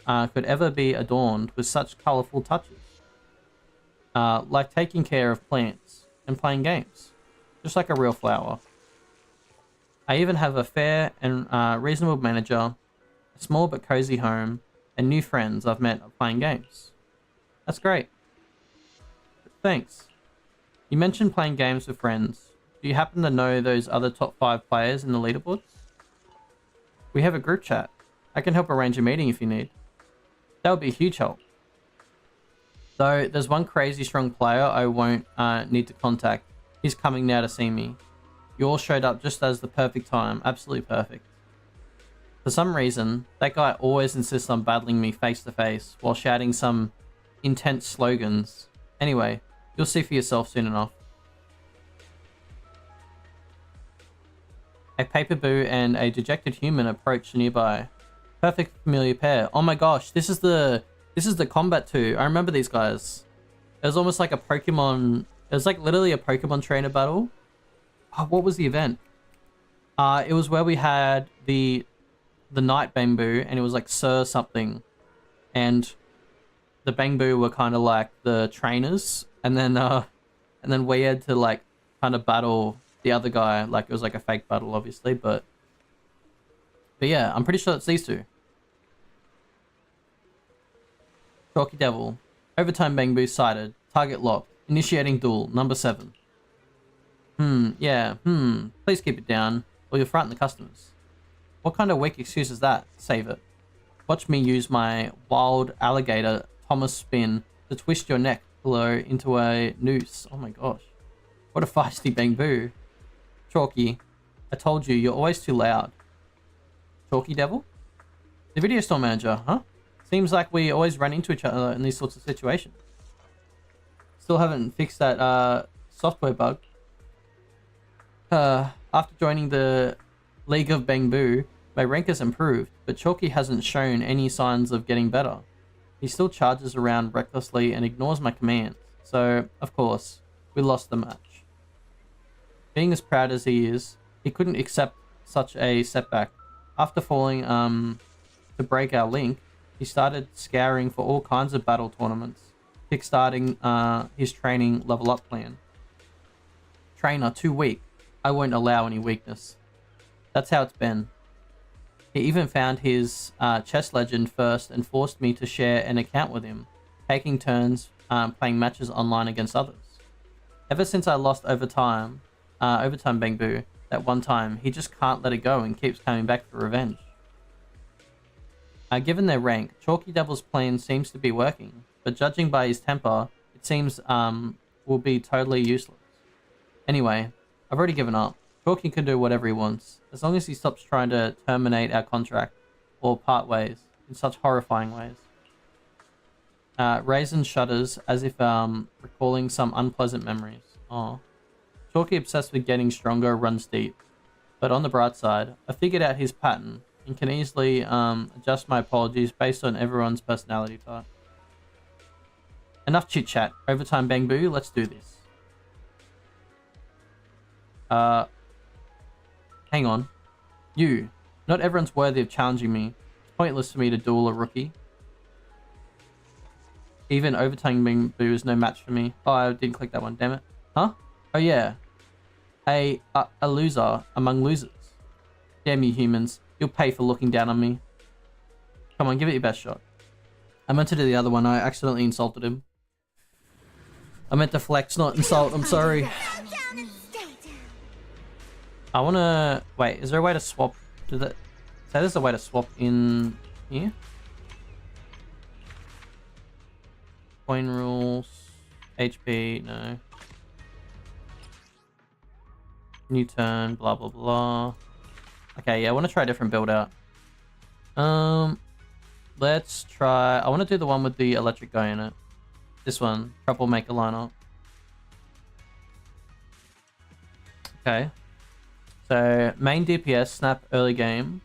S1: could ever be adorned with such colourful touches. Like taking care of plants and playing games, just like a real flower. I even have a fair and reasonable manager, a small but cozy home, and new friends I've met playing games. That's great. Thanks. You mentioned playing games with friends. Do you happen to know those other top 5 players in the leaderboards? We have a group chat. I can help arrange a meeting if you need. That would be a huge help. Though there's one crazy strong player I won't need to contact He's coming now to see me. You all showed up just as the perfect time. Absolutely perfect. For some reason, that guy always insists on battling me face to face while shouting some intense slogans. Anyway, you'll see for yourself soon enough. A paper boo and a dejected human approach nearby. Perfect familiar pair. Oh my gosh, this is the combat too. I remember these guys. It was almost like a Pokemon. It was like literally a Pokemon trainer battle. Oh, what was the event? It was where we had the Night Bamboo, and it was like Sir something, and the Bamboo were kind of like the trainers, and then we had to like kind of battle the other guy. Like it was like a fake battle, obviously, but yeah, I'm pretty sure it's these two. Chalky Devil, Overtime Bamboo sighted, target locked, initiating duel, number 7. Please keep it down, or you'll frighten the customers. What kind of weak excuse is that? Save it. Watch me use my wild alligator Thomas spin to twist your neck below into a noose. Oh my gosh. What a feisty Bamboo. Chalky, I told you, you're always too loud. Chalky Devil? The video store manager, huh? Seems like we always run into each other in these sorts of situations. Still haven't fixed that software bug. After joining the League of Bamboo, my rank has improved, but Chalky hasn't shown any signs of getting better. He still charges around recklessly and ignores my commands, so, of course, we lost the match. Being as proud as he is, he couldn't accept such a setback. After falling to break our link, he started scouring for all kinds of battle tournaments, kickstarting his training level up plan. Trainer, too weak. I won't allow any weakness. That's how it's been. He even found his chess legend first and forced me to share an account with him, taking turns playing matches online against others. Ever since I lost Overtime Bamboo that one time, he just can't let it go and keeps coming back for revenge. Given their rank, Chalky Devil's plan seems to be working, but judging by his temper, it seems will be totally useless. Anyway, I've already given up. Chalky can do whatever he wants, as long as he stops trying to terminate our contract or part ways in such horrifying ways. Raisin shudders as if recalling some unpleasant memories. Oh. Chalky, obsessed with getting stronger, runs deep. But on the bright side, I figured out his pattern and can easily adjust my apologies based on everyone's personality type. Enough chit chat. Overtime Bamboo, let's do this. Hang on. You. Not everyone's worthy of challenging me. It's pointless for me to duel a rookie. Even Overtime Bamboo is no match for me. Oh, I didn't click that one, damn it. Huh? Oh yeah. A loser among losers. Damn you humans. You'll pay for looking down on me. Come on, give it your best shot. I meant to do the other one. I accidentally insulted him. I meant to flex, not insult. I'm sorry. I wanna... Wait, is there a way to swap? Say there's a way to swap in here? Coin rules. HP, no. New turn, blah, blah, blah. Okay, yeah, I want to try a different build out. Let's try... I want to do the one with the electric guy in it. This one. Troublemaker lineup. Okay. So, main DPS, snap early game.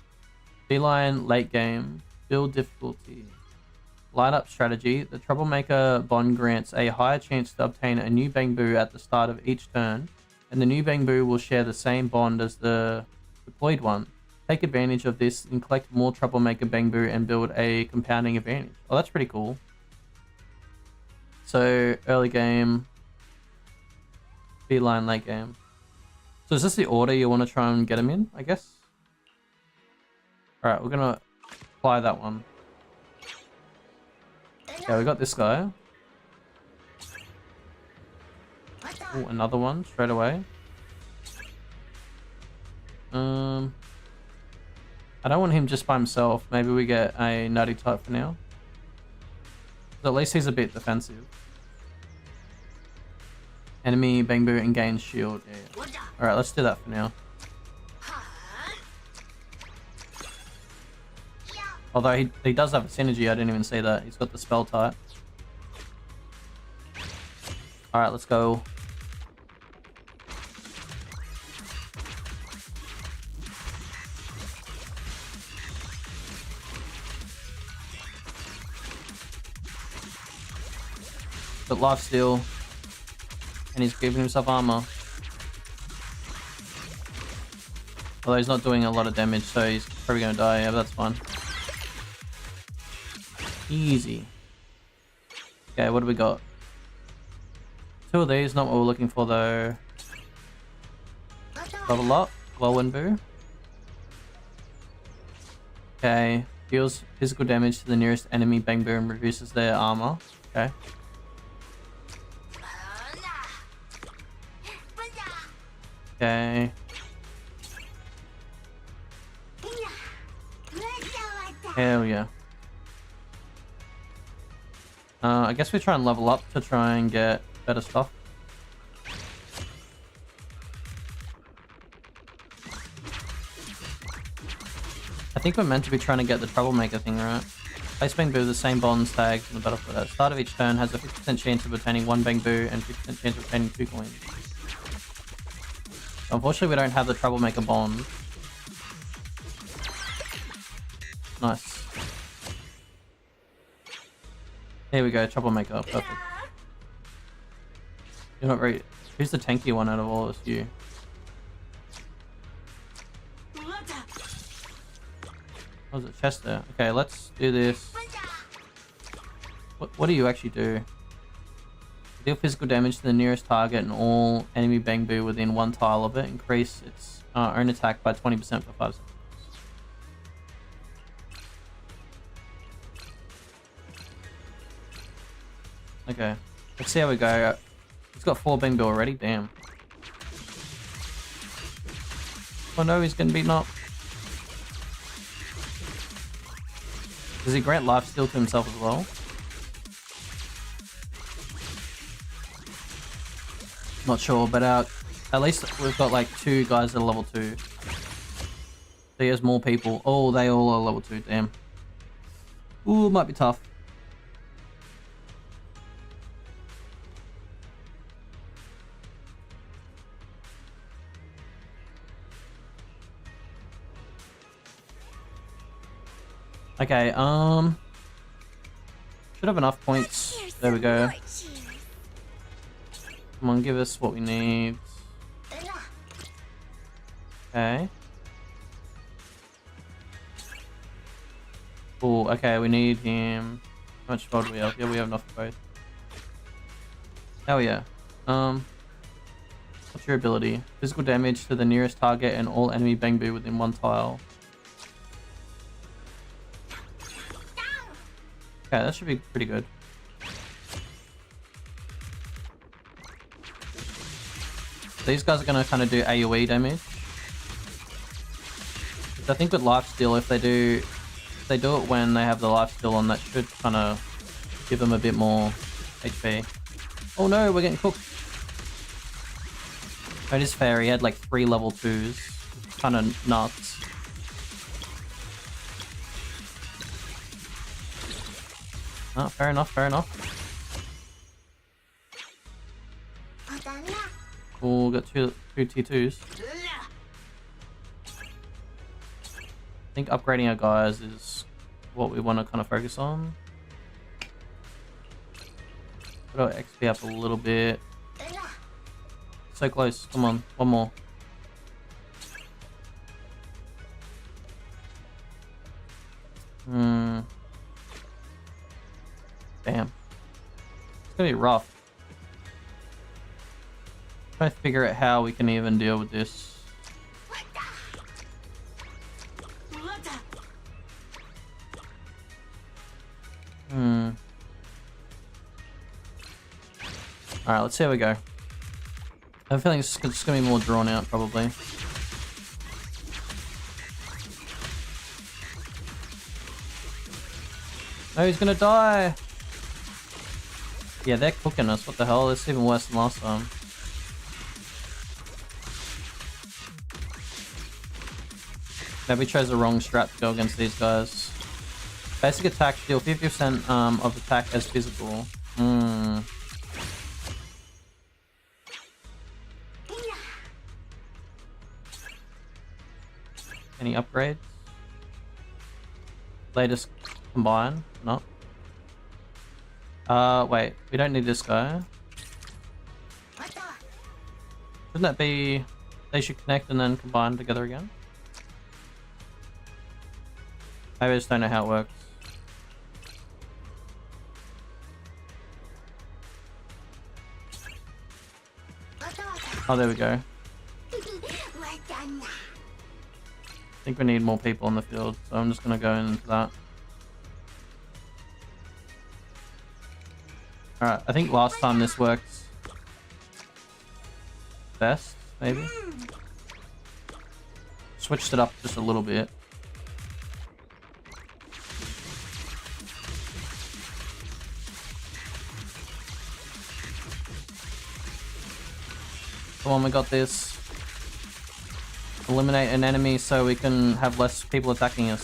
S1: Beeline late game. Build difficulty. Lineup strategy. The Troublemaker bond grants a higher chance to obtain a new Bamboo at the start of each turn, and the new Bamboo will share the same bond as the deployed one. Take advantage of this and collect more Troublemaker Bamboo and build a compounding advantage. Oh, that's pretty cool. So, early game. Beeline late game. So is this the order you want to try and get him in, I guess? Alright, we're going to apply that one. Okay, we got this guy. Ooh, another one straight away. I don't want him just by himself. Maybe we get a nutty type for now. But at least he's a bit defensive. Enemy Bang Boo and gains shield. Yeah. Alright, let's do that for now. Although he does have a synergy, I didn't even see that. He's got the spell type. Alright, let's go. Got lifesteal. And he's giving himself armor. Although he's not doing a lot of damage, so he's probably gonna die. Yeah, but that's fine. Easy. Okay, what do we got? 2 of these, not what we're looking for though. Level up, Whirlwind Boo. Okay, deals physical damage to the nearest enemy Bang Boo and reduces their armor. Okay. Okay. Hell yeah. I guess we try and level up to try and get better stuff. I think we're meant to be trying to get the Troublemaker thing, right? Place Bang Boo the same bonds tagged on the battlefield at the start of each turn has a 50% chance of obtaining 1 Bang Boo and 50% chance of obtaining 2 coins. Unfortunately, we don't have the Troublemaker bond. Nice. Here we go, Troublemaker. Perfect. You're not very... Who's the tanky one out of all? It's you. Oh, there's a chest there. Okay, let's do this. What do you actually do? Deal physical damage to the nearest target and all enemy Bang Boo within 1 tile of it. Increase its own attack by 20% for 5 seconds. Okay, let's see how we go. He's got 4 Bang Boo already. Damn. Oh no, he's getting beaten up. Does he grant lifesteal to himself as well? Not sure, but at least we've got like 2 guys that are level 2. So he has more people. Oh, they all are level 2. Damn. Ooh, might be tough. Okay, should have enough points. There we go. Come on, give us what we need. Okay. Oh, okay, we need him. How much gold do we have? Yeah, we have enough for both. Hell yeah. What's your ability? Physical damage to the nearest target and all enemy Bang Boo within 1 tile. Okay, that should be pretty good. These guys are going to kind of do AoE damage. I think with lifesteal, if they do it when they have the lifesteal on, that should kind of give them a bit more HP. Oh no, we're getting cooked. Oh, it is fair, he had like 3 level 2s. Kind of nuts. Oh, fair enough, fair enough. Oh, got two T2s. I think upgrading our guys is what we want to kind of focus on. Put our XP up a little bit. So close, come on, one more. Damn. It's gonna be rough. Trying to figure out how we can even deal with this. Alright, let's see how we go. I have a feeling it's just gonna be more drawn out, probably. No, he's gonna die! Yeah, they're cooking us. What the hell? It's even worse than last time. Maybe chose the wrong strat to go against these guys. Basic attack, deal 50% of attack as physical. Any upgrades? Latest combine? No. Wait, we don't need this guy. Shouldn't that be... They should connect and then combine together again? Maybe I just don't know how it works. Oh, there we go. I think we need more people in the field, so I'm just gonna go into that. Alright, I think last time this worked best, maybe? Switched it up just a little bit. Come on, we got this. Eliminate an enemy so we can have less people attacking us.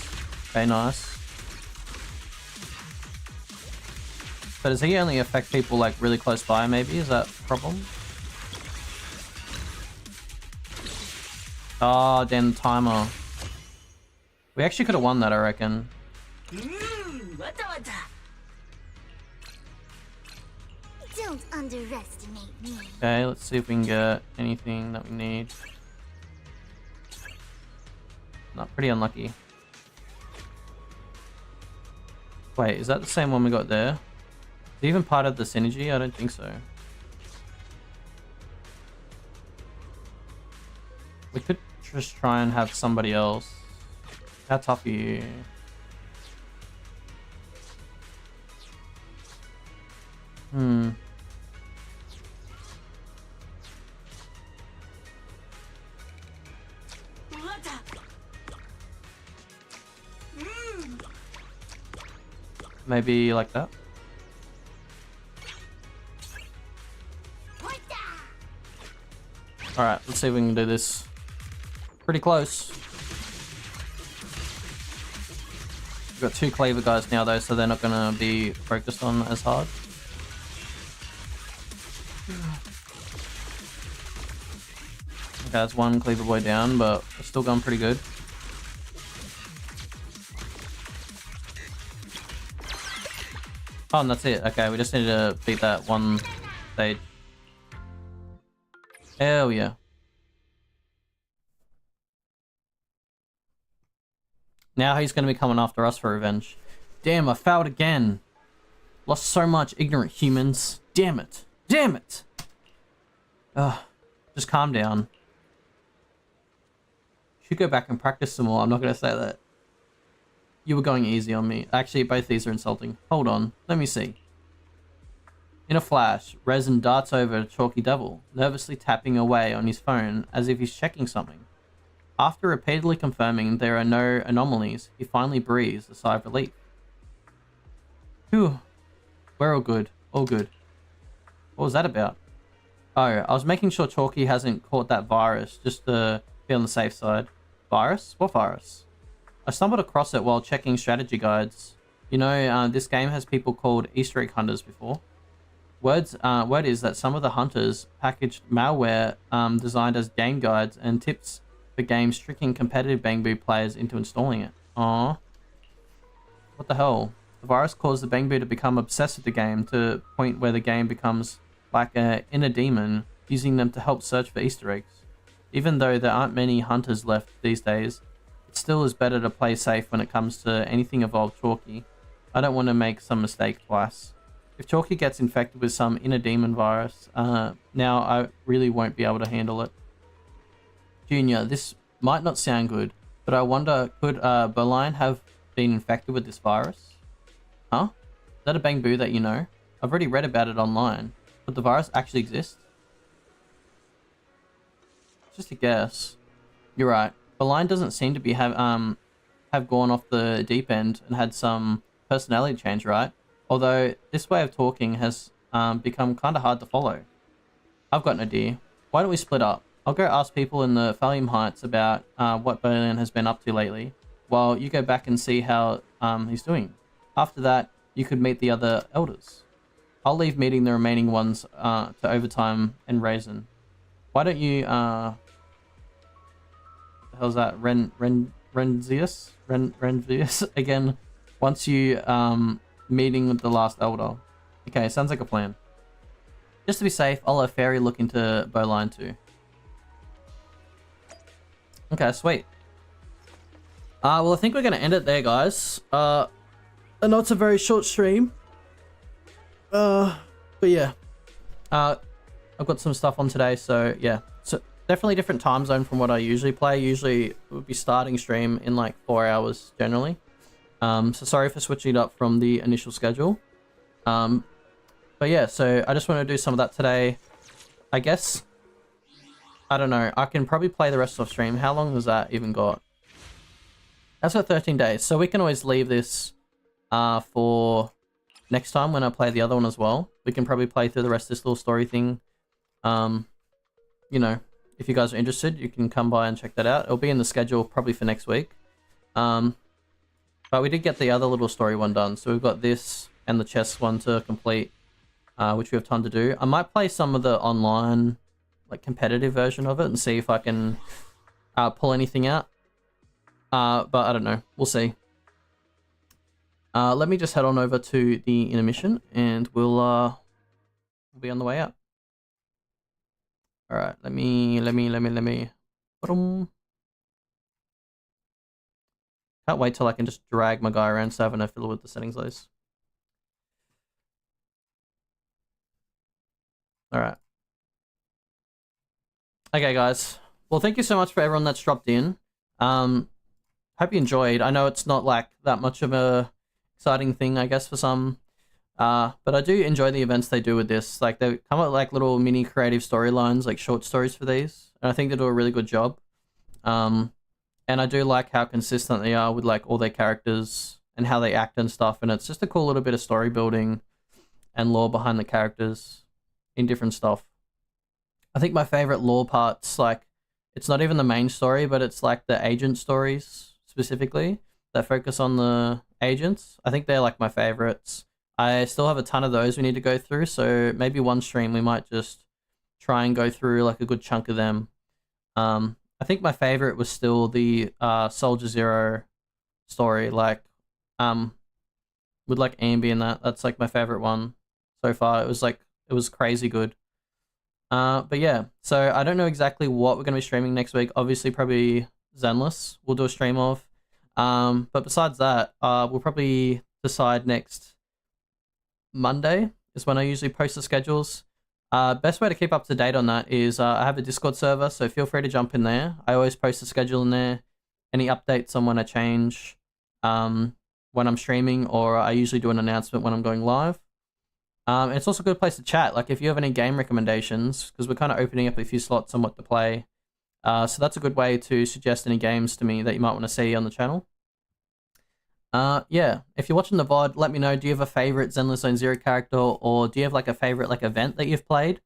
S1: Okay, nice. But does he only affect people like really close by maybe? Is that a problem? Oh, damn timer. We actually could have won that, I reckon.
S3: Don't underestimate me.
S1: Okay, let's see if we can get anything that we need. Not pretty unlucky. Wait, is that the same one we got there? Is it even part of the synergy? I don't think so. We could just try and have somebody else. How tough are you? Maybe like that. Alright, let's see if we can do this. Pretty close. We've got 2 cleaver guys now though, so they're not gonna be focused on as hard. Okay, that's 1 cleaver boy down, but we're still going pretty good. Oh, and that's it. Okay, we just need to beat that 1 stage. Hell yeah. Now he's going to be coming after us for revenge. Damn, I failed again. Lost so much, ignorant humans. Damn it. Damn it! Ugh. Just calm down. Should go back and practice some more. I'm not going to say that. You were going easy on me. Actually, both these are insulting. Hold on. Let me see. In a flash, Resin darts over to Chalky Devil, nervously tapping away on his phone as if he's checking something. After repeatedly confirming there are no anomalies, he finally breathes a sigh of relief. Phew. We're all good. All good. What was that about? Oh, I was making sure Chalky hasn't caught that virus, just to be on the safe side. Virus? What virus? I stumbled across it while checking strategy guides. You know, this game has people called Easter egg hunters before. Word is that some of the hunters packaged malware designed as game guides and tips for games tricking competitive Bangbu players into installing it. Aww. What the hell? The virus caused the Bangbu to become obsessed with the game to the point where the game becomes like an inner demon, using them to help search for Easter eggs. Even though there aren't many hunters left these days, it still is better to play safe when it comes to anything involved Chalky. I don't want to make some mistake twice. If Chalky gets infected with some inner demon virus, now I really won't be able to handle it. Junior, this might not sound good, but I wonder, could Berline have been infected with this virus? Huh? Is that a Bangbu that you know? I've already read about it online. But the virus actually exists? Just a guess. You're right. Berline doesn't seem to be have gone off the deep end and had some personality change, right? Although this way of talking has become kind of hard to follow. I've got an idea. Why don't we split up? I'll go ask people in the Valium Heights about what Berlin has been up to lately, while you go back and see how he's doing. After that, you could meet the other elders. I'll leave meeting the remaining ones to Overtime and Raisin. Why don't you how's that? Renzius again once you meeting with the last elder. Okay, sounds like a plan. Just to be safe, I'll have Fairy look into Bowline too. Okay, sweet. Well, I think we're gonna end it there, guys. I know it's a very short stream. But yeah. I've got some stuff on today, so yeah. So definitely different time zone from what I usually play. Usually it would be starting stream in like 4 hours generally. So sorry for switching it up from the initial schedule. But yeah, so I just want to do some of that today. I guess, I don't know, I can probably play the rest of stream. How long has that even got? That's got 13 days. So we can always leave this for next time when I play the other one as well. We can probably play through the rest of this little story thing. You know, if you guys are interested, you can come by and check that out. It'll be in the schedule probably for next week. But we did get the other little story one done. So we've got this and the chess one to complete, which we have time to do. I might play some of the online, like competitive version of it and see if I can pull anything out. But I don't know. We'll see. Let me just head on over to the intermission and we'll be on the way out. All right, let me. Ba-dum. Can't wait till I can just drag my guy around so I have no fiddle with the settings list. All right. Okay, guys. Well, thank you so much for everyone that's dropped in. Hope you enjoyed. I know it's not like that much of a exciting thing, I guess, for some. But I do enjoy the events they do with this. Like, they come up with like little mini creative storylines, like short stories for these. And I think they do a really good job. And I do like how consistent they are with like all their characters and how they act and stuff. And it's just a cool little bit of story building and lore behind the characters in different stuff. I think my favorite lore parts, like, it's not even the main story, but it's like the agent stories specifically that focus on the agents. I think they're like my favorites. I still have a ton of those we need to go through, so maybe one stream we might just try and go through like a good chunk of them. I think my favorite was still the Soldier Zero story, like with like Ambi and that. That's like my favorite one so far. It was crazy good. But yeah, so I don't know exactly what we're gonna be streaming next week. Obviously, probably Zenless we'll do a stream of. But besides that, we'll probably decide next Monday is when I usually post the schedules. Best way to keep up to date on that is I have a Discord server, so feel free to jump in there. I always post the schedule in there. Any updates on when I change when I'm streaming, or I usually do an announcement when I'm going live. It's also a good place to chat. Like if you have any game recommendations, because we're kind of opening up a few slots on what to play. So that's a good way to suggest any games to me that you might want to see on the channel. Yeah, if you're watching the VOD, let me know, do you have a favorite Zenless Zone Zero character, or do you have like a favorite like event that you've played?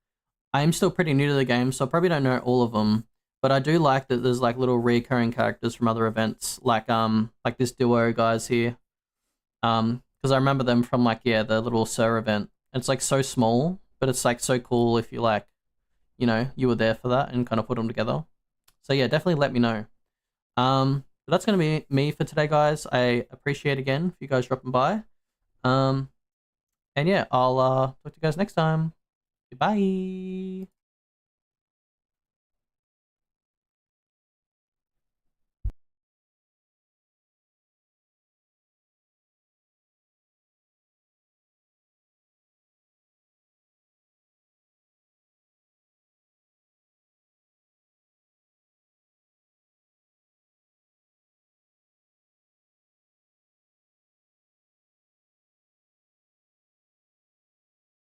S1: I'm still pretty new to the game, so I probably don't know all of them, but I do like that there's like little recurring characters from other events, like this duo guys here. Because I remember them from like, yeah, the little Sir event. It's like so small, but it's like so cool if you like, you know, you were there for that and kind of put them together. So yeah, definitely let me know. But that's going to be me for today, guys. I appreciate again for you guys dropping by. And yeah, I'll talk to you guys next time. Goodbye.